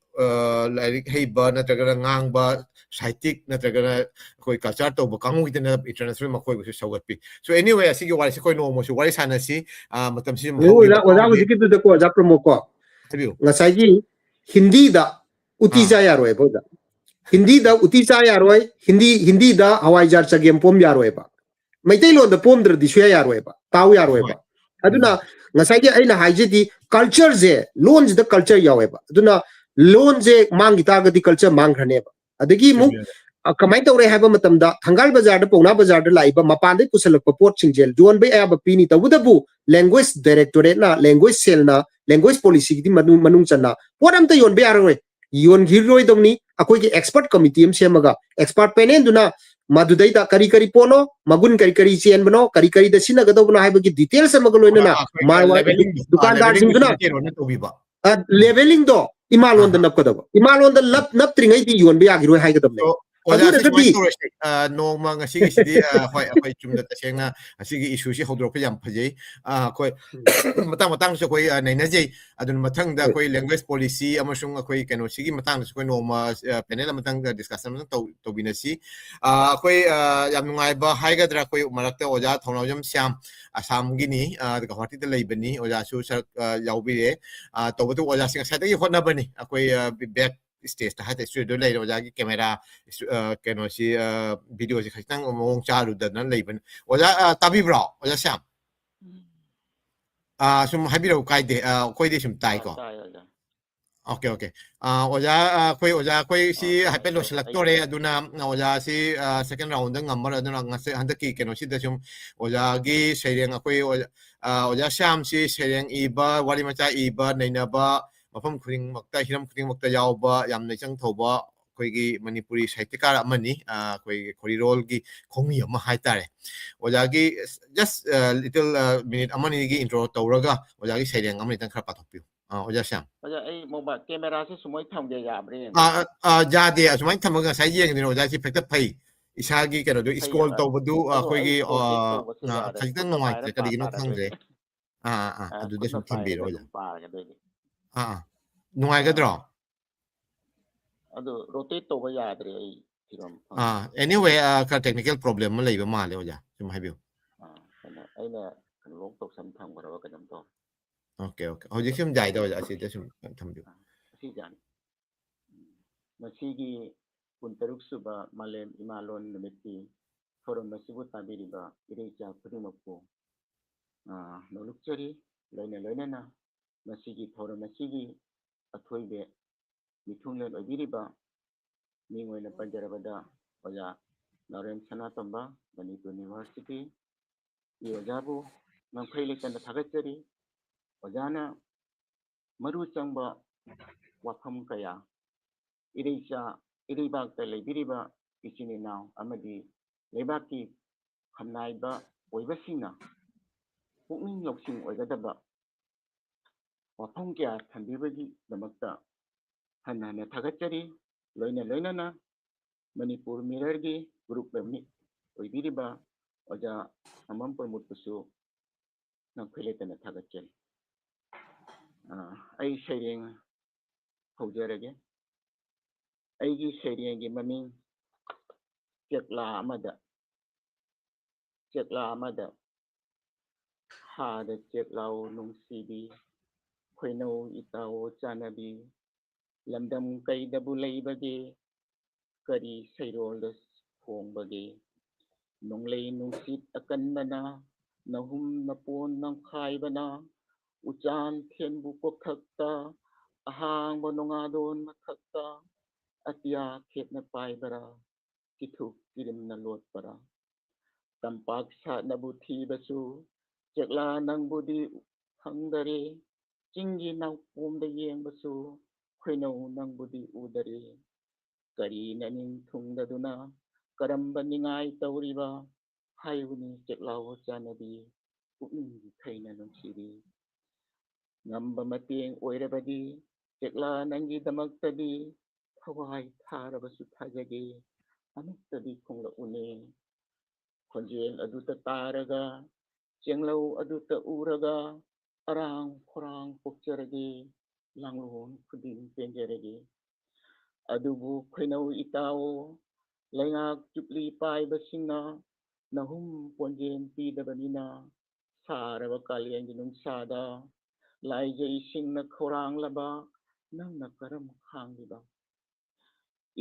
like hey ba natragana ngang ba saitik natragana koi culture to ba kangu itena international makoi bu sagatpi so anyway asigi wari koi no mo su wari sana si matam si oda hujiki tu ko oda promo ko ngasai gi hindi da uti cha ya roi boda hindi da uti cha ya roi hindi da hawai jar cha gem pom ya roi ba maitai lo da pom dra di sya ya roi ba tau ya roi ba aduna ngasai gi aina haije di culture je loans da culture ya roi ba aduna loan je mang gita ga di culture mang khane ba adagi mu kamai tawre haba matam da thangal bazar da pona bazar da lai ba mapan de pusalak pa port singjel don be aba pini ta wudabu language directorate na language cell na language policy di manung channa poram ta yon be aroi yon giroi domni akoi ki expert committee em semaga expert panel duna madudai da kari kari pono magun kari chen bano kari da sina ga dobna haba ki details samaga loina na marwa dukandar sing duna leveling do imalon da nap kadaba imalon da nap tringai di yon be agiroi hai gadam ne oda se mai storage no ma nga sigi sidi hoi chumda ta sengna asigi issue si hodrok yam phajei koi matang so koi nei na jei adun mathang da koi language policy amasung koi kano sigi matang so koi no ma panel matang discussion to binasi koi yam ngai ba hai ga dra koi marakta oja Thounoujam Shyam Assam gini ga hoti da leibani oja su yaubire to bu oja sing sa da hotna bani koi back stage ta hata studio lai oja ki camera kano si video si khastang mong charu da nan leiban oja tabi bro oja Shyam sum habiro kai de koi de sum tai ko okay oja koi si happen lo selectore aduna oja si second round ng number aduna ngase handaki kano si da sum oja gi Sheireng koi oja Shyam si Sheireng iba wali macha iba naina ba mafam khring makta hiram khring makta yawba yamna chang thoba koigi Manipuri saitikara amani koi korirol gi khongi ama haitare ojagi just little minute amani gi intro tawraga ojagi Sheireng amani tang khara pathokpiu oja Shyam oja ai mobile camera se sumoi thamge yabre jade asumai thamaga sai yeng dino oja si phekta phai isagi kero do scroll tawbadu koigi khajitang ngai kadigi no khangre adu de sum thimbiro oja nungaigadro adu rotate to ba yadre ai thiram anyway ka technical problem ma leiba male oja sum haibiu aina long tok sam thang baro ka dam to okay hoji sum jai da oja si de sum thambiu si jan masigi puntaruk suba malem imalon namiti forum masibu tabiriba ireja pudimappu nolukchari loina na masigi forum masigi athoibe mithunglen obiriba mingoina panjarabada oja Naorem Sanatomba Manipur University yojabu nangkhaile kana thagachari ojana maru changba wafam kaya ireibak ta leibiriba ichini naw amadi leibaki khamnaiba oibasina pukning loksing oigadaba wafam kya thambibagi damakta hanana thagachari loina Manipur Mirror gi group lemni oibiriba oja Hamom pramutpusu nangkhaile kana thagachari ai Sheireng haujarage aigi Sheireng gi maming chekla amada hada cheklau nungsibi khoinau itao chanabi lamdam kaidabu leibage kari seirolda khongbage nonglei nungsit akanbana nahum napon nangkhaibana uchan thenbu kokhakta ahang bonongadon mathakta atya khepna paibara kithuk kirim na lot para tampak sa nabuthi basu chekla nang budi hangdare chingi nang pumda yeng basu khwinau nang budi udare kari naning thungda duna karamba ningai tauriba hayuni cheklawo chanabi pukning khaina nungsiri ngamba mateng oirabadi chekla nangi damaktadi thawai tharabasu thajage anuktadi khongla une khonjel aduta taraga chenglau aduta uraga arang khorang pokjarage langlon khudin penjarage adubu khainau itao laingak chupli pai basingna nahum ponjen pidabanina saraba kalyan ginung sada laijai singna khorang laba nangna karam khangiba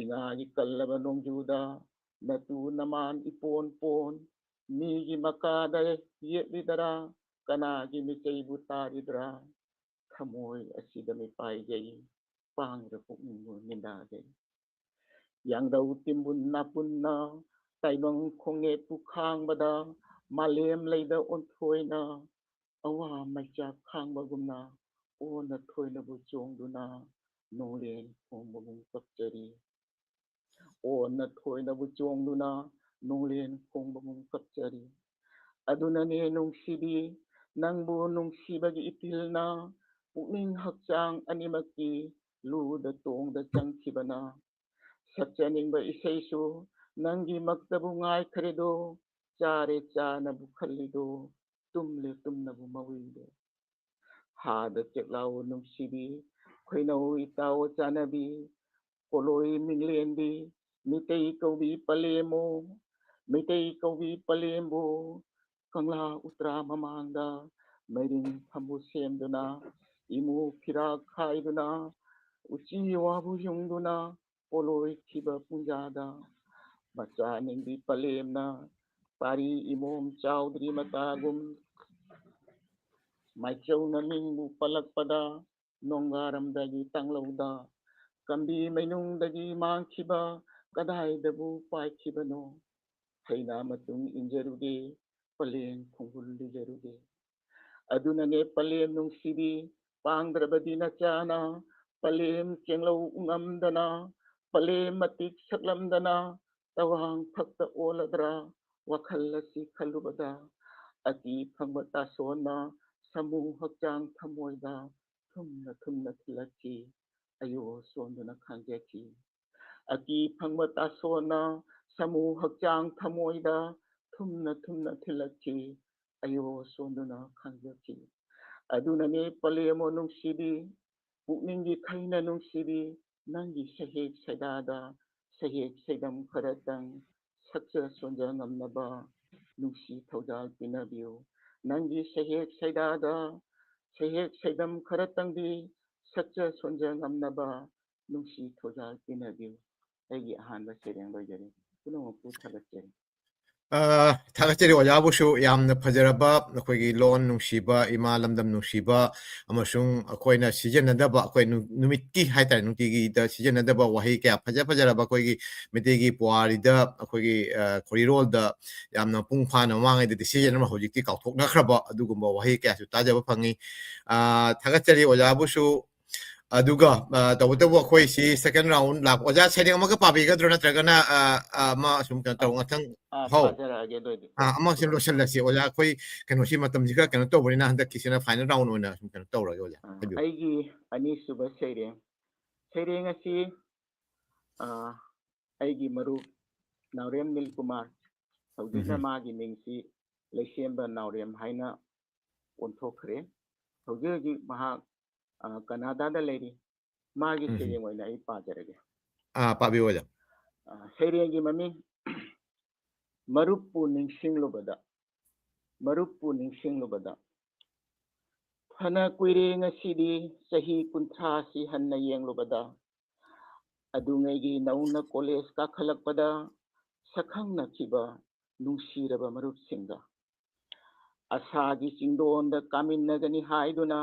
ingagi kallaba nongjuda natu naman ipon pon migi makada yelidara kanagi michai butaridra khamoy asida mi paijai pangra pukningo nindajai yangdau timbun napunna taibang khonge pukhang bada malem leida onthoina awa maicha khangbagumna ona thoina bu chongduna nolen khongbagum kapchari ona thoina bu chongduna nolen khongbagum kapchari aduna ne nungsibi nangbu nungsibagi itilna pukning hakchang animaki luda tongda changkhibana sakchaningba isaisu nangi maktabu ngai khredo chare chanabu khallido tumle tumnabu mawido hada cheklaw nungsibi khoinau itaw chanabi koloi minglendi mitei kaubi palemo mitei kaubi palembo kangla utra mamangda mairing thambu semduna imu phira khaiduna uchi wabu yungduna koloi thiba punjada macha ningbi palemna pari imom chaudhry matagum maichau na mingbu palakpada nongaramdagi tanglauda kambi mainungdagi mangkhiba kadaidabu paikhibano haina matung injaruge paleng khongbul lijaruge adunane palem nungsibi pangdrabadi nachana palem chenglau ungamdana palem matik saklamdana tawang phakta oladra wakhallasi khalubada ati phangba tasona samu hakchang thamoida thumna thumna thilaki ayo sonduna khangjaki ati phangba tasona samu hakchang thamoida thumna thumna thilaki ayo sonduna khangjaki adunane palemo nungsibi pukningi khaina nungsibi nangi sahek saidada sahek saidam kharatang sakcha sonja ngamnaba nungsi thaujal pinabiyo nangi sahek saidada sahek saidam kharatangdi sakcha sonja ngamnaba nungsi thaujal pinabiyo aigi ahanba sereng loijari punopu thagatjari Thakachari ojabusu yamna phajaraba akhoi lon nungsiba ima lamdam nungsiba amasung akhoi na sijanadaba akhoi numitki haitare nungtigi da sijanadaba wahi kya phajaraba akhoi mitegi puarida akhoi korirol da yamna pungphana mangai da decision ma hojikti kauthokna khraba adugumba wahi kya su tajaba phangi thakachari ojabusu aduga tawtabu akhoi si second round lak oja Sheireng amaka pabigadro natragana ma sum kan taw ngathang how phajarage doidi ama sin losalasi oja akhoi kano si matam jika kano to borina handa kisina final round ona sum kan tawra oja aigi ani suba Sheireng Sheireng asi aigi maru Naorem Nilkumar hojikna magi mingsi leisemba Naorem haina onthokre hojiki mahak Canada da leiri magi Sheireng oina ai pajarage pabi oja Sheireng gi mami marupu ningsinglubada phana kuire ngasidi sahi kunthra si hanna yenglubada adungai nauna college ka khalakpada sakhangna khiba nungsiraba marup singa asagi chingdonda kaminnagani haiduna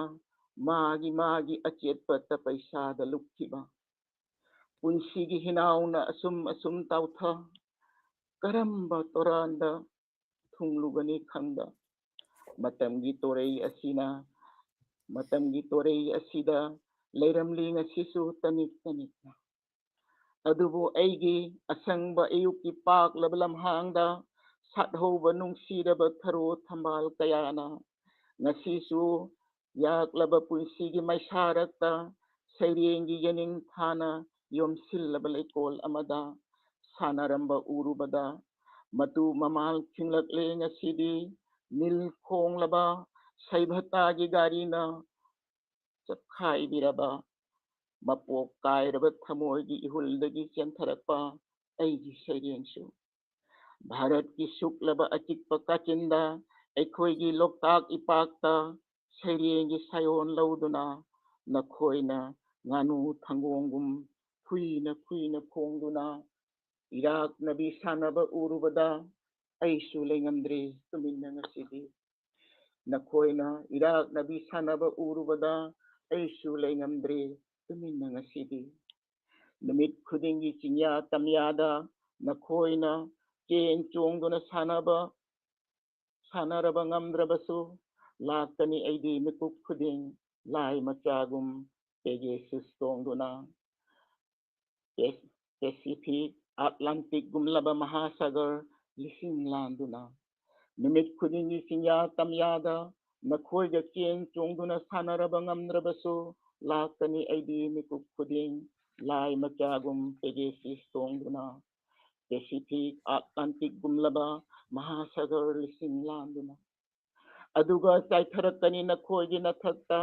magi achetpata paisada lukhiba punsigi hinauna asum tautha karamba toranda thunglugani khangda matamgi torei asida leiramli ngasisu tanik adubu aigi asangba ayuki pak labalam hangda sathouba nungsiraba tharo thambal kayana ngasisu yaklaba punsigi maisarakta sairengi yaning thana yomsillaba leikol amada sanaramba urubada matu mamal thinglakle ngasidi nil khonglaba saibhatagi garina chakhai biraba mapok kairaba thamoigi ihuldagi chentharakpa aigi sairengsu bharat ki suklaba achikpa kachinda aikhoigi loktak ipakta sairengi sayon lauduna nakhoina nganu thangongum khuina khongduna irak nabi sanaba urubada aisu lengamdre tuminna ngasidi nakhoina irak nabi sanaba urubada aisu lengamdre tuminna ngasidi numit khudingi chinya tamyada nakhoina chen chongduna sanaraba ngamdrabasu laktani aidi mikuk khuding lai machagum pegasus tongduna Pacific Atlantic gumlaba mahasagar lising landuna numit khudingi sinya tamyada nakhoiga chen chongduna sanaraba ngamdrabasu laktani aidi mikuk khuding lai machagum pegasus tongduna Pacific Atlantic gumlaba mahasagar lising landuna aduga chaitharakani nakhoigi nathakta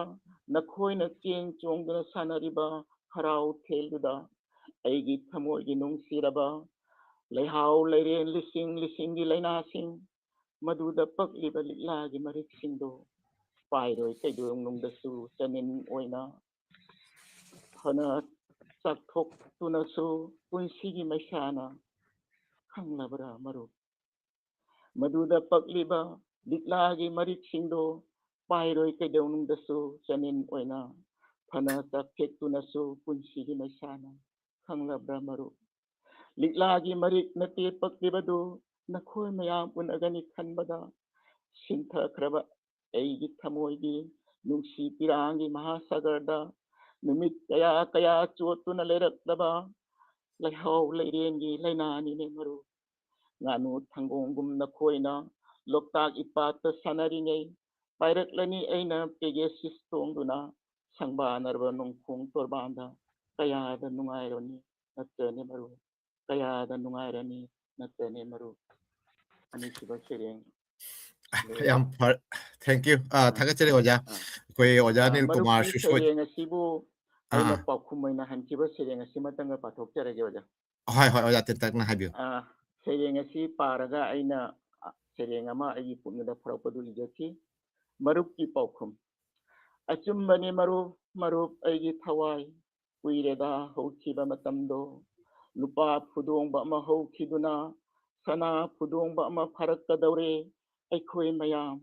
nakhoina chen chongduna sanariba harau thelduda aigi thamoigi nungsiraba leihau leiren lising gi lainasing maduda pakliba liklagi mariksingdo pairoi kaidong nungdasu chanin oina hana sakthok tunasu punsigi maisana khanglabra maru maduda pakliba liklagi mariksingdo pairoi kaidong nungdasu chanin oina hana sakthek tunasu punsigi maisana khanglabra maru liklagi marik nate paklibadu nakhoi mayam unagani khanbada sinthakraba aigi thamoigi nungsi pirangi mahasagarda numit kaya chotuna leirakdaba leihau leirengi lainani ne maru nganu thangongum nakhoina loktak ipata sanaringai pairaklani aina pegasus tongduna sangbanarba nungkhong torbanda kayada nungaironi nattane maru kayada nungairani nattane maru anisiba sereng yam thank you thagachare oja koi oja nil kumar maruki sushoi sereng asibu aina paukhumaina hankiba sereng asimatanga pathokcharage oja hoi oja tentakna habio sereng asi paraga aina sereng ama agi pumnada pharakpadu ijaki maruki paukhum achumbani marup aigi thawai kuireda hokhiba matamdo lupa phudongba ama hokhiduna sana phudongba ama pharakadaure aikhoi mayam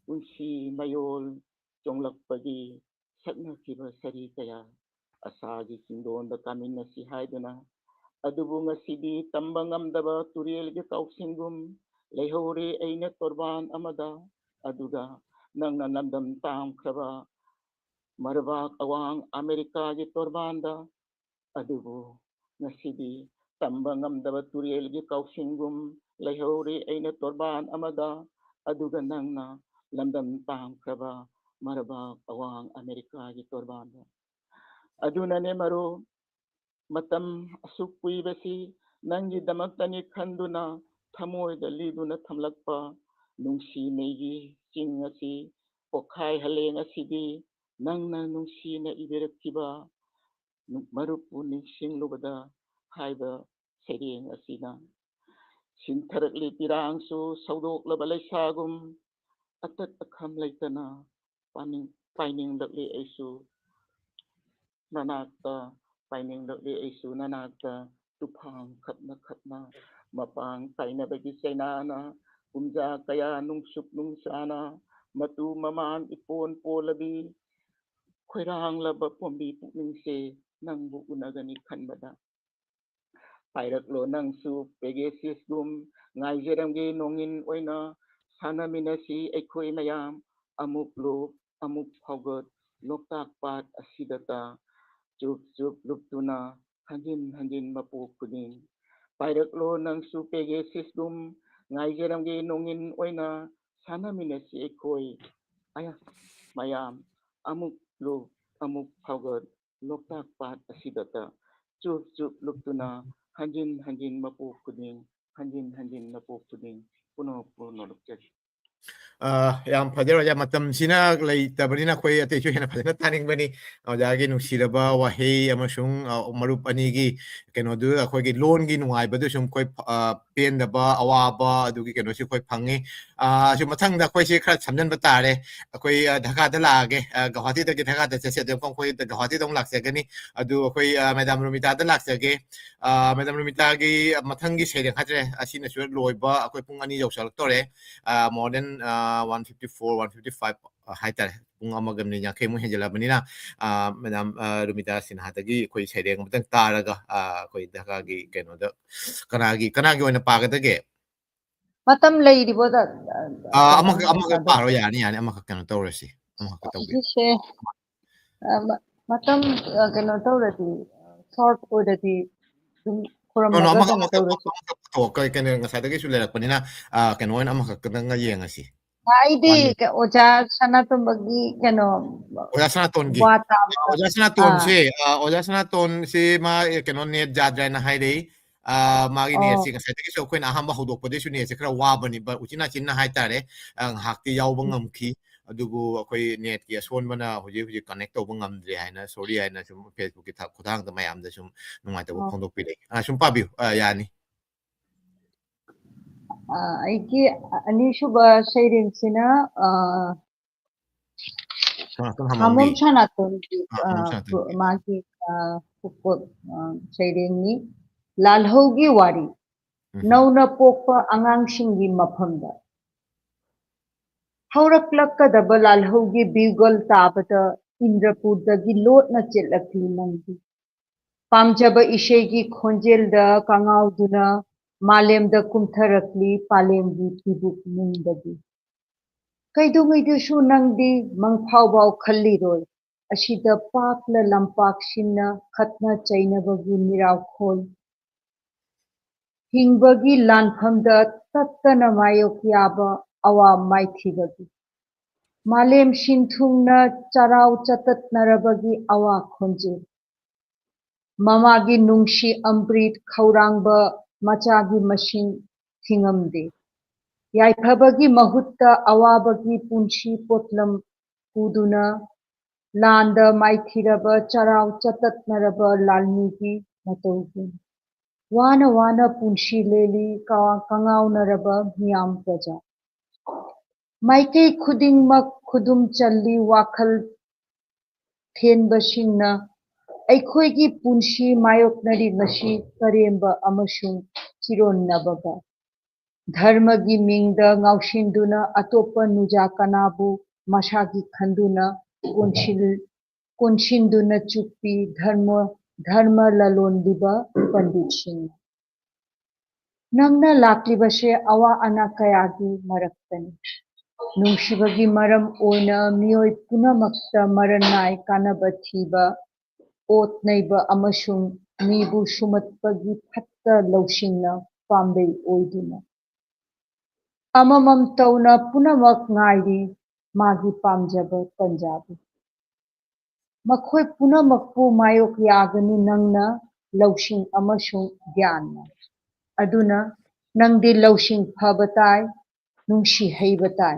punsi mayol chonglakpagi saknakiba sari kaya asagi singdonda kaminasi haiduna adubu ngasidi tamba ngamdaba turelge kausinggum leihore aina torban amada aduga nangna namdam tamkraba Marbak awang Amerika gi torbanda adubu ngasidi tamba ngamdaba turel gi kausinggum leihore aina torban amada aduga nangna lamdam tamkraba Marbak awang Amerika gi torbanda aduna ne maru matam asuk kuibasi nangi damaktani khanduna thamoida liduna thamlakpa nungsi neigi chingasi pokhai haleng asidi nangna nungsina iberakiba marupu ningsinglubada haiba sereng asina sintharakli pirangsu saudoklaba leisagum atat akham leitana painingdakli aisu nanakta tupang khatna mapang kainabagi sainana kumja kaya nungsuk nungsana matu maman ipon polabi ꯈꯣꯏꯔꯥꯡꯂꯕ ꯄꯣꯝꯕꯤ ꯄꯨꯛꯅꯤꯡꯁꯦ ꯅꯪꯕꯨ ꯎꯅꯒꯅꯤ ꯈꯟꯕꯗ ꯄꯥꯏꯔꯛꯂꯣ ꯅꯪꯁꯨ ꯄꯦꯒꯦꯁꯤꯁꯒꯨꯝ ꯉꯥꯏꯖꯔꯝꯒꯦ ꯅꯣꯡꯏꯟ ꯑꯣꯏꯅ ꯁꯥꯟꯅꯃꯤꯟꯅꯁꯤ ꯑꯩꯈꯣꯏ ꯃꯌꯥꯝ ꯑꯃꯨꯛ ꯂꯣꯛ ꯑꯃꯨꯛ ꯐꯥꯎꯒꯠ ꯂꯣꯛꯇꯥꯛ ꯄꯥꯠ ꯑꯁꯤꯗꯇ ꯆꯨꯞ ꯆꯨꯞ ꯂꯨꯞꯇꯨꯅ ꯍꯟꯖꯤꯟ ꯍꯟꯖꯤꯟ ꯃꯄꯣꯛ ꯈꯨꯗꯤꯡ ꯄꯥꯏꯔꯛꯂꯣ ꯅꯪꯁꯨ ꯄꯦꯒꯦꯁꯤꯁꯒꯨꯝ ꯉꯥꯏꯖꯔꯝꯒꯦ ꯅꯣꯡꯏꯟ ꯑꯣꯏꯅ ꯁꯥꯟꯅꯃꯤꯟꯅꯁꯤ ꯑꯩꯈꯣꯏ ꯃꯌꯥꯝ ꯑꯃꯨꯛ ꯂꯣꯛ ꯑꯃꯨꯛ ꯐꯥꯎꯒꯠ ꯂꯣꯛꯇꯥꯛ ꯄꯥꯠ ꯑꯁꯤꯗꯇ ꯆꯨꯞ ꯆꯨꯞ ꯂꯨꯞꯇꯨꯅ hanjin hanjin mapu kuding hanjin mapu kuding puno lukjari ꯌꯥꯝ ꯐꯖꯔꯣ ꯑꯣꯖꯥ ꯃꯇꯝꯁꯤꯅ ꯂꯩꯇꯕꯅꯤꯅ ꯑꯩꯈꯣꯏ ꯑꯇꯩꯁꯨ ꯍꯦꯟꯅ ꯐꯖꯅ ꯇꯥꯅꯤꯡꯕꯅꯤ ꯑꯣꯖꯥꯒꯤ ꯅꯨꯡꯁꯤꯔꯕ ꯋꯥꯍꯩ ꯑꯃꯁꯨꯡ ꯃꯔꯨꯞ ꯑꯅꯤꯒꯤ ꯀꯩꯅꯣꯗꯨ ꯑꯩꯈꯣꯏꯒꯤ ꯂꯣꯟꯒꯤ ꯅꯨꯡꯉꯥꯏꯕꯗꯨ ꯁꯨꯝ ꯑꯩꯈꯣꯏ ꯄꯦꯟꯗꯕ ꯑꯋꯥꯕ ꯑꯗꯨꯒꯤ ꯀꯩꯅꯣꯁꯤ ꯑꯩꯈꯣꯏ ꯐꯪꯉꯤ ꯁꯨꯝ ꯃꯊꯪꯗ ꯑꯩꯈꯣꯏꯁꯦ ꯈꯔ ꯁꯝꯖꯟꯕ ꯇꯥꯔꯦ ꯑꯩꯈꯣꯏ ꯙꯥꯀꯥꯗ ꯂꯥꯛꯑꯒꯦ ꯒꯧꯍꯥꯇꯤꯗꯒꯤ ꯙꯥꯀꯥꯗ ꯆꯠꯁꯦ ꯑꯗꯨꯒ ꯑꯩꯈꯣꯏ ꯒꯧꯍꯥꯇꯤꯗ ꯑꯃꯨꯛ ꯂꯥꯛꯆꯒꯅꯤ ꯑꯗꯨ ꯑꯩꯈꯣꯏ ꯃꯦꯗꯥꯝ ꯔꯨꯃꯤꯇꯥꯗ ꯂꯥꯛꯆꯒꯦ ꯃꯦꯗꯥꯝ ꯔꯨꯃꯤꯇꯥꯒꯤ ꯃꯊꯪꯒꯤ ꯁꯩꯔꯦꯡ ꯍꯥꯏꯇꯥꯔꯦ ꯑꯁꯤꯅꯁꯨ ꯂꯣꯏꯕ ꯑꯩꯈꯣꯏ ꯄꯨꯡ 2 ꯌꯧꯁꯜꯂꯛꯇꯣꯔꯦ ꯃꯣꯔ ꯗꯦꯟ 154 155 ꯍꯥꯏꯇꯥꯔꯦ ꯄꯨꯡ 1:50ꯃꯨꯛ ꯍꯦꯟꯖꯜꯂꯕꯅꯤꯅ ꯃꯦꯗꯥꯝ ꯔꯨꯃꯤꯇꯥ ꯁꯤꯟꯍꯥꯗꯒꯤ ꯑꯩꯈꯣꯏ ꯁꯩꯔꯦꯡ ꯑꯃꯇꯪ ꯇꯥꯔꯒ ꯑꯩꯈꯣꯏ ꯙꯥꯀꯥꯒꯤ ꯀꯩꯅꯣꯗ ꯀꯅꯥꯒꯤ ꯑꯣꯏꯅ ꯄꯥꯒꯗꯒꯦ matam leiribo da ꯑꯃꯈꯛ ꯄꯥꯔꯣ ꯌꯥꯅꯤ ꯑꯃꯈꯛ ꯀꯩꯅꯣ ꯇꯧꯔꯁꯤ ꯑꯃꯈꯛ ꯇꯧꯕꯤꯌꯨ ꯁꯦ matam keno tawradi short odadi khuramaga keno tawrasi ꯀꯩꯅꯣ ꯉꯁꯥꯏꯗꯒꯤꯁꯨ ꯂꯩꯔꯛꯄꯅꯤꯅ ꯀꯩꯅꯣ ꯑꯣꯏꯅ ꯑꯃꯈꯛꯇꯪꯒ ꯌꯦꯡꯉꯁꯤ aidi oja sanatombagi keno ꯑꯣꯖꯥ ꯁꯅꯥꯇꯣꯟꯒꯤ wata ꯑꯣꯖꯥ ꯁꯅꯥꯇꯣꯟꯁꯤ ꯃꯥ ꯀꯩꯅꯣ ꯅꯦꯠ ꯌꯥꯗ꯭ꯔꯦꯅ ꯍꯥꯏꯔꯛꯏ ꯃꯥꯒꯤ ꯅꯦꯠꯁꯦ ꯉꯁꯥꯏꯗꯒꯤꯁꯨ ꯑꯩꯈꯣꯏꯅ ꯑꯍꯥꯟꯕ ꯍꯧꯗꯣꯛꯄꯗꯒꯤꯁꯨ ꯅꯦꯠꯁꯦ ꯈꯔ ꯋꯥꯕꯅꯤꯕ ꯎꯆꯤꯟꯅꯥꯆꯤꯟꯅ ꯍꯥꯏꯇꯥꯔꯦ ꯉꯥꯏꯍꯥꯛꯇꯤ ꯌꯥꯎꯕ ꯉꯝꯈꯤ ꯑꯗꯨꯕꯨ ꯑꯩꯈꯣꯏ ꯅꯦꯠꯀꯤ ꯑꯁꯣꯟꯕꯅ ꯍꯧꯖꯤꯛ ꯀꯅꯦꯛ ꯇꯧꯕ ꯉꯝꯗ꯭ꯔꯦ ꯍꯥꯏꯅ ꯁꯣꯔꯤ ꯍꯥꯏꯅ ꯁꯨꯝ ꯐꯦꯁꯕꯨꯛꯀꯤ ꯈꯨꯊꯥꯡꯗ ꯃꯌꯥꯝꯗ ꯁꯨꯝ ꯅꯨꯡꯉꯥꯏꯇꯕ ꯐꯣꯡꯗꯣꯛꯄꯤꯔꯛꯏ ꯁꯨꯝ ꯄꯥꯕꯤꯌꯨ ꯌꯥꯅꯤ aigi anishuba sairengsina Hamom Sonaton magi Sheireng lalhogi wari nauna pokpa angangsinggi mafamda haurakladaba lalhogi bigol tabada Indrapurdagi lotna chetlakli nangdi pamjaba ishegi khonjelda kangauduna malemda kumtharakli palemgi tibuk nungdagi Kaidungaidusu nangdi mangphawbaw khalliroi ashida pakla lampaksinna khatna chainabagi mirawkhoi hingbagi lanphamda tattana mayok yaba awa maithibagi malem sinthungna charaw chatatnarabagi awa khonje mamagi nungshi amrit khaurangba machagi masing thingamde yaiphabagi mahutta awabagi punshi potlam puduna landa maithiraba charaw chatatnaraba lalmigi matawgi wana punshi leli kangaunaraba miyam praja maikei khudingmak khudum challi wakhal thenbasingna ꯑꯩꯈꯣꯏꯒꯤ ꯄꯨꯟꯁꯤ ꯃꯥꯌꯣꯛꯅꯔꯤ ꯉꯁꯤ ꯀꯔꯦꯝꯕ ꯑꯃꯁꯨꯡ ꯆꯤꯔꯣꯟꯅꯕꯒ ꯙꯔꯃꯒꯤ ꯃꯤꯡꯗ ꯉꯥꯎꯁꯤꯟꯗꯨꯅ ꯑꯇꯣꯞꯄ ꯅꯨꯖꯥ ꯀꯅꯥꯕꯨ ꯃꯁꯥꯒꯤ ꯈꯟꯗꯨꯅ ꯀꯣꯟꯁꯤꯟꯗꯨꯅ ꯆꯨꯞꯄꯤ ꯙꯔꯃ ꯂꯂꯣꯟꯂꯤꯕ ꯄꯟꯗꯤꯠꯁꯤꯡ ꯅꯪꯅ ꯂꯥꯛꯂꯤꯕꯁꯦ ꯑꯋꯥ ꯑꯅꯥ ꯀꯌꯥꯒꯤ ꯃꯔꯛꯇꯅꯤ ꯅꯨꯡꯁꯤꯕꯒꯤ ꯃꯔꯝ ꯑꯣꯏꯅ ꯃꯤꯑꯣꯏ ꯄꯨꯝꯅꯃꯛꯇ ꯃꯔꯟꯅꯥꯏ ꯀꯥꯟꯅꯕ ꯊꯤꯕ ꯑꯣꯠ ꯅꯩꯕ ꯑꯃꯁꯨꯡ ꯃꯤꯕꯨ ꯁꯨꯃꯠꯄꯒꯤ ꯐꯠꯇ ꯂꯧꯁꯤꯡꯅ ꯄꯥꯝꯕꯩ ꯑꯣꯏꯗꯨꯅ ꯑꯃꯃꯝ ꯇꯧꯅ ꯄꯨꯝꯅꯃꯛ ꯉꯥꯏꯔꯤ ꯃꯥꯒꯤ ꯄꯥꯝꯖꯕ ꯇꯟꯖꯥꯕꯨ ꯃꯈꯣꯏ ꯄꯨꯝꯅꯃꯛꯄꯨ ꯃꯥꯌꯣꯛ ꯌꯥꯒꯅꯤ ꯅꯪꯅ ꯂꯧꯁꯤꯡ ꯑꯃꯁꯨꯡ ꯒ꯭ꯌꯥꯟꯅ ꯑꯗꯨꯅ ꯅꯪꯗꯤ ꯂꯧꯁꯤꯡ ꯐꯕ ꯇꯥꯏ ꯅꯨꯡꯁꯤ ꯍꯩꯕ ꯇꯥꯏ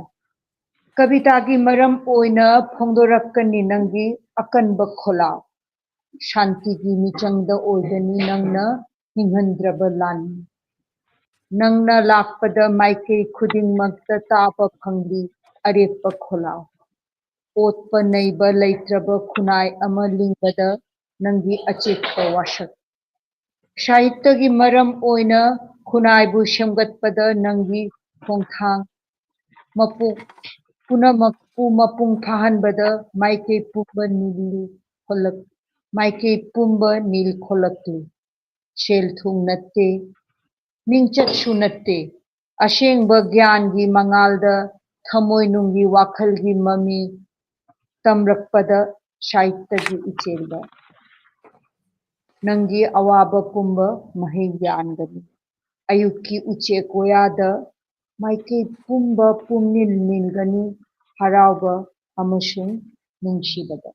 ꯀꯕꯤꯇꯥꯒꯤ ꯃꯔꯝ ꯑꯣꯏꯅ ꯐꯣꯡꯗꯣꯔꯛꯀꯅꯤ ꯅꯪꯒꯤ ꯑꯀꯟꯕ ꯈꯣꯜꯂꯥꯎ ꯁꯥꯟꯇꯤꯒꯤ ꯃꯤꯆꯪꯗ ꯑꯣꯏꯒꯅꯤ ꯅꯪꯅ ꯍꯤꯡꯍꯟꯗ꯭ꯔꯕ ꯂꯥꯟꯃꯤ ꯅꯪꯅ ꯂꯥꯛꯄꯗ ꯃꯥꯏꯀꯩ ꯈꯨꯗꯤꯡꯃꯛꯇ ꯇꯥꯕ ꯐꯪꯂꯤ ꯑꯔꯦꯞꯄ ꯈꯣꯜꯂꯥꯎ ꯑꯣꯠꯄ ꯅꯩꯕ ꯂꯩꯇ꯭ꯔꯕ ꯈꯨꯟꯅꯥꯏ ꯑꯃ ꯂꯤꯡꯕꯗ ꯅꯪꯒꯤ ꯑꯆꯦꯠꯄ ꯋꯥꯁꯛ ꯁꯥꯍꯤꯇ꯭ꯌꯒꯤ ꯃꯔꯝ ꯑꯣꯏꯅ ꯈꯨꯟꯅꯥꯏꯕꯨ ꯁꯦꯝꯒꯠꯄꯗ ꯅꯪꯒꯤ ꯈꯣꯡꯊꯥꯡ ꯃꯄꯣꯛ ꯄꯨꯝꯅꯃꯛ Mapung fahanbada maikei pumba nil kholak maikei pumba nil kholaktu shel thung natte ningchat shu natte ashengba gyan gi mangalda thamoi nungi wakhal gi mami tamrakpada shaitya gi ichelda nangi awaba pumba mahei gyangani ayuki uche koyada maikei pumba pumnil nilgani harauba amashung nungshibada.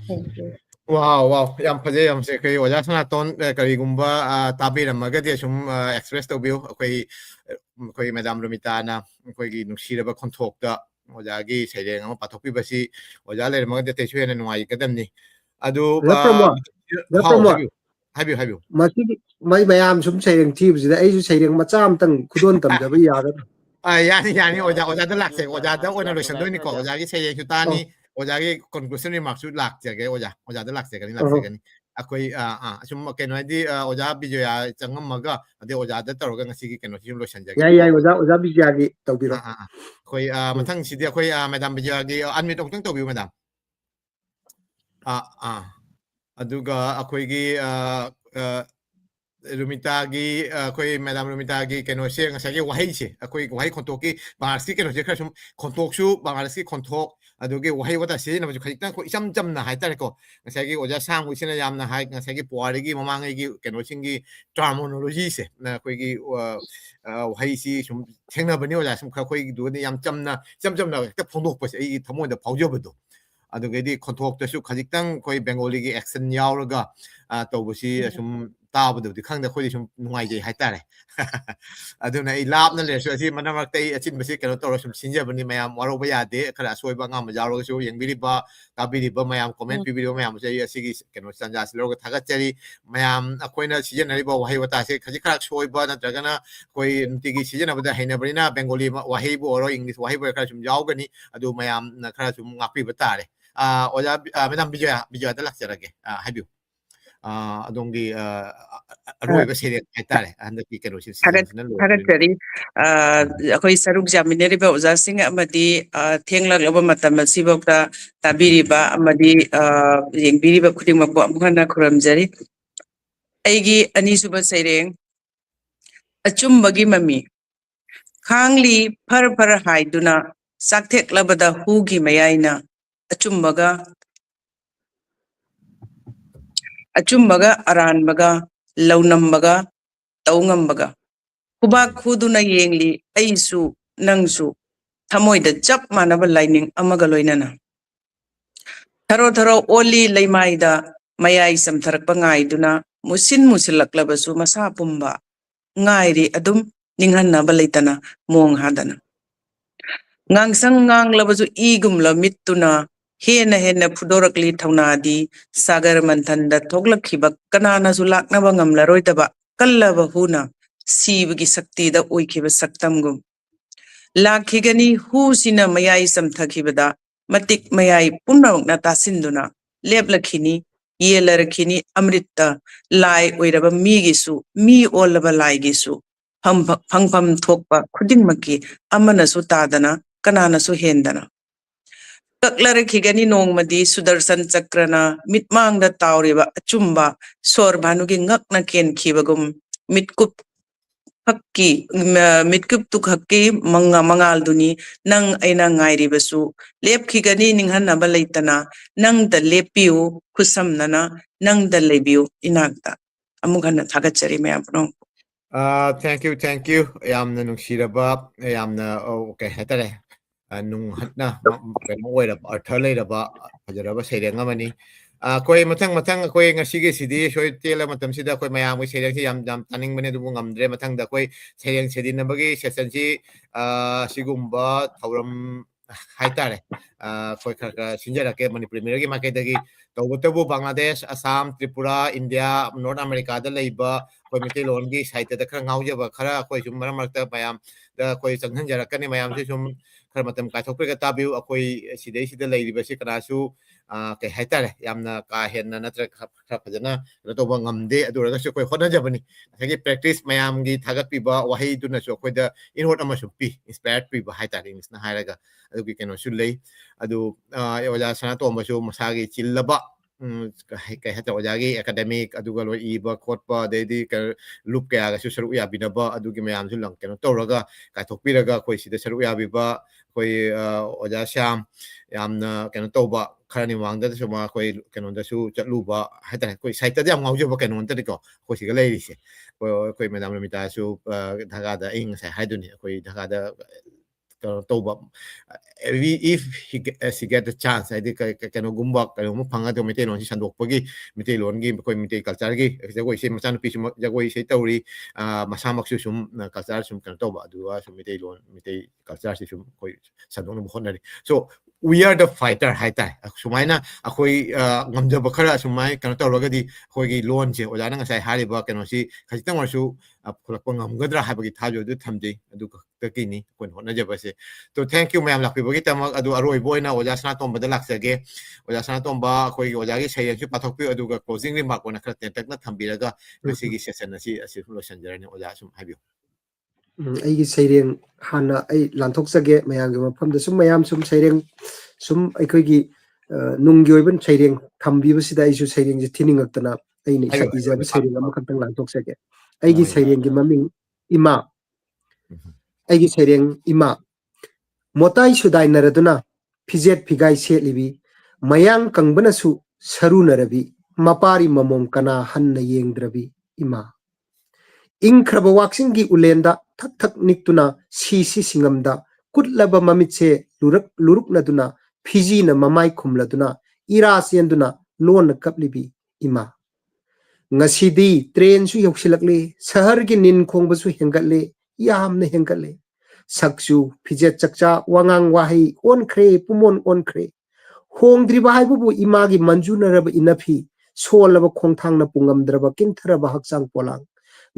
Thank you. Wow, wow, yam faje yam se kai oja Sonaton kari gumba tabi ramaga dia sum express to view koi madam Rumita na koi gi nushira ba konthok da oja gi Sheireng ama pathokpi basi oja le ramaga dia tesu ena nuai kadam ni adu how have you masigi mai mayam sum Sheireng thibsida aisu Sheireng macha amtang khudon tamjaba yagadra yani oja da lakse oja da ona lotion doi ni ko oja gi Sheireng chutani oja gi conclusion remarks lak jage oja da lakse gani akoi sum keno di oja Bijoya changamaga ade oja da toroga ngasi gi keno sum lotion jage yai oja bijagi tawbiro koi mathang sidi akoi madam Bijoya gi unmute tong tawbiu madam aduga akoi gi Rumita gi koi madam Rumita gi keno se ngasa wahai se akoi wahai kontok ki bangarsi keno se khasum kontok su bangarsi kontok adugi wahai wata se na ju khaitan ko isam jam na haitare ko ngasa gi oja sang wi sina yam na hai ngasa gi puari gi mamang gi keno singi terminology se na koi gi wahai si sum thengna bani oja sum khoi gi du ni yam jam na ta phondok pa se ai thamoi da phaujobedo adugedi kontok ta su khajitang koi Bengali gi accent yauraga tawbusi sum tabududi khangda khoi sum nungai je haitare aduna I labna le so si manamak tai achin basi kano toro sum sinja bani mayam waro ba yade khara soi ba ngam jaro so yengbiri ba tabiri ba mayam comment pi video mayam sei asigi kano sanja silo ga thagat chari mayam akoina season nari ba wahai wata se khaji khara soi ba na dragana koi ntigi season abada haina barina Bengali wahai bo oro English wahai ba khara sum jaw gani adu mayam na khara sum ngapi ba tare oja madam Bijoya da lakserage habiu adongi aroi seri haitare handaki keno si Hagatari akoi saruk jamineri ba oja Singh amadi thenglak loba matam sibokta tabiri ba amadi yengbiri ba khuding makbo amkhana khuramjari aigi ani suba Sheireng achumbagi mami khangli phar haiduna sakthek labada hugi mayaina achumbaga aranbaga launambaga taungambaga kubak khuduna yengli aisu nangsu thamoida chap manaba lining amaga loinana tharo oli leimaida mayai samtharakpa ngaiduna musilaklabasu masa pumba ngairi adum ninghanna balaitana mong hadana ngangsang nganglabasu igumla mittuna hena phudorakli thaunadi sagar manthanda thoglakhiba kanana su laknaba ngamlaroidaba kallaba huna sibagi sakti da oikhiba saktamgum lakhigani hu sina mayai samthakhibada matik mayai punnamakna tasinduna leplakhini yelarakhini amrita lai oiraba migisu mi olaba laigisu phangpham thokpa khudingmaki amana su tadana kanana su hendana kaklarkhigani nongmadi sudarshan chakrana mitmangda tauriba achumba sorbhanugi ngakna ken khibagum mitkup tuk hakki mangal duni nang aina ngairi basu lepkhigani ninghanna balaitana nang da lepiu khusamnana nang da lebiu inakta amughana thagachari mayapno thank you yamna nungshiraba yamna okay hatare nung hatna kano oiraba artha leiraba fajaraba Sheireng amani koi mathang koi ngasigi sidi soi tela matam sida koi mayam koi Sheireng si yam taning bane du ngamdre mathang da koi Sheireng sedin nabagi session si sigumba thauram haitare koi khaka sinjara ke Manipur miragi market dagi tawtabu Bangladesh Assam Tripura India North America da leiba koi mite lon gi site da khara ngau jaba khara koi sum maram marta mayam da koi changhan jara kani mayam se sum khara matam ka thok pre ka tabiu akoi sidai sida lai ri ba se kana su ke haitare yamna ka henna natra khara phajana to ba ngamde adura su koi khona jabani agi practice mayam gi thagat pi ba wahi du na su koi da inward ama su pi inspired pi ba haitare na hairaga adu gi keno su lei adu oja Sanatomba su masagi chillaba kai hata ojagi academic aduga lo iba khotpa dedi ka loop kaya ga su saru ya binaba adugi mayam su lang keno toraga ka thokpiraga koi sida saru ya biba koi oja Shyam yamna keno toba kharani wangda su ma koi keno da su chatluba hata koi site da ngau joba keno anta ko koi siga lei se koi madam Rumita su Dhaka da ing sai haiduni koi Dhaka da toba if she get the chance I think kano gumba kano mo phanga to mite lon si sandok pagi mite lon gi koi mite culture gi jagoi se machan pi sum jagoi se tauri masamak su sum culture sum kan toba duwa sum mite lon mite culture si sum koi sandok no khonari so we are the fighter haita sumaina akoi ngamja bakhara sumai kan to logadi khoi gi lon je ojana nga sai hari ba kano si khajitang war su khulakpa ngamgadra habagi thajo du thamje adu ki ni kon hona jaba se to thank you mayam lakpi bagi tamak adu aroi boina oja Sanatomba da laksage oja Sanatomba khoi oja gi Sheireng su pathokpi adu ga closing remark ona khra tentak na thambiraga ngasi gi session asi lo sanjarani oja sum habiyo ai gi Sheireng hana ai lanthok sage mayam gi mafam da sum mayam sum Sheireng sum ai khoi gi nunggi oiban Sheireng thambi ba sida ai su Sheireng ji thiningakna ai ni sa ija ba Sheireng am khantang lanthok sage ai gi Sheireng gi maming ima ai gi Sheireng ima motai sudai naraduna fijet figai setlibi mayang kangbana su saru narabi mapari mamom kana hanna yengdrabi ima ingkraba waxing gi ulenda thak thak niktuna si singamda kutlaba mamitse luruk naduna fiji na mamai khumladuna ira senduna lon kaplibi ima ngasidi train su yoksilakle sahar gi nin khongba su hengatle yamna hengatle saksu fijet chakcha wangang wahi on khre pumon on khre hong driba haibu imagi manjunaraba inafi solaba khongthang na pungamdraba kintaraba haksang polang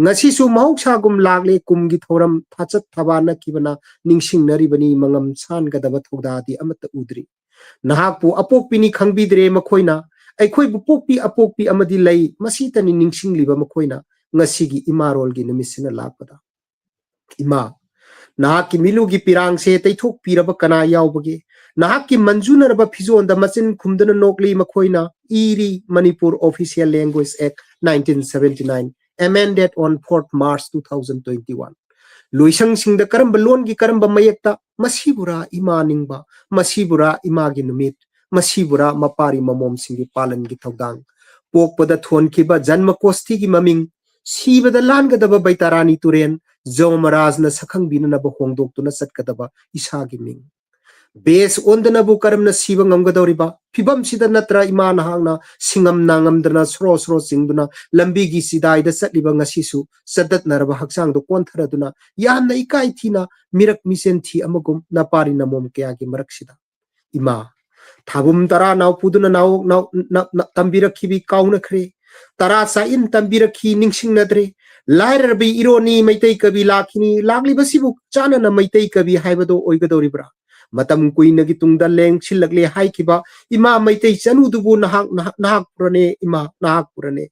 ngasi su mahuksa gum lagle kumgi thoram thachat thabana kibana ningsing naribani mangam san gadaba thogdadi amata udri nahakpu apokpini khangbidre makhoina aikhoi bu pokpi apokpi amadi lei masitani ningsing liba makhoina ngasigi imarol gi nimisina lakpada ima nahaki milugi pirang se taithok piraba kana yaubage nahaki manjunaraba fizonda machin khumdana nokli makhoina iri Manipur Official Language Act 1979 amended on 4th March 2021 loisang singda karamba lon gi karamba mayekta masibura ima ningba masibura imagi numit masibura mapari mamom singi palan gi thawdang pokpada thonkiba janma kosti gi maming sibada langadaba baitarani turen Zomaraj na sakhang binanaba hongdoktuna satkadaba isagi ming base ondanabu karamna siba ngamgadoriba phibam sida natra ima nahangna singam nangamdana sro singduna lambi gi sidaida satliba ngasisu sadat naraba haksang do kontharaduna yamna ikai thina mirak misen thi amagum napari namom kya gi maraksida ima thabum tara naw puduna naw tambirakhibi kauna khre tara sa in tambirakhi ningsing nadre lairabi ironi maitai kabi lakhini lagli basibu chana na maitai kabi haibado oigadoribra matam kuina gi tungda leng silakle haikiba ima maitai chanu dubu nahak purane ima nahak purane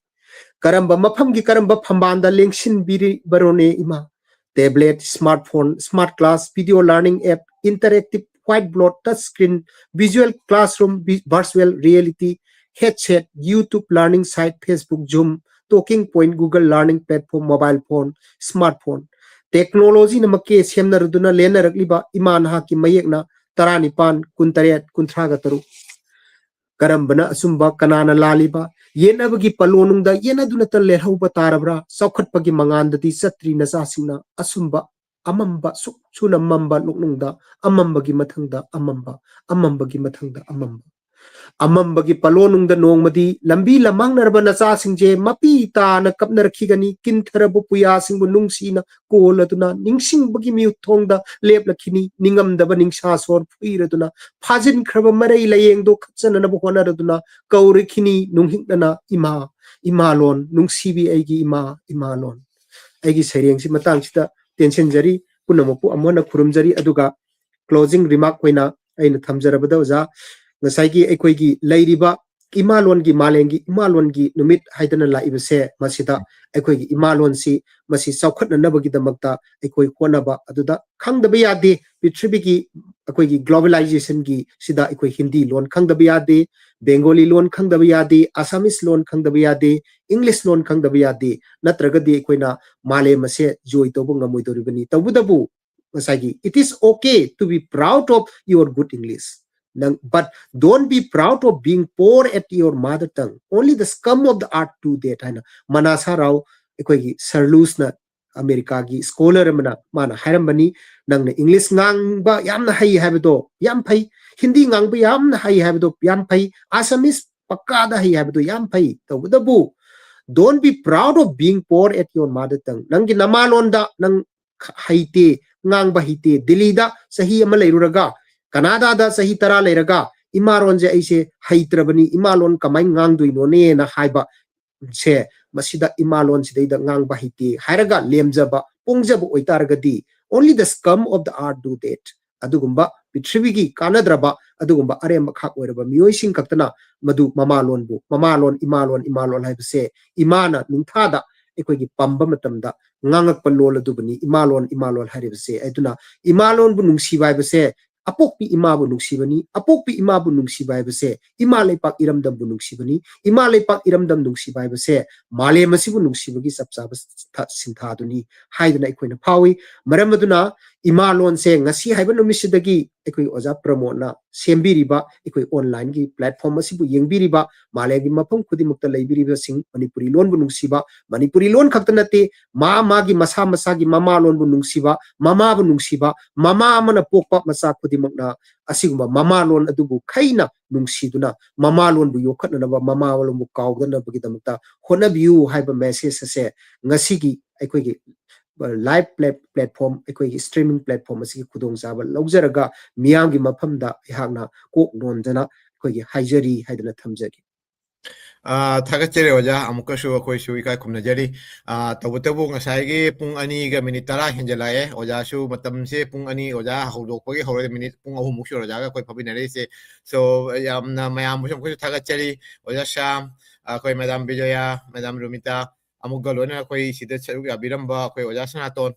karamba mafam gi karamba phambanda lengsin biri barone ima tablet smartphone smart class video learning app interactive whiteboard touch screen visual classroom virtual reality headset YouTube learning site Facebook Zoom talking point Google learning platform mobile phone smartphone technology namake semnaruduna lenarakliba iman haki mayekna taranipan kuntaret kuntragataru karambana asumba kanana laliba yenabagi palonungda yenaduna tallerhauba tarabra saukhatpagi mangandati satri nasasingna asumba amamba suna mamba luknungda amambagi mathangda amambagi mathangda amambagi palonungda nongmadi lambi lamang narba nacha singje mapi ta na kapnar khigani kintharabu puya singbu nungsina koladuna ningsingbagi mi thongda leplakhini ningamdaba ningsha sor phuiraduna phajin khraba marai layengdo khachana na bonaraduna kaurikhini nunghingna ima imalon nungsibi aigi imalon aigi Sheireng si matang sida tension jari punamopu amona khurumjari aduga closing remark koina aina thamjarabada oja ngasai ekoi gi leiriba imalon gi malengi imalon gi numit haidana laibase masida ekoi gi imalon si masi saukhatna nabagi damakta ekoi honaba aduda khangdaba yade prithvi gi ekoi gi globalization gi sida ekoi hindi lon khangdaba yade Bengali lon khangdaba yade Assamese lon khangdaba yade English lon khangdaba yade natragadi ekoina male mase joy tobu ngamoidoribani tabudabu ngasai it is okay to be proud of your good English but don't be proud of being poor at your mother tongue. Only the scum of the art do that. Manasa Rao, ekoi Sarlus na America gi scholar mana harambani nang na English ngang ba yam na hai habdo yam pai Hindi ngang ba yam na hai habdo yam pai Assamese pakka da hai habdo yam pai to the bu don't be proud of being poor at your mother tongue. Nang gi namalon da nang haite ngang ba hite Delhi da sahi ama leiruraga Canada da sahi tara leiraga imaron je aise haitrabani imalon kamai ngang duino ne na haiba se masida imalon sidai da ngang ba hiti hairaga lemjaba pungjaba oitaragadi only the scum of the art do that adugumba prithvigi kanadraba adugumba aremba khak oiraba mioising kaktana madu mamalon bu mamalon imalon haibase imana ningthada ekoigi pamba matamda ngangak palol adubani imalon haribase aiduna imalon bu nungsiba haibase apokpi imabu nungsibani apokpi imabu nungsiba haibase imalai pak iramdam bu nungsibani imalai pak iramdam nungsiba haibase male masibu nungsibagi sapsaba sinthaduni haiduna ekoina phawi maramaduna imalon se ngasi haiba numisidagi ekoi oja promote sembiriba ekoi online gi platform asibu yengbiriba male gi mafam khudimukta leibiriba sing manipuri lon bu nungsiba manipuri lon khaktanate magi masa gi mama lon bu nungsiba mama bu nungsiba mama amana pokpa masa khudimukna asiguma mama lon adubu khaina nungsiduna mama lon bu yokhatna ba mama lon bu kawdana bagi damukta honabiu haiba message ase ngasi gi ekoi gi live platform ekoi streaming platform asi khudong jaba laujaraga miyang gi mafamda ihakna kok nonjana ekoi haijari haidana thamjari Thagachere oja amukashu akoi shu ikai khumnajari tabutabu ngasai pung ani ga minute tara hinjalaye oja shu matam se pung ani oja hodokpagi hore minute pung ahum muksu oja ga koi phabinare se so yamna mayam musum ko thagachari oja Shyam koi madam Bijoya madam Rumita amuk galona koi sida charu ya biramba koi oja Sonaton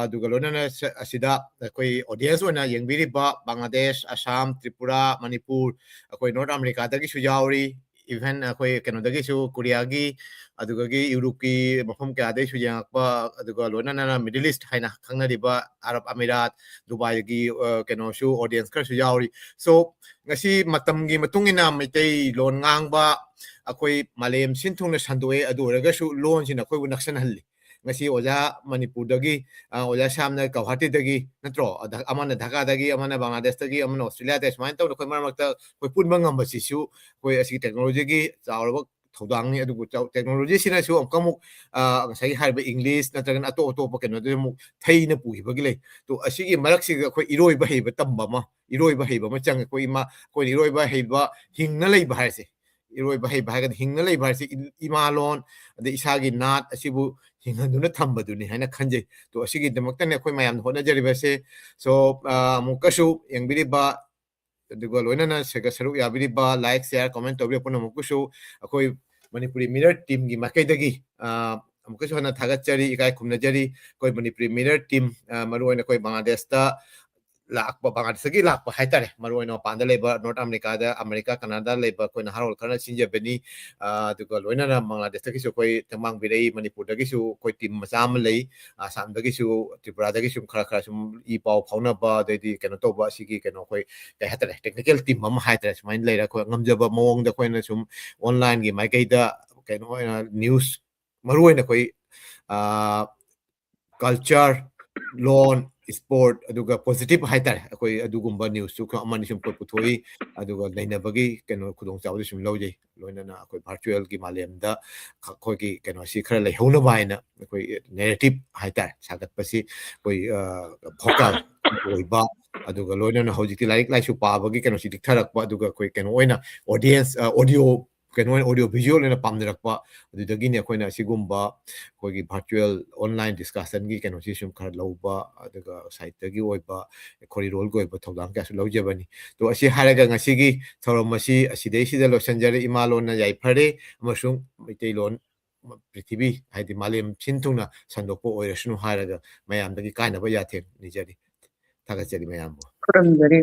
dugalona asida koi audience ona yengbiriba Bangladesh Assam Tripura Manipur koi North America dagi sujauri even koi Canada su Korea gi adugagi Europe ki mafam ka ade su yakpa aduga lona na Middle East haina khangna riba Arab Emirat Dubai gi keno su audience kar su yauri so ngasi matam gi matungina maitai lon ngangba akoi malem sinthung na sandoe aduraga su lon sina koi naksan halli ngasi oja Manipur dagi oja Shyam na Guwahati dagi natro amana Dhaka dagi amana Bangladesh dagi amana Australia dagi smain taw koi marmakta koi punba ngamba sisu koi asi technology gi chawraba thodang ni adugu technology sina su amkamuk ngasai harba English natragan ato keno de mu thaina puhibagi lei to asi gi marak si koi iroiba heiba tamba ma iroiba heiba ma chang koi ma koi iroiba heiba hingna leiba haise iroiba heiba haga hingna leiba haise imalon de isagi nat asibu hinganduna thambaduni haina khanje to asigi demakta ne koi mayam hona jariba se so mukasu yengbiriba aduga loinana sega saru yabiriba like share comment tobri puna mukusu akoi Manipuri Mirror team gi makaidagi amukasu hana thagachari ikai khumnajari koi Manipuri Mirror team maruoina koi Bangladesh ta lakpa Bangladesh gi lakpa haitare maruoina panda leba North America da America Canada leba koi na harol kana sinja beni aduga loinana Bangladesh ta gisu koi tamang birei Manipur da gisu koi team masam lei Assam da gisu Tripura da gisu khara sum I pau phauna ba dedi keno to ba sigi keno koi kai hatare technical team ma haitare smain leira koi ngamjaba mawong da koi na sum online gi mai kai da keno news maruoina koi culture loan sport aduga positive haitare koi adugumba news su ko amani sum ko puthoi aduga lainabagi keno khudong chawdi sum lojei loinana koi virtual gi malemda koi gi keno si khara lei hona baina koi narrative haitare sagat pasi koi vocal oiba aduga loinana hojiti like su pabagi keno si dikharak pa aduga koi keno oina audience audio keno audio visual na pamnirakpa adudagi ne akoina asigumba kogi virtual online discussion gi keno si sum khar lauba adaga site tagi oiba khori role go oiba thogdam ka su laujabani to asi haraga ngasigi thoromasi asidei sida losanjare imalon na yai phare amasung meiteilon prithibi haidi malem chintungna sandokpo oirasnu haraga mayamdagi kainaba yathe nijari thagachari mayambo Kuramjari.